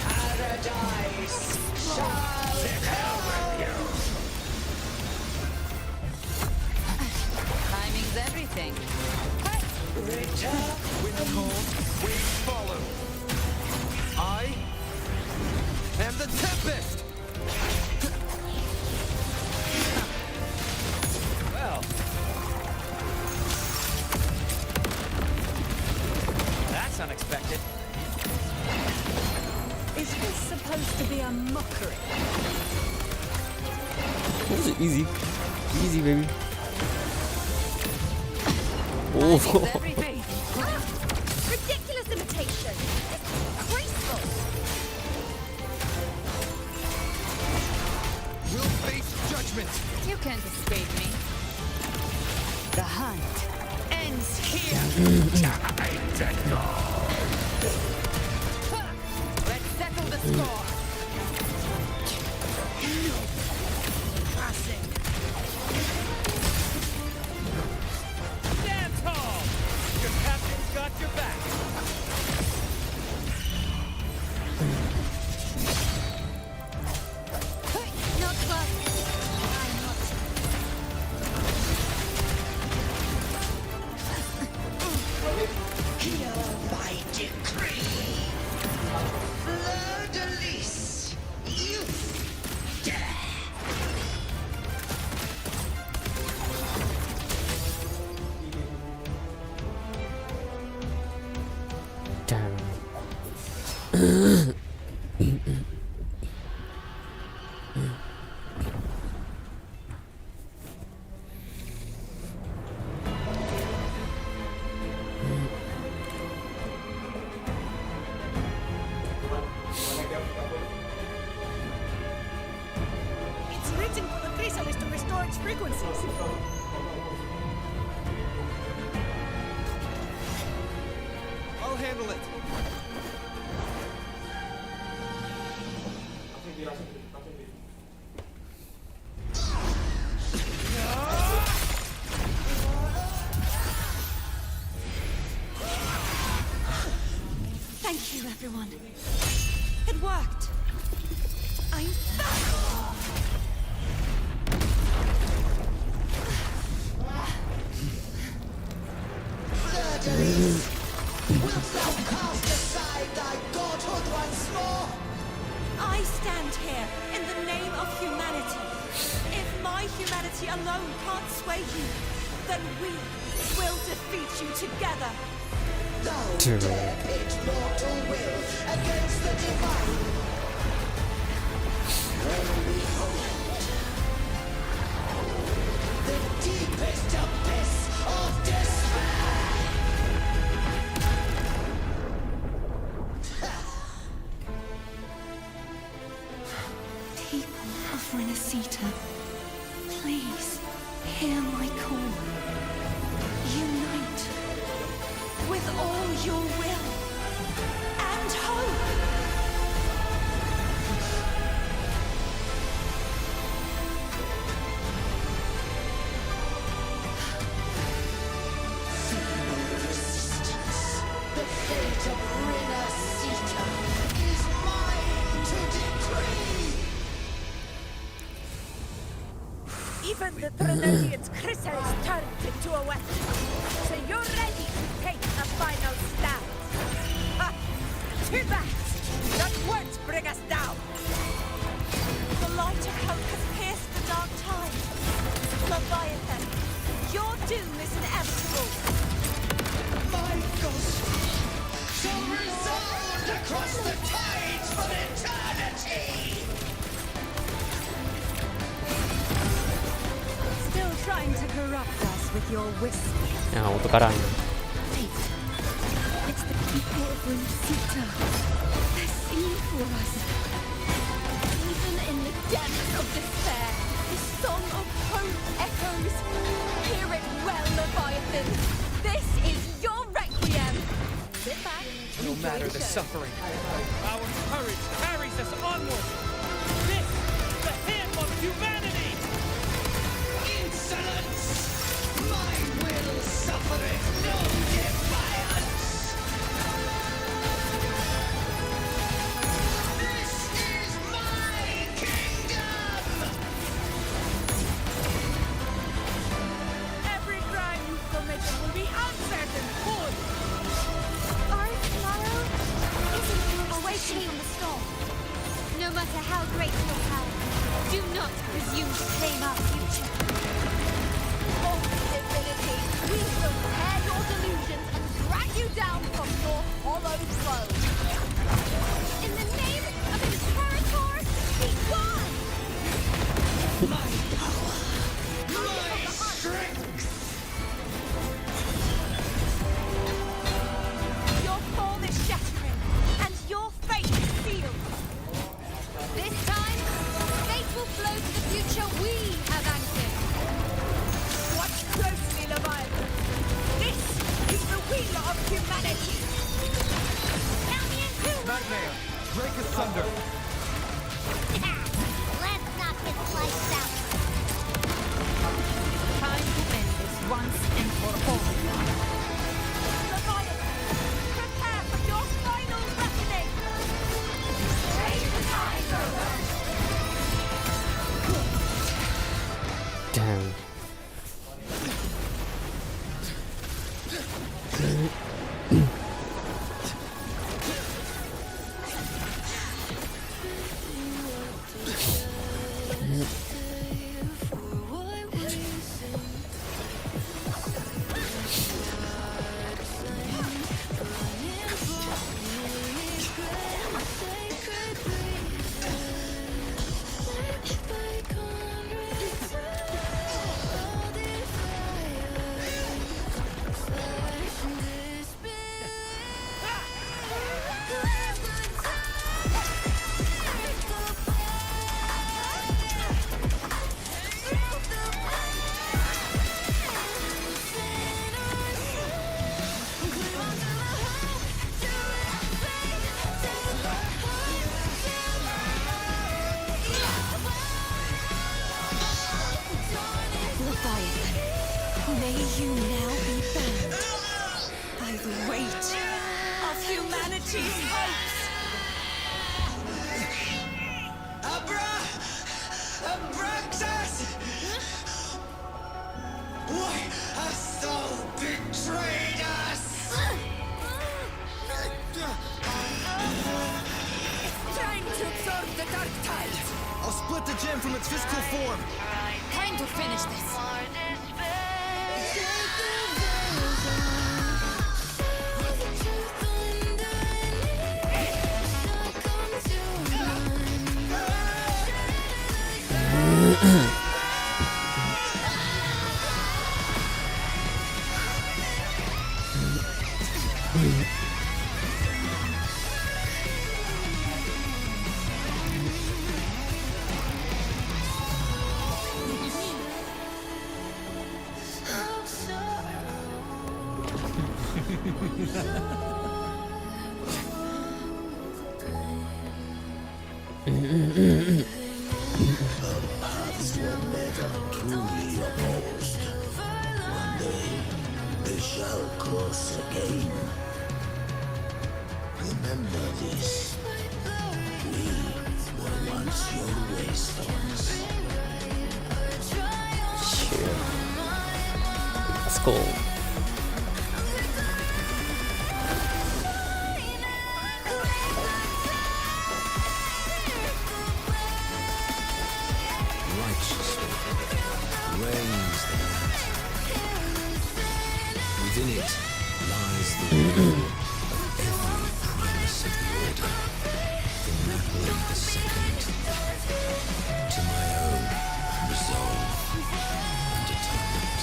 Paradise shall Timing's everything. Wind cold, waves follow. I am the Tempest! Well. That's unexpected. Is this supposed to be a mockery? That was easy. Easy, baby. Timing's Oh. everything. Ridiculous imitation! Disgraceful! We'll face judgment! You can't escape me. The hunt Ends here. Let's settle the score. Passing. Stand tall! Your captain's got your back. Not well. I'm not. hear my decree. Fleur-de-lis, you dare. Damn. It's written for the chrysalis to restore its frequencies. I'll handle it. Thank you, everyone. It worked. I'm back. Fleur-de-lis, wilt thou cast aside thy godhood once more? I stand here in the name of humanity. If my humanity alone can't sway you, then we will defeat you together. Thou Dude. dare pit mortal will against the divine. When behold the deepest abyss of despair. People of Rinascita, please hear my call. Unite with all your will and hope. Even the Threnodian's chrysalis turned into a weapon. So you're ready to take a final stand. Ha! To that! That won't bring us down! The lighter coat has pierced the dark tide. Leviathan, your doom is inevitable. My ghost shall resound across the tides for eternity! Still trying to corrupt us with your whisper. 야, 어떡하라. Wait. It's the people of rinascita. They're seeing for us. Even in the depths of despair, the song of hope echoes. Hear it well, Leviathan. This is your requiem. Sit back. No matter the suffering, our courage carries us onward. This is the hymn of humanity. Insolence! My will suffereth no defiance! This is my kingdom! Every crime you've committed will be answered in full! Our tomorrow isn't awaiting from the storm. No matter how great your power, do not presume to claim our future. For divinity, we will tear your delusions and drag you down from your hollow throne. In the name of Imperator, be gone! My power! My strength! Your fall is shattering, and your fate is sealed. This time, fate will flow to the future we have anchored. Watch closely, Leviathan. This is the wheel of humanity. Nightmare, break asunder. Let's not get sliced out. Time to end this once and for all. Leviathan, prepare for your final reckoning. Damn. Leviathan, may you now be bound by the weight of humanity's hopes. Abraxas! Why hast thou betrayed us? It's trying to absorb the dark tide. I'll split the gem from its physical form. Time to finish this. Paths were never truly opposed. One day, they shall cross again. Remember this. We were once your wastelands. cool. Righteously reigns the night. Within it lies the will of every primus of the order, from Napoleon II to my own resolve and atonement.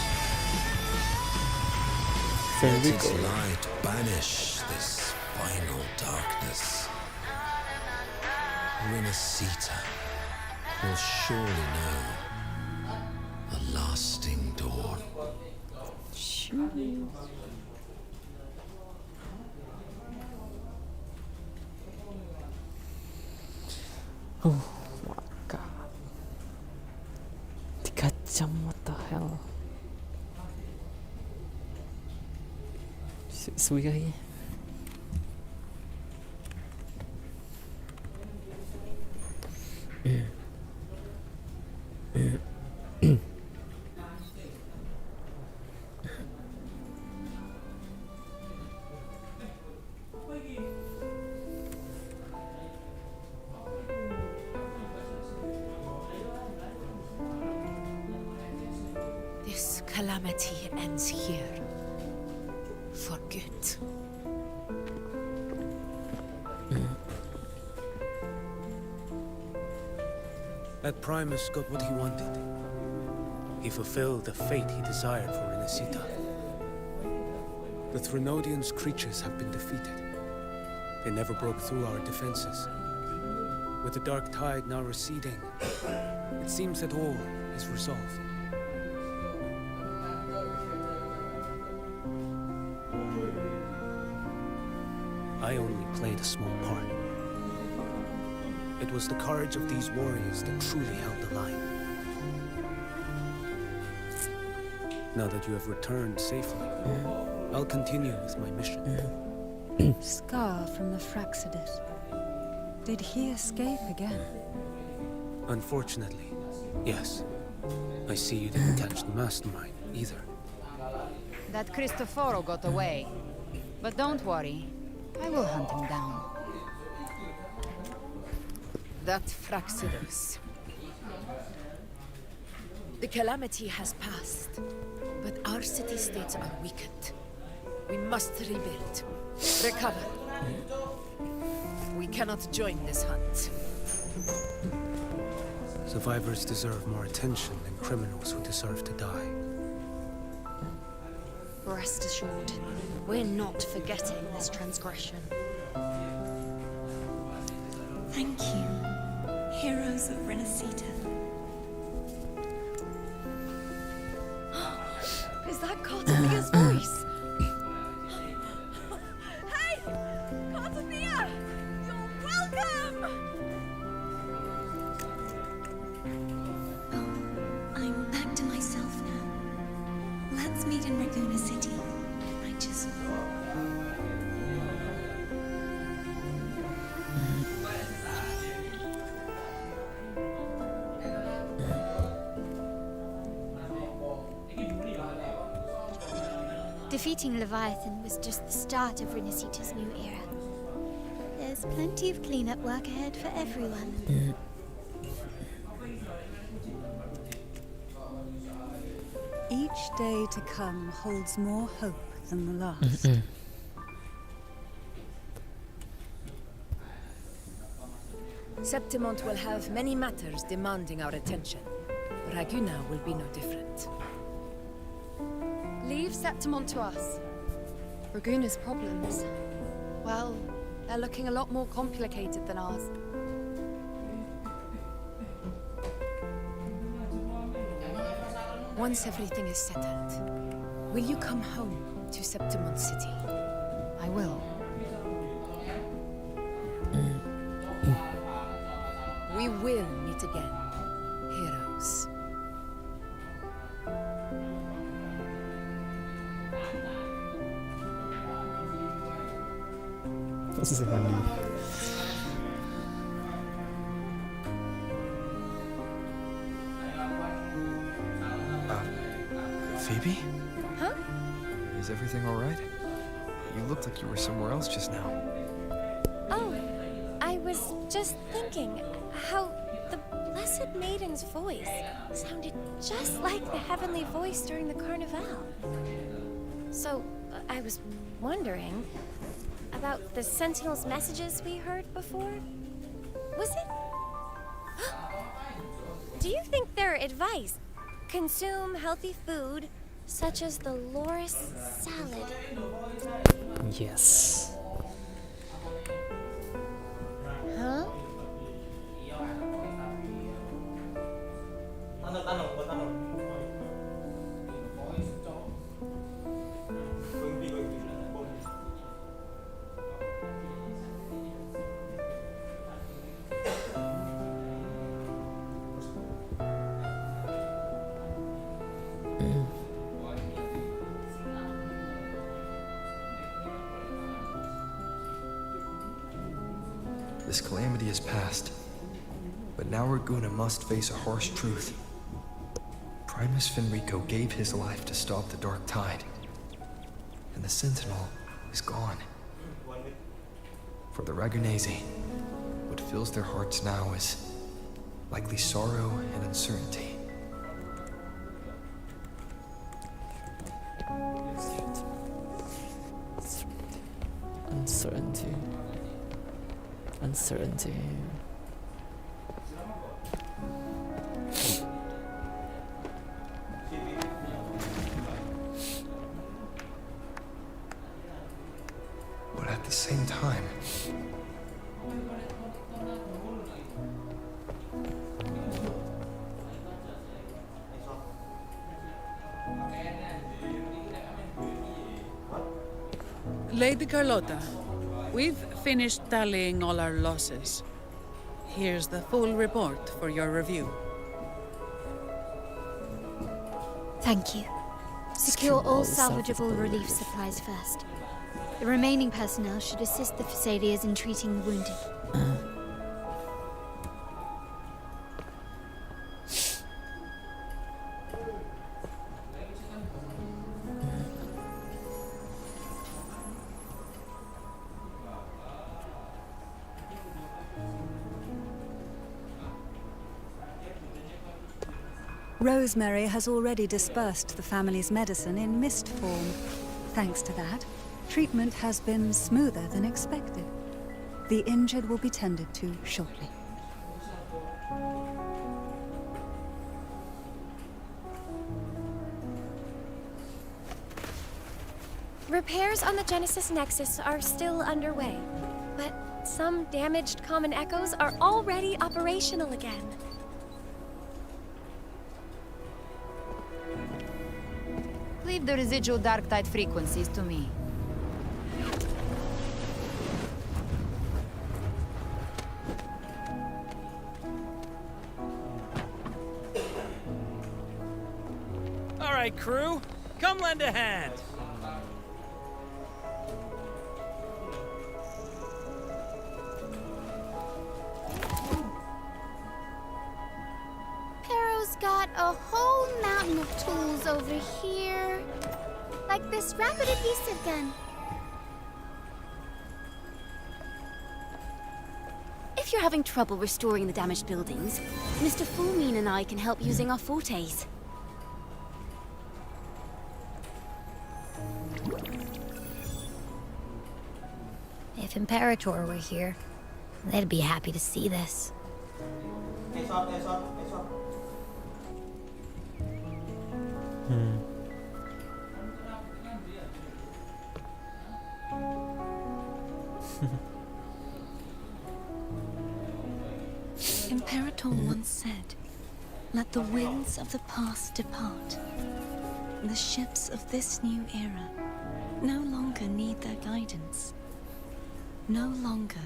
Let its light banish this final darkness. Rinascita will surely know a lasting dawn. Oh my god. 3 jam, what the hell? Suy. This calamity ends here. For good. That Primus got what he wanted. He fulfilled the fate he desired for Rinascita. The Threnodians' creatures have been defeated. They never broke through our defenses. With the dark tide now receding, it seems that all is resolved. I only played a small part. It was the courage of these warriors that truly held the line. Now that you have returned safely, I'll continue with my mission. Scar from the Fraxidus. Did he escape again? Unfortunately, yes. I see you didn't catch the mastermind either. That Cristoforo got away. But don't worry, I will hunt him down. That Fraxidus. The calamity has passed, but our city-states are weakened. We must rebuild, recover. We cannot join this hunt. Survivors deserve more attention than criminals who deserve to die. Rest assured, we're not forgetting this transgression. Thank you, heroes of Rinascita. Is that Cartamia's voice? Hey! Cartavia! You're welcome! I'm back to myself now. Let's meet in Raguna City. I just... Defeating Leviathan was just the start of Rinascita's new era. There's plenty of cleanup work ahead for everyone. Each day to come holds more hope than the last. Septimont will have many matters demanding our attention. Raguna will be no different. Leave Septimont to us. Raguna's problems, well, they're looking a lot more complicated than ours. Once everything is settled, will you come home to Septimont City? I will. We will meet again, heroes. Phoebe? Huh? Is everything alright? You looked like you were somewhere else just now. Oh, I was just thinking how the Blessed Maiden's voice sounded just like the heavenly voice during the Carnival. So, I was wondering about the Sentinel's messages we heard before. Was it? Do you think their advice? Consume healthy food, such as the loris salad. Yes. Huh? This calamity is past, but now Raguna must face a harsh truth. Primus Fenrico gave his life to stop the Dark Tide, and the Sentinel is gone. For the Ragunesi, what fills their hearts now is likely sorrow and uncertainty. Uncertainty. Uncertainty. But at the same time, Lady Carlotta, we've finished tallying all our losses. Here's the full report for your review. Thank you. Secure all salvageable relief supplies first. The remaining personnel should assist the Phasaelians in treating the wounded. Rosemary has already dispersed the family's medicine in mist form. Thanks to that, treatment has been smoother than expected. The injured will be tended to shortly. Repairs on the Genesis Nexus are still underway, but some damaged common echoes are already operational again. Leave the residual dark tide frequencies to me. All right, crew, come lend a hand. Pero's got a whole mountain of tools over here. Like this rapid adhesive gun. If you're having trouble restoring the damaged buildings, Mr. Fulmine and I can help using our fortes. If Imperator were here, they'd be happy to see this. Imperator once said, "Let the winds of the past depart. The ships of this new era no longer need their guidance. No longer."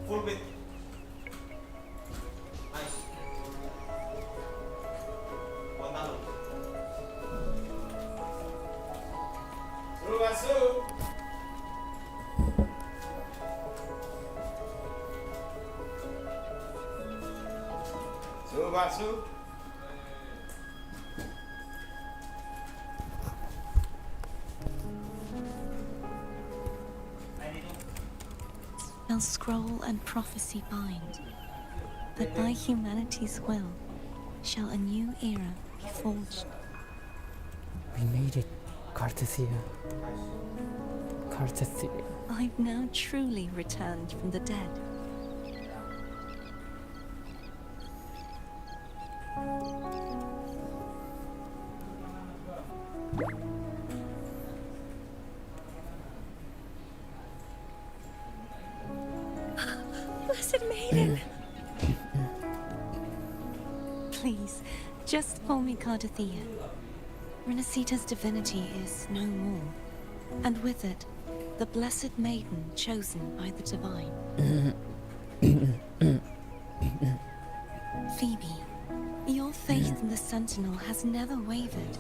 Full width. Nice. One down. Rubasu. Subasu. Shall scroll and prophecy bind, that by humanity's will shall a new era be forged. We made it, Carthasia. Carthasia. I've now truly returned from the dead. Blessed Maiden! Please, just call me Carthasia. Rinascita's divinity is no more, and with it, the Blessed Maiden chosen by the Divine. Phoebe, your faith in the Sentinel has never wavered,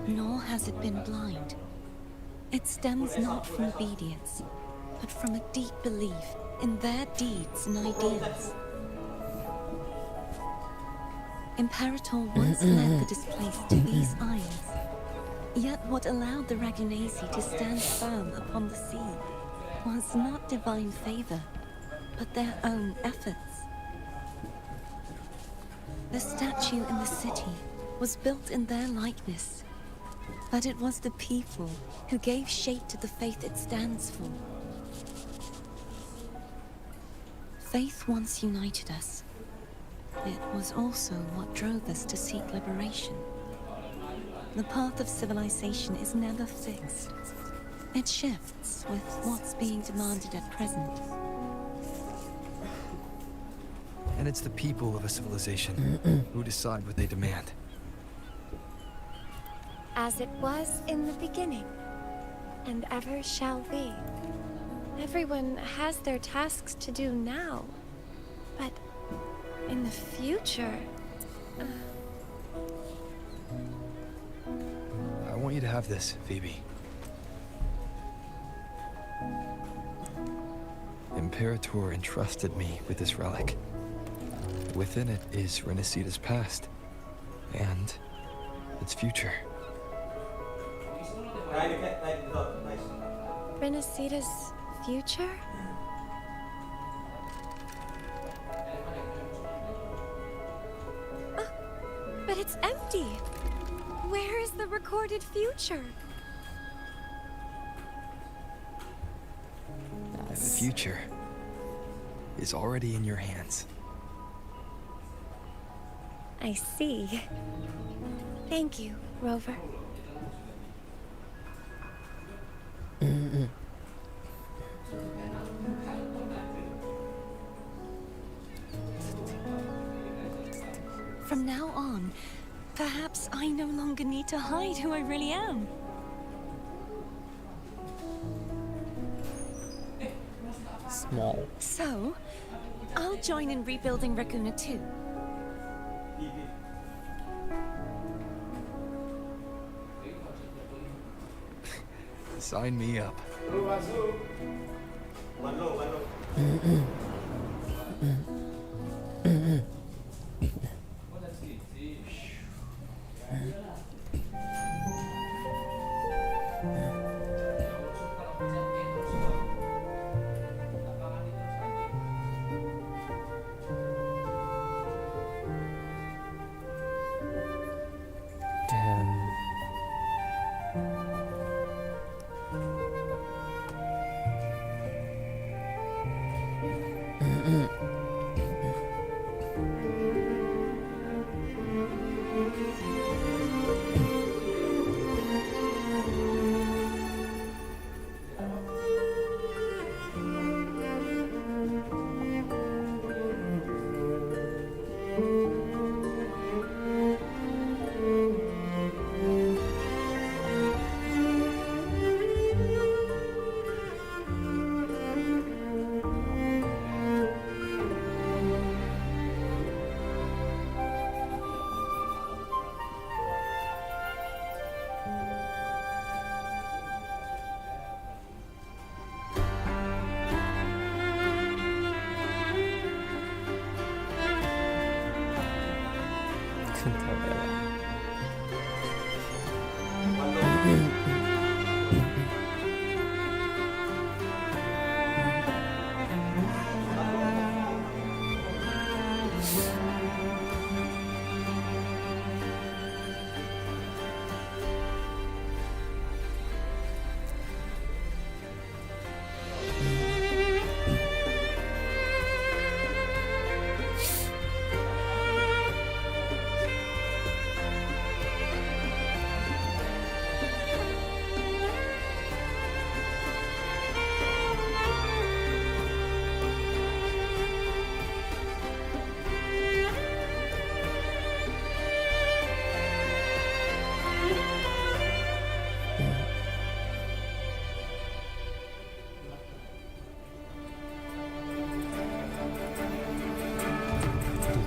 nor has it been blind. It stems not from obedience, but from a deep belief in their deeds and ideals. Imperator once led the displaced to these isles. Yet what allowed the Ragunesi to stand firm upon the sea was not divine favor, but their own efforts. The statue in the city was built in their likeness, but it was the people who gave shape to the faith it stands for. Faith once united us. It was also what drove us to seek liberation. The path of civilization is never fixed. It shifts with what's being demanded at present. And it's the people of a civilization who decide what they demand. As it was in the beginning, and ever shall be. Everyone has their tasks to do now, but in the future... I want you to have this, Phoebe. Imperator entrusted me with this relic. Within it is Rinascita's past, and its future. Rinascita's future? But it's empty! Where is the recorded future? And the future is already in your hands. I see. Thank you, Rover. From now on, perhaps I no longer need to hide who I really am. Small. So, I'll join in rebuilding Raguna too. Sign me up.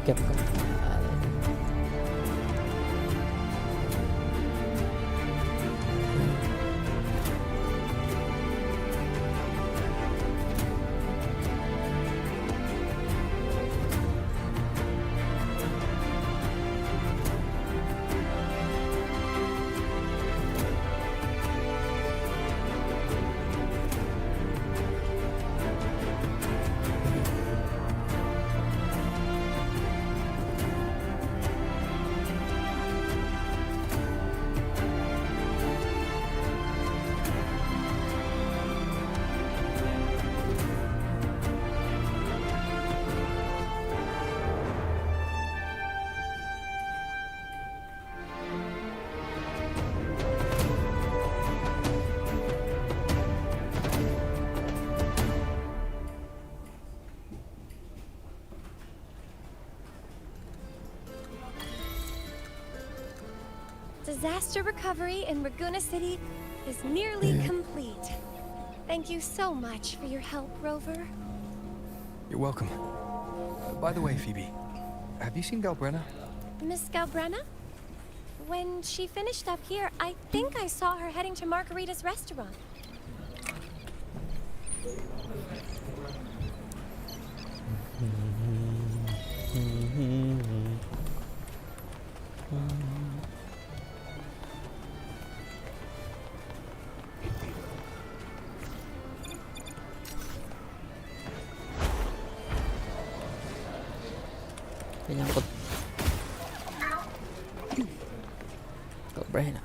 เก็บก่อนDisaster recovery in Raguna City is nearly complete. Thank you so much for your help, Rover. You're welcome. By the way, Phoebe, have you seen Galbrenna? Miss Galbrenna? When she finished up here, I think I saw her heading to Margarita's restaurant. Menyangkut Galbrenna.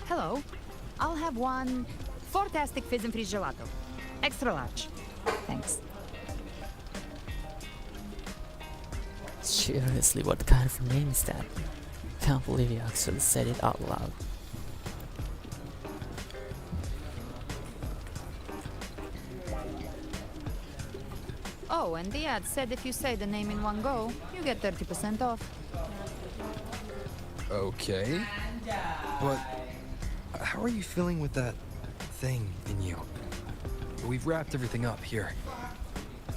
Hello. I'll have one fantastic fizz and freeze gelato. Extra large. Thanks. Seriously, what kind of name is that? Can't believe you actually said it out loud. Oh, and the ad said if you say the name in one go, you get 30% off. Okay. But how are you feeling with that thing in you? We've wrapped everything up here.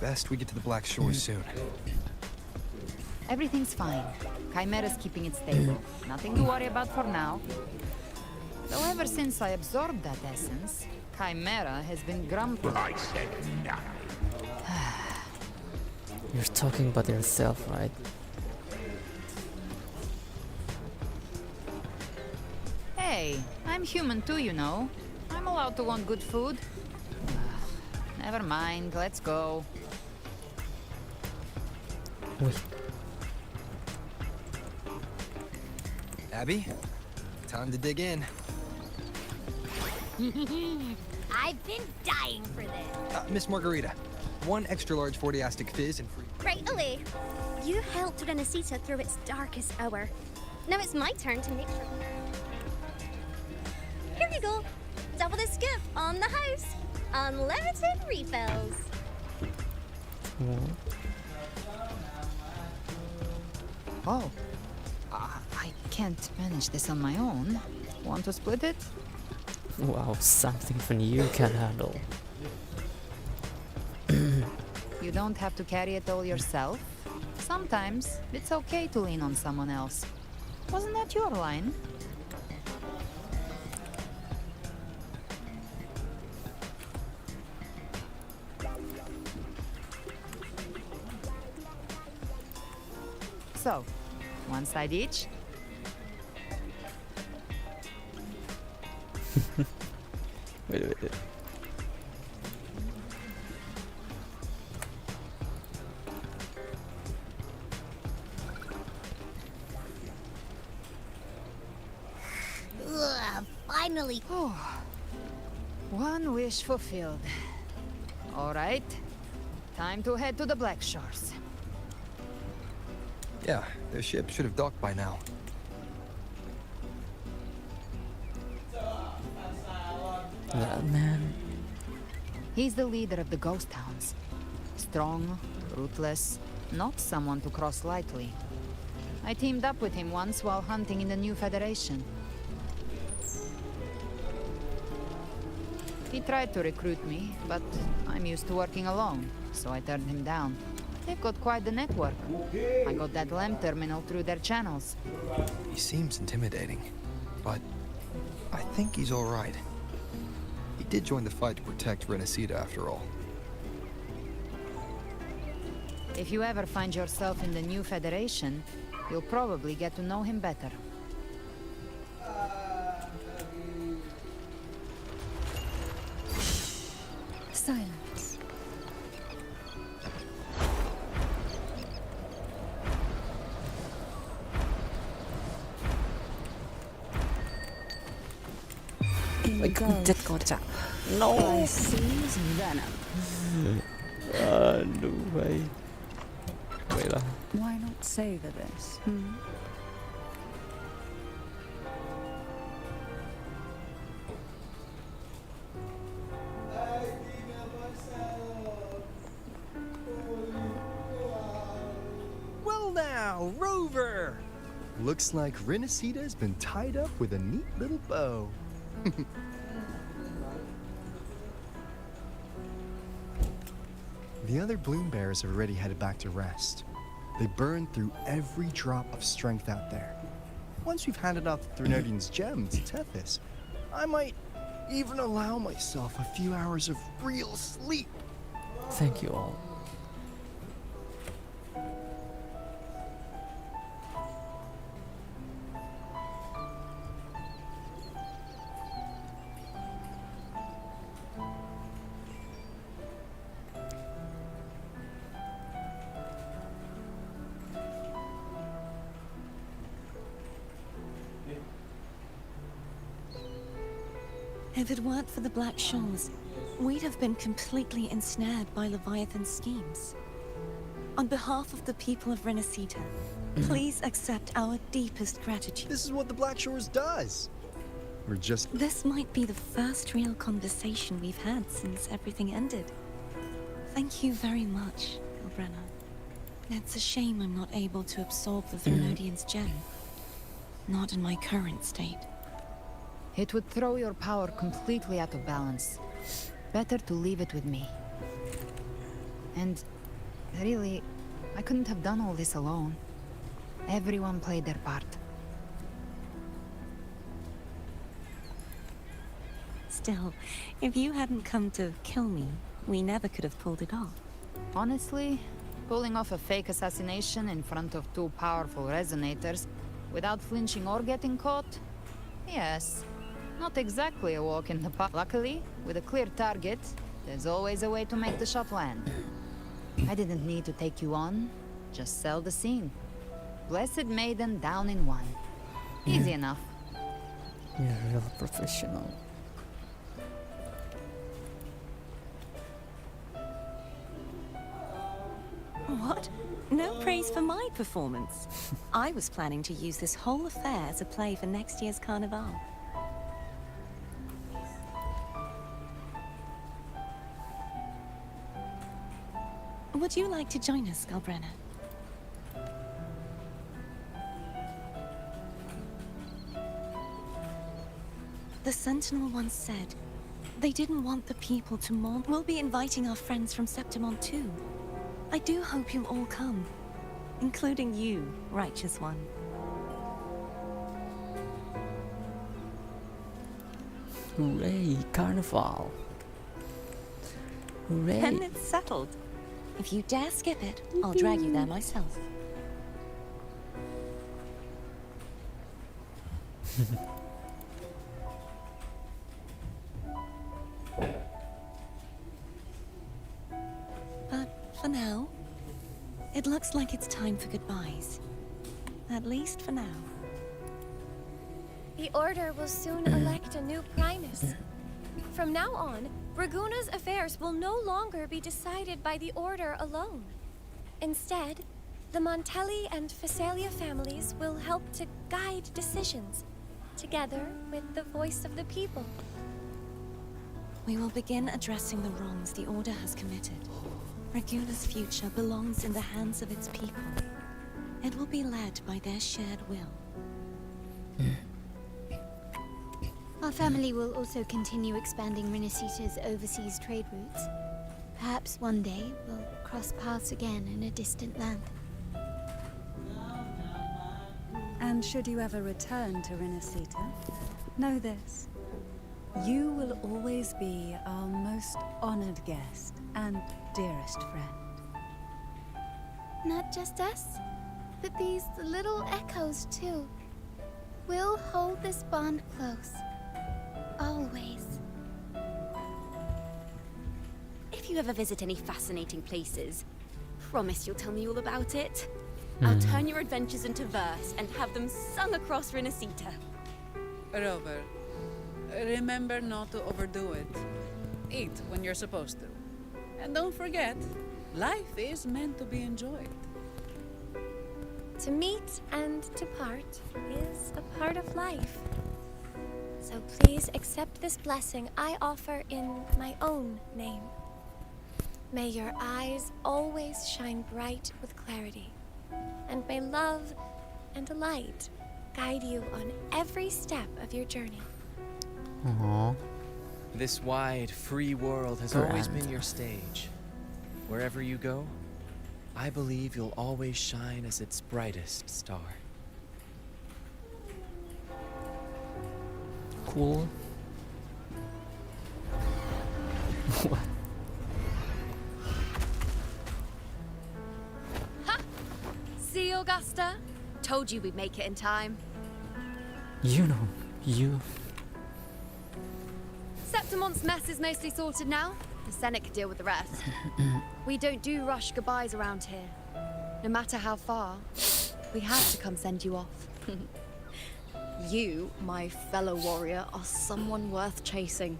Best we get to the Black Shores soon. Everything's fine. Chimera's keeping it stable. Nothing to worry about for now. Though ever since I absorbed that essence, Chimera has been grumpy. I said no. You're talking about yourself, right? Hey, I'm human too, you know. I'm allowed to want good food. Never mind, let's go. Wait. Abby, time to dig in. I've been dying for this. Miss Margarita, one extra large 40-astic fizz and free. Right away. You helped Rinascita through its darkest hour. Now it's my turn to make sure. Here you go. Double the scoop on the house. Unlimited refills. Oh. I can't manage this on my own. Want to split it? Wow, something even you can handle. You don't have to carry it all yourself. Sometimes it's okay to lean on someone else. Wasn't that your line? So, one side each? Wait. Ugh, finally. One wish fulfilled. All right. Time to head to the Black Shores. Yeah, their ship should have docked by now. That man. He's the leader of the ghost towns. Strong, ruthless, not someone to cross lightly. I teamed up with him once while hunting in the new Federation. He tried to recruit me, but I'm used to working alone, so I turned him down. They've got quite the network. I got that LEM terminal through their channels. He seems intimidating, but I think he's all right. He did join the fight to protect Rinascita after all. If you ever find yourself in the new Federation, you'll probably get to know him better. Silence. No. I seize venom. Aduh, baik. Baiklah. Why not savor this? Well now, Rover! Looks like Rinascita has been tied up with a neat little bow. The other bloom bearers have already headed back to rest. They burned through every drop of strength out there. Once we've handed out the Threnodian's gem to Tethys, I might even allow myself a few hours of real sleep. Thank you all. If it weren't for the Black Shawls, we'd have been completely ensnared by Leviathan's schemes. On behalf of the people of Rinascita, please accept our deepest gratitude. This is what the Black Shores does. We're just... This might be the first real conversation we've had since everything ended. Thank you very much, Elbrenna. It's a shame I'm not able to absorb the Threnodian's gem. Not in my current state. It would throw your power completely out of balance. Better to leave it with me. And really, I couldn't have done all this alone. Everyone played their part. Still, if you hadn't come to kill me, we never could have pulled it off. Honestly, pulling off a fake assassination in front of two powerful resonators without flinching or getting caught? Yes. Not exactly a walk in the park. Luckily, with a clear target, there's always a way to make the shot land. I didn't need to take you on, just sell the scene. Blessed Maiden down in one. Easy enough. You're a real professional. What? No praise for my performance. I was planning to use this whole affair as a play for next year's Carnival. Would you like to join us, Galbrenna? The Sentinel once said, they didn't want the people to mourn. We'll be inviting our friends from Septimont too. I do hope you'll all come, including you, Righteous One. Hooray, Carnival. Hooray. Then it's settled. If you dare skip it, I'll drag you there myself. But for now, it looks like it's time for goodbyes. At least for now. The Order will soon elect a new Primus. From now on, Raguna's affairs will no longer be decided by the Order alone. Instead, the Montelli and Phasalia families will help to guide decisions, together with the voice of the people. We will begin addressing the wrongs the Order has committed. Raguna's future belongs in the hands of its people. It will be led by their shared will. Our family will also continue expanding Rinascita's overseas trade routes. Perhaps one day we'll cross paths again in a distant land. And should you ever return to Rinascita, know this. You will always be our most honored guest and dearest friend. Not just us, but these little echoes too. We'll hold this bond close. Always. If you ever visit any fascinating places, promise you'll tell me all about it. I'll turn your adventures into verse and have them sung across Rinascita. Rover, remember not to overdo it. Eat when you're supposed to. And don't forget, life is meant to be enjoyed. To meet and to part is a part of life. So please accept this blessing I offer in my own name. May your eyes always shine bright with clarity, and may love and light guide you on every step of your journey. Aww. This wide, free world has always been your stage. Wherever you go, I believe you'll always shine as its brightest star. Cool. What? Ha! See, Augusta? Told you we'd make it in time. You know, you. Septimon's mess is mostly sorted now. The Senate could deal with the rest. We don't do rush goodbyes around here. No matter how far, we had to come send you off. You, my fellow warrior, are someone worth chasing.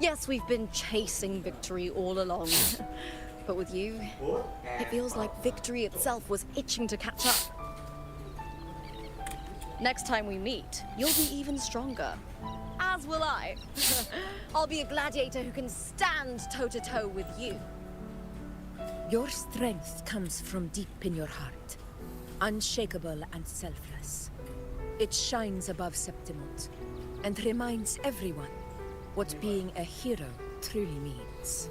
Yes, we've been chasing victory all along. But with you, it feels like victory itself was itching to catch up. Next time we meet, you'll be even stronger. As will I. I'll be a gladiator who can stand toe-to-toe with you. Your strength comes from deep in your heart, unshakable and selfless. It shines above Septimont and reminds everyone what being a hero truly means.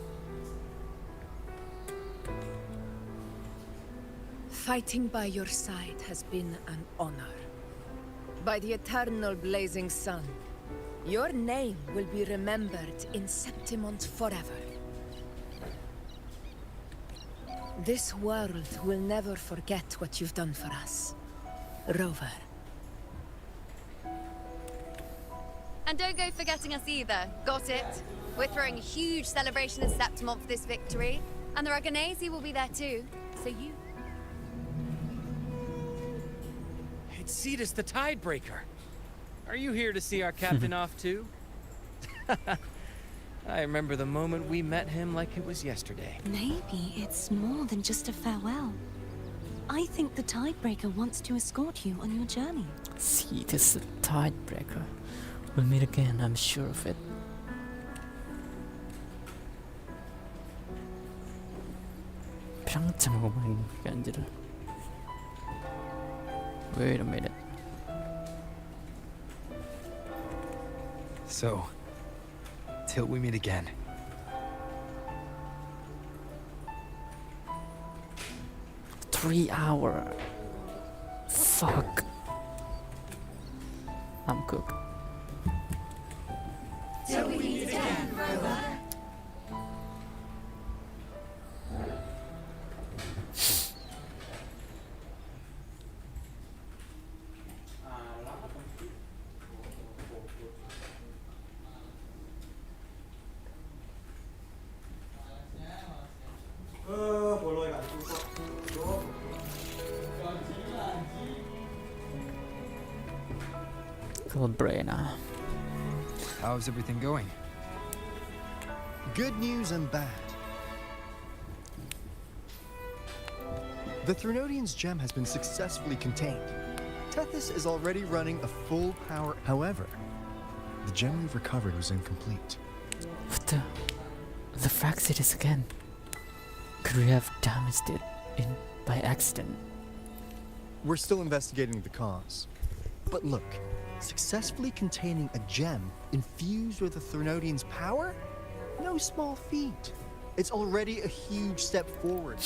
Fighting by your side has been an honor. By the eternal blazing sun, your name will be remembered in Septimont forever. This world will never forget what you've done for us, Rover. And don't go forgetting us either. Got it? We're throwing a huge celebration in Septimont for this victory. And the Aragonese will be there too. So you... It's Cetus the Tidebreaker. Are you here to see our captain off too? I remember the moment we met him like it was yesterday. Maybe it's more than just a farewell. I think the Tidebreaker wants to escort you on your journey. See, this is the Tidebreaker. We'll meet again, I'm sure of it. Wait a minute. So, till we meet again. Three hours. Fuck. I'm cooked. Till we meet again, Rover. Good brain. How's everything going? Good news and bad. The Threnodian's gem has been successfully contained. Tethys is already running a full power. However, the gem we've recovered was incomplete. What the frax it is again? Could we have damaged it by accident? We're still investigating the cause. But look, Successfully containing a gem infused with the Threnodian's power? No small feat. It's already a huge step forward.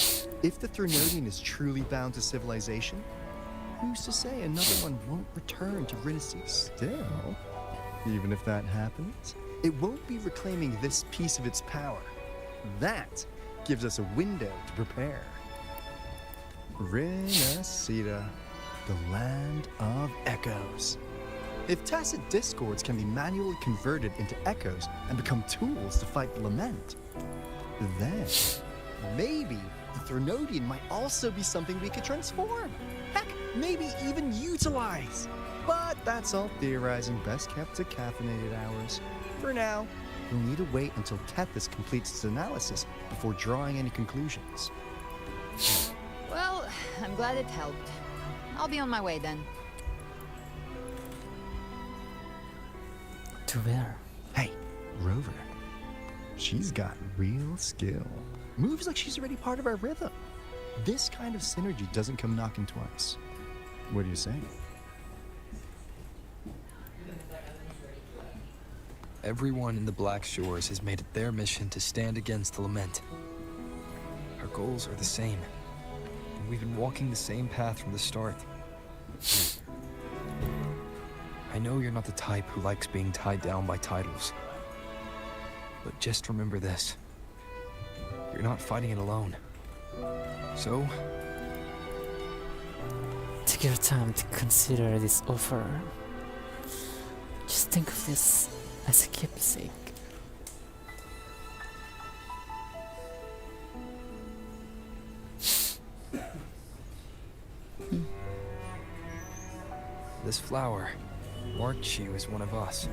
If the Threnodian is truly bound to civilization, who's to say another one won't return to rinascita? Still, even if that happens, it won't be reclaiming this piece of its power. That gives us a window to prepare. Rinascita, the land of echoes. If tacit discords can be manually converted into echoes and become tools to fight the lament, then maybe the Threnodian might also be something we could transform. Heck, maybe even utilize. But that's all theorizing, best kept to caffeinated hours. For now, we'll need to wait until Tethys completes its analysis before drawing any conclusions. Well, I'm glad it helped. I'll be on my way then. To where? Hey, Rover. She's got real skill. Moves like she's already part of our rhythm. This kind of synergy doesn't come knocking twice. What do you say? Everyone in the Black Shores has made it their mission to stand against the lament. Our goals are the same, and we've been walking the same path from the start. I know you're not the type who likes being tied down by titles. But just remember this. You're not fighting it alone. So, take your time to consider this offer. Just think of this as a keepsake. this flower marked you as one of us.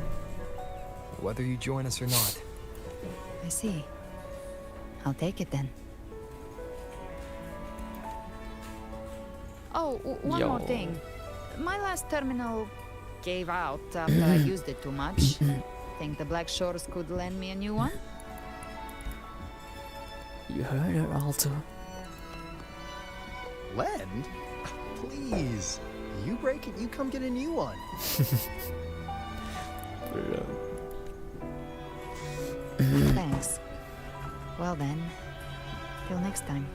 Whether you join us or not. I see. I'll take it then. Oh, one more thing. My last terminal gave out after I used it too much. Think the Black Shores could lend me a new one? You heard her, Alto. Lend? Please. You break it, you come get a new one. Thanks. Well then, till next time.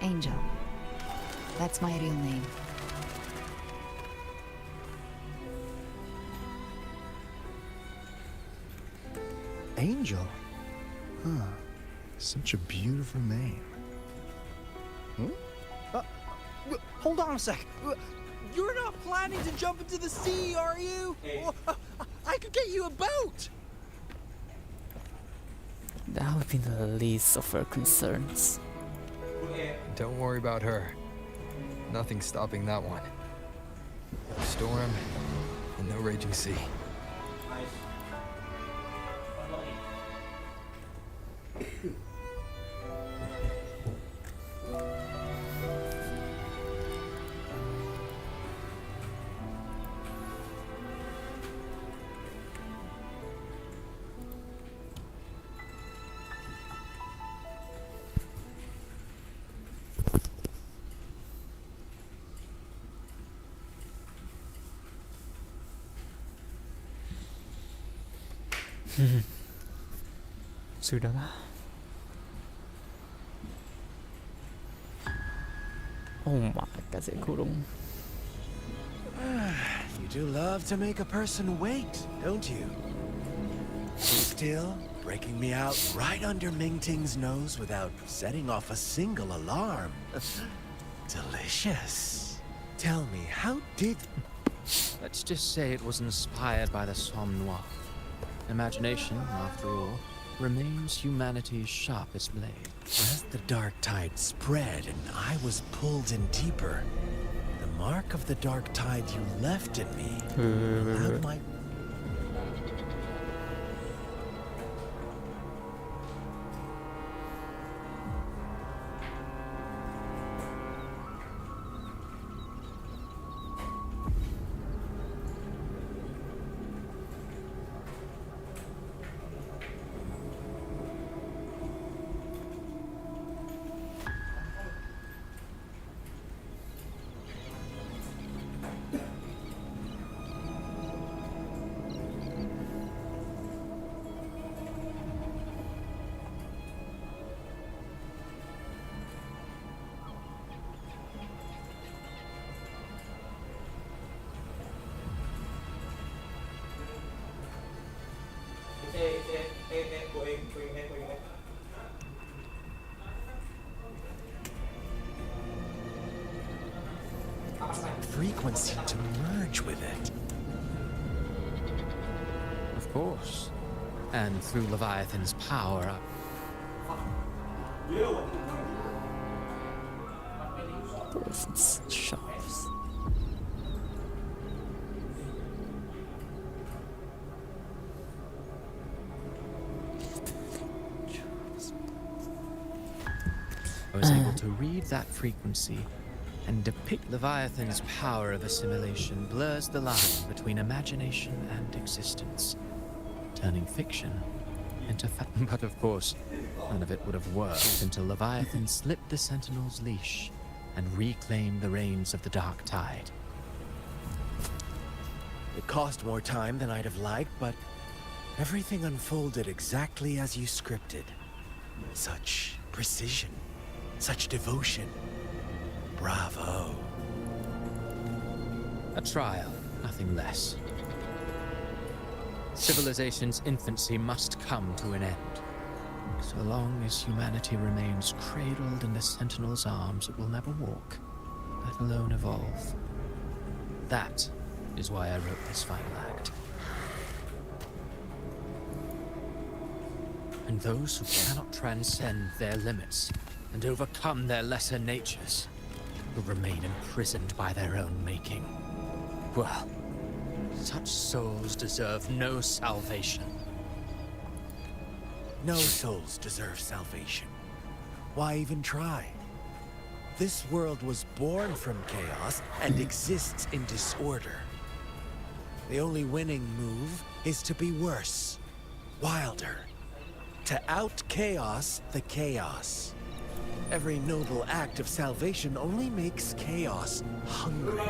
Angel. That's my real name. Angel? Huh. Such a beautiful name. Hold on a sec. You're not planning to jump into the sea, are you? I could get you a boat! That would be the least of her concerns. Don't worry about her. Nothing's stopping that one. A storm and no raging sea. Sudahlah. Oh my, kasih kurung. You do love to make a person wait, don't you? Still, breaking me out right under Mingting's nose without setting off a single alarm. Delicious. Tell me, how did... Let's just say it was inspired by the Somme Noir. Imagination, after all, remains humanity's sharpest blade. As the dark tide spread and I was pulled in deeper, the mark of the dark tide you left in me allowed my... frequency to merge with it. Of course. And through Leviathan's power, Persons sharps. I was able to read that frequency and depict Leviathan's power of assimilation blurs the line between imagination and existence, turning fiction into fact. But of course, none of it would have worked until Leviathan slipped the Sentinel's leash and reclaimed the reins of the Dark Tide. It cost more time than I'd have liked, but everything unfolded exactly as you scripted. Such precision, such devotion. Bravo. A trial, nothing less. Civilization's infancy must come to an end. So long as humanity remains cradled in the Sentinel's arms, it will never walk, let alone evolve. That is why I wrote this final act. And those who cannot transcend their limits and overcome their lesser natures will remain imprisoned by their own making. Well, such souls deserve no salvation. No souls deserve salvation. Why even try? This world was born from chaos and exists in disorder. The only winning move is to be worse, wilder, to out-chaos the chaos. Every noble act of salvation only makes chaos hungry.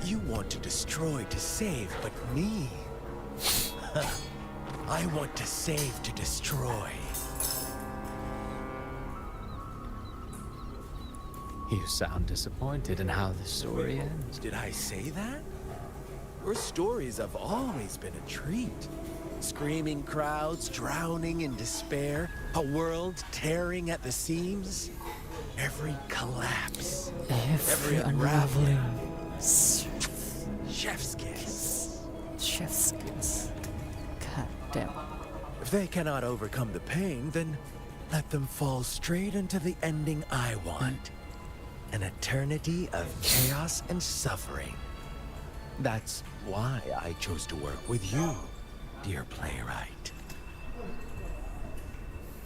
You want to destroy to save, but me? I want to save to destroy. You sound disappointed in how the story ends. Did I say that? Your stories have always been a treat. Screaming crowds drowning in despair, a world tearing at the seams. Every collapse, Every unraveling. Chef's kiss. Chef's kiss. God damn. If they cannot overcome the pain, then let them fall straight into the ending I want. An eternity of chaos and suffering. That's why I chose to work with you, dear playwright.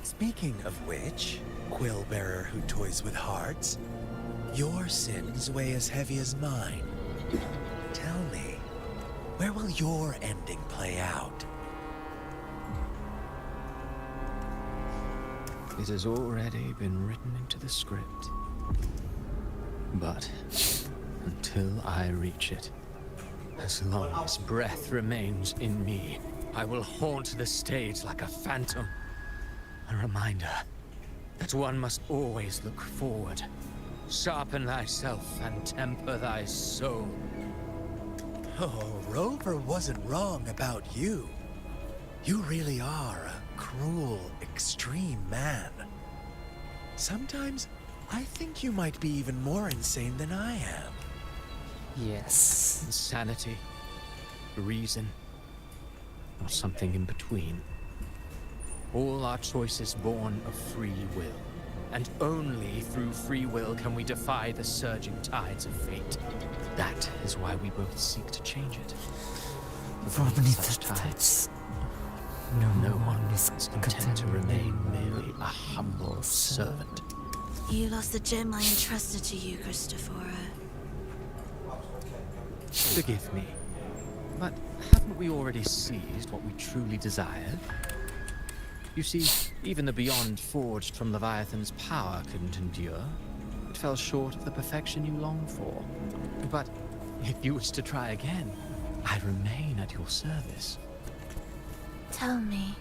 Speaking of which, quill bearer who toys with hearts, your sins weigh as heavy as mine. Tell me, where will your ending play out? It has already been written into the script. But until I reach it, as long as breath remains in me, I will haunt the stage like a phantom. A reminder that one must always look forward. Sharpen thyself and temper thy soul. Oh, Rover wasn't wrong about you. You really are a cruel, extreme man. Sometimes I think you might be even more insane than I am. Yes. Insanity, reason, or something in between. All our choices born of free will. And only through free will can we defy the surging tides of fate. That is why we both seek to change it. For beneath the tides, no one is content to remain merely a humble servant. You lost the gem I entrusted to you, Christopher. Forgive me, but haven't we already seized what we truly desired? You see, even the beyond forged from Leviathan's power couldn't endure. It fell short of the perfection you long for. But if you wish to try again, I remain at your service. Tell me,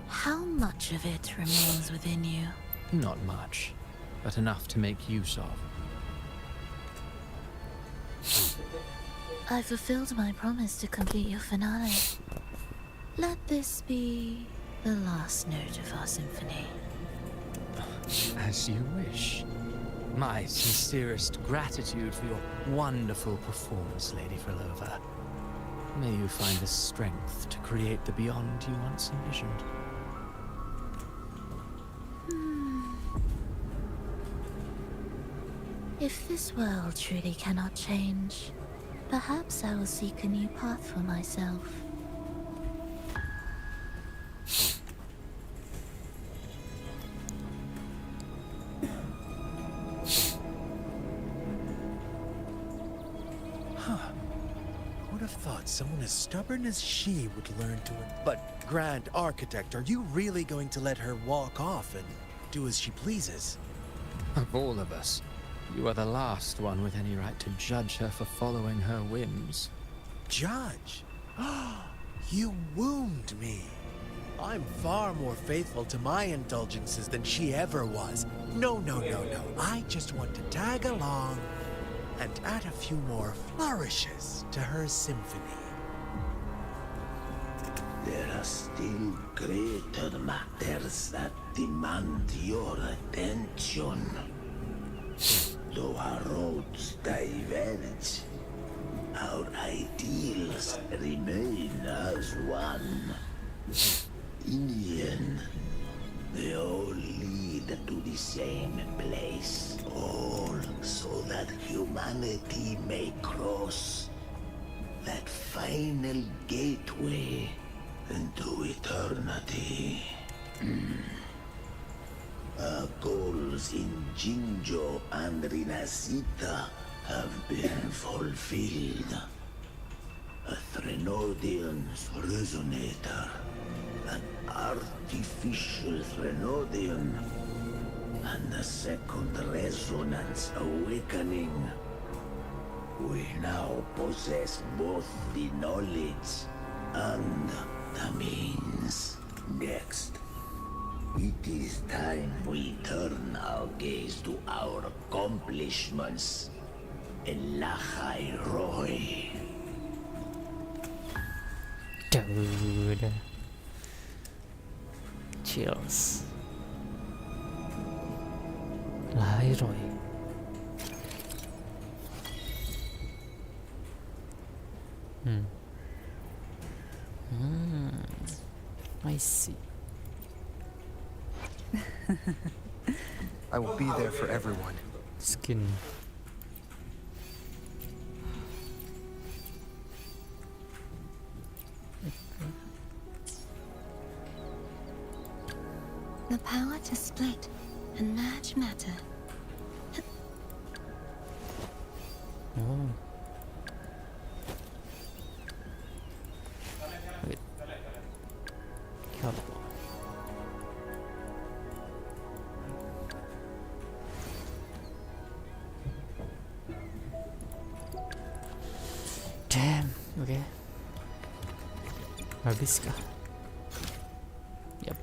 how much of it remains within you? Not much, but enough to make use of. I fulfilled my promise to complete your finale. Let this be the last note of our symphony. As you wish. My sincerest gratitude for your wonderful performance, Lady Frolova. May you find the strength to create the beyond you once envisioned. If this world truly cannot change, perhaps I will seek a new path for myself. Would have thought someone as stubborn as she would learn to it. But, Grand Architect, are you really going to let her walk off and do as she pleases? Of all of us, you are the last one with any right to judge her for following her whims. Judge? You wound me. I'm far more faithful to my indulgences than she ever was. No. I just want to tag along and add a few more flourishes to her symphony. There are still greater matters that demand your attention. Though our roads diverge, our ideals remain as one. In the end, they all lead to the same place. All so that humanity may cross that final gateway into eternity. Our goals in Jinjo and Rinascita have been fulfilled. A Threnodian's resonator, an artificial Threnodian, and a second resonance awakening. We now possess both the knowledge and the means. Next, it is time we turn our gaze to our accomplishments in Lahai Roy. Dude. Chills. Lahai Roy. I see. I will be there for everyone. Skin. The power to split and merge matter. Oh. Wait. Careful. Damn. Okay. Habis kah? Yep.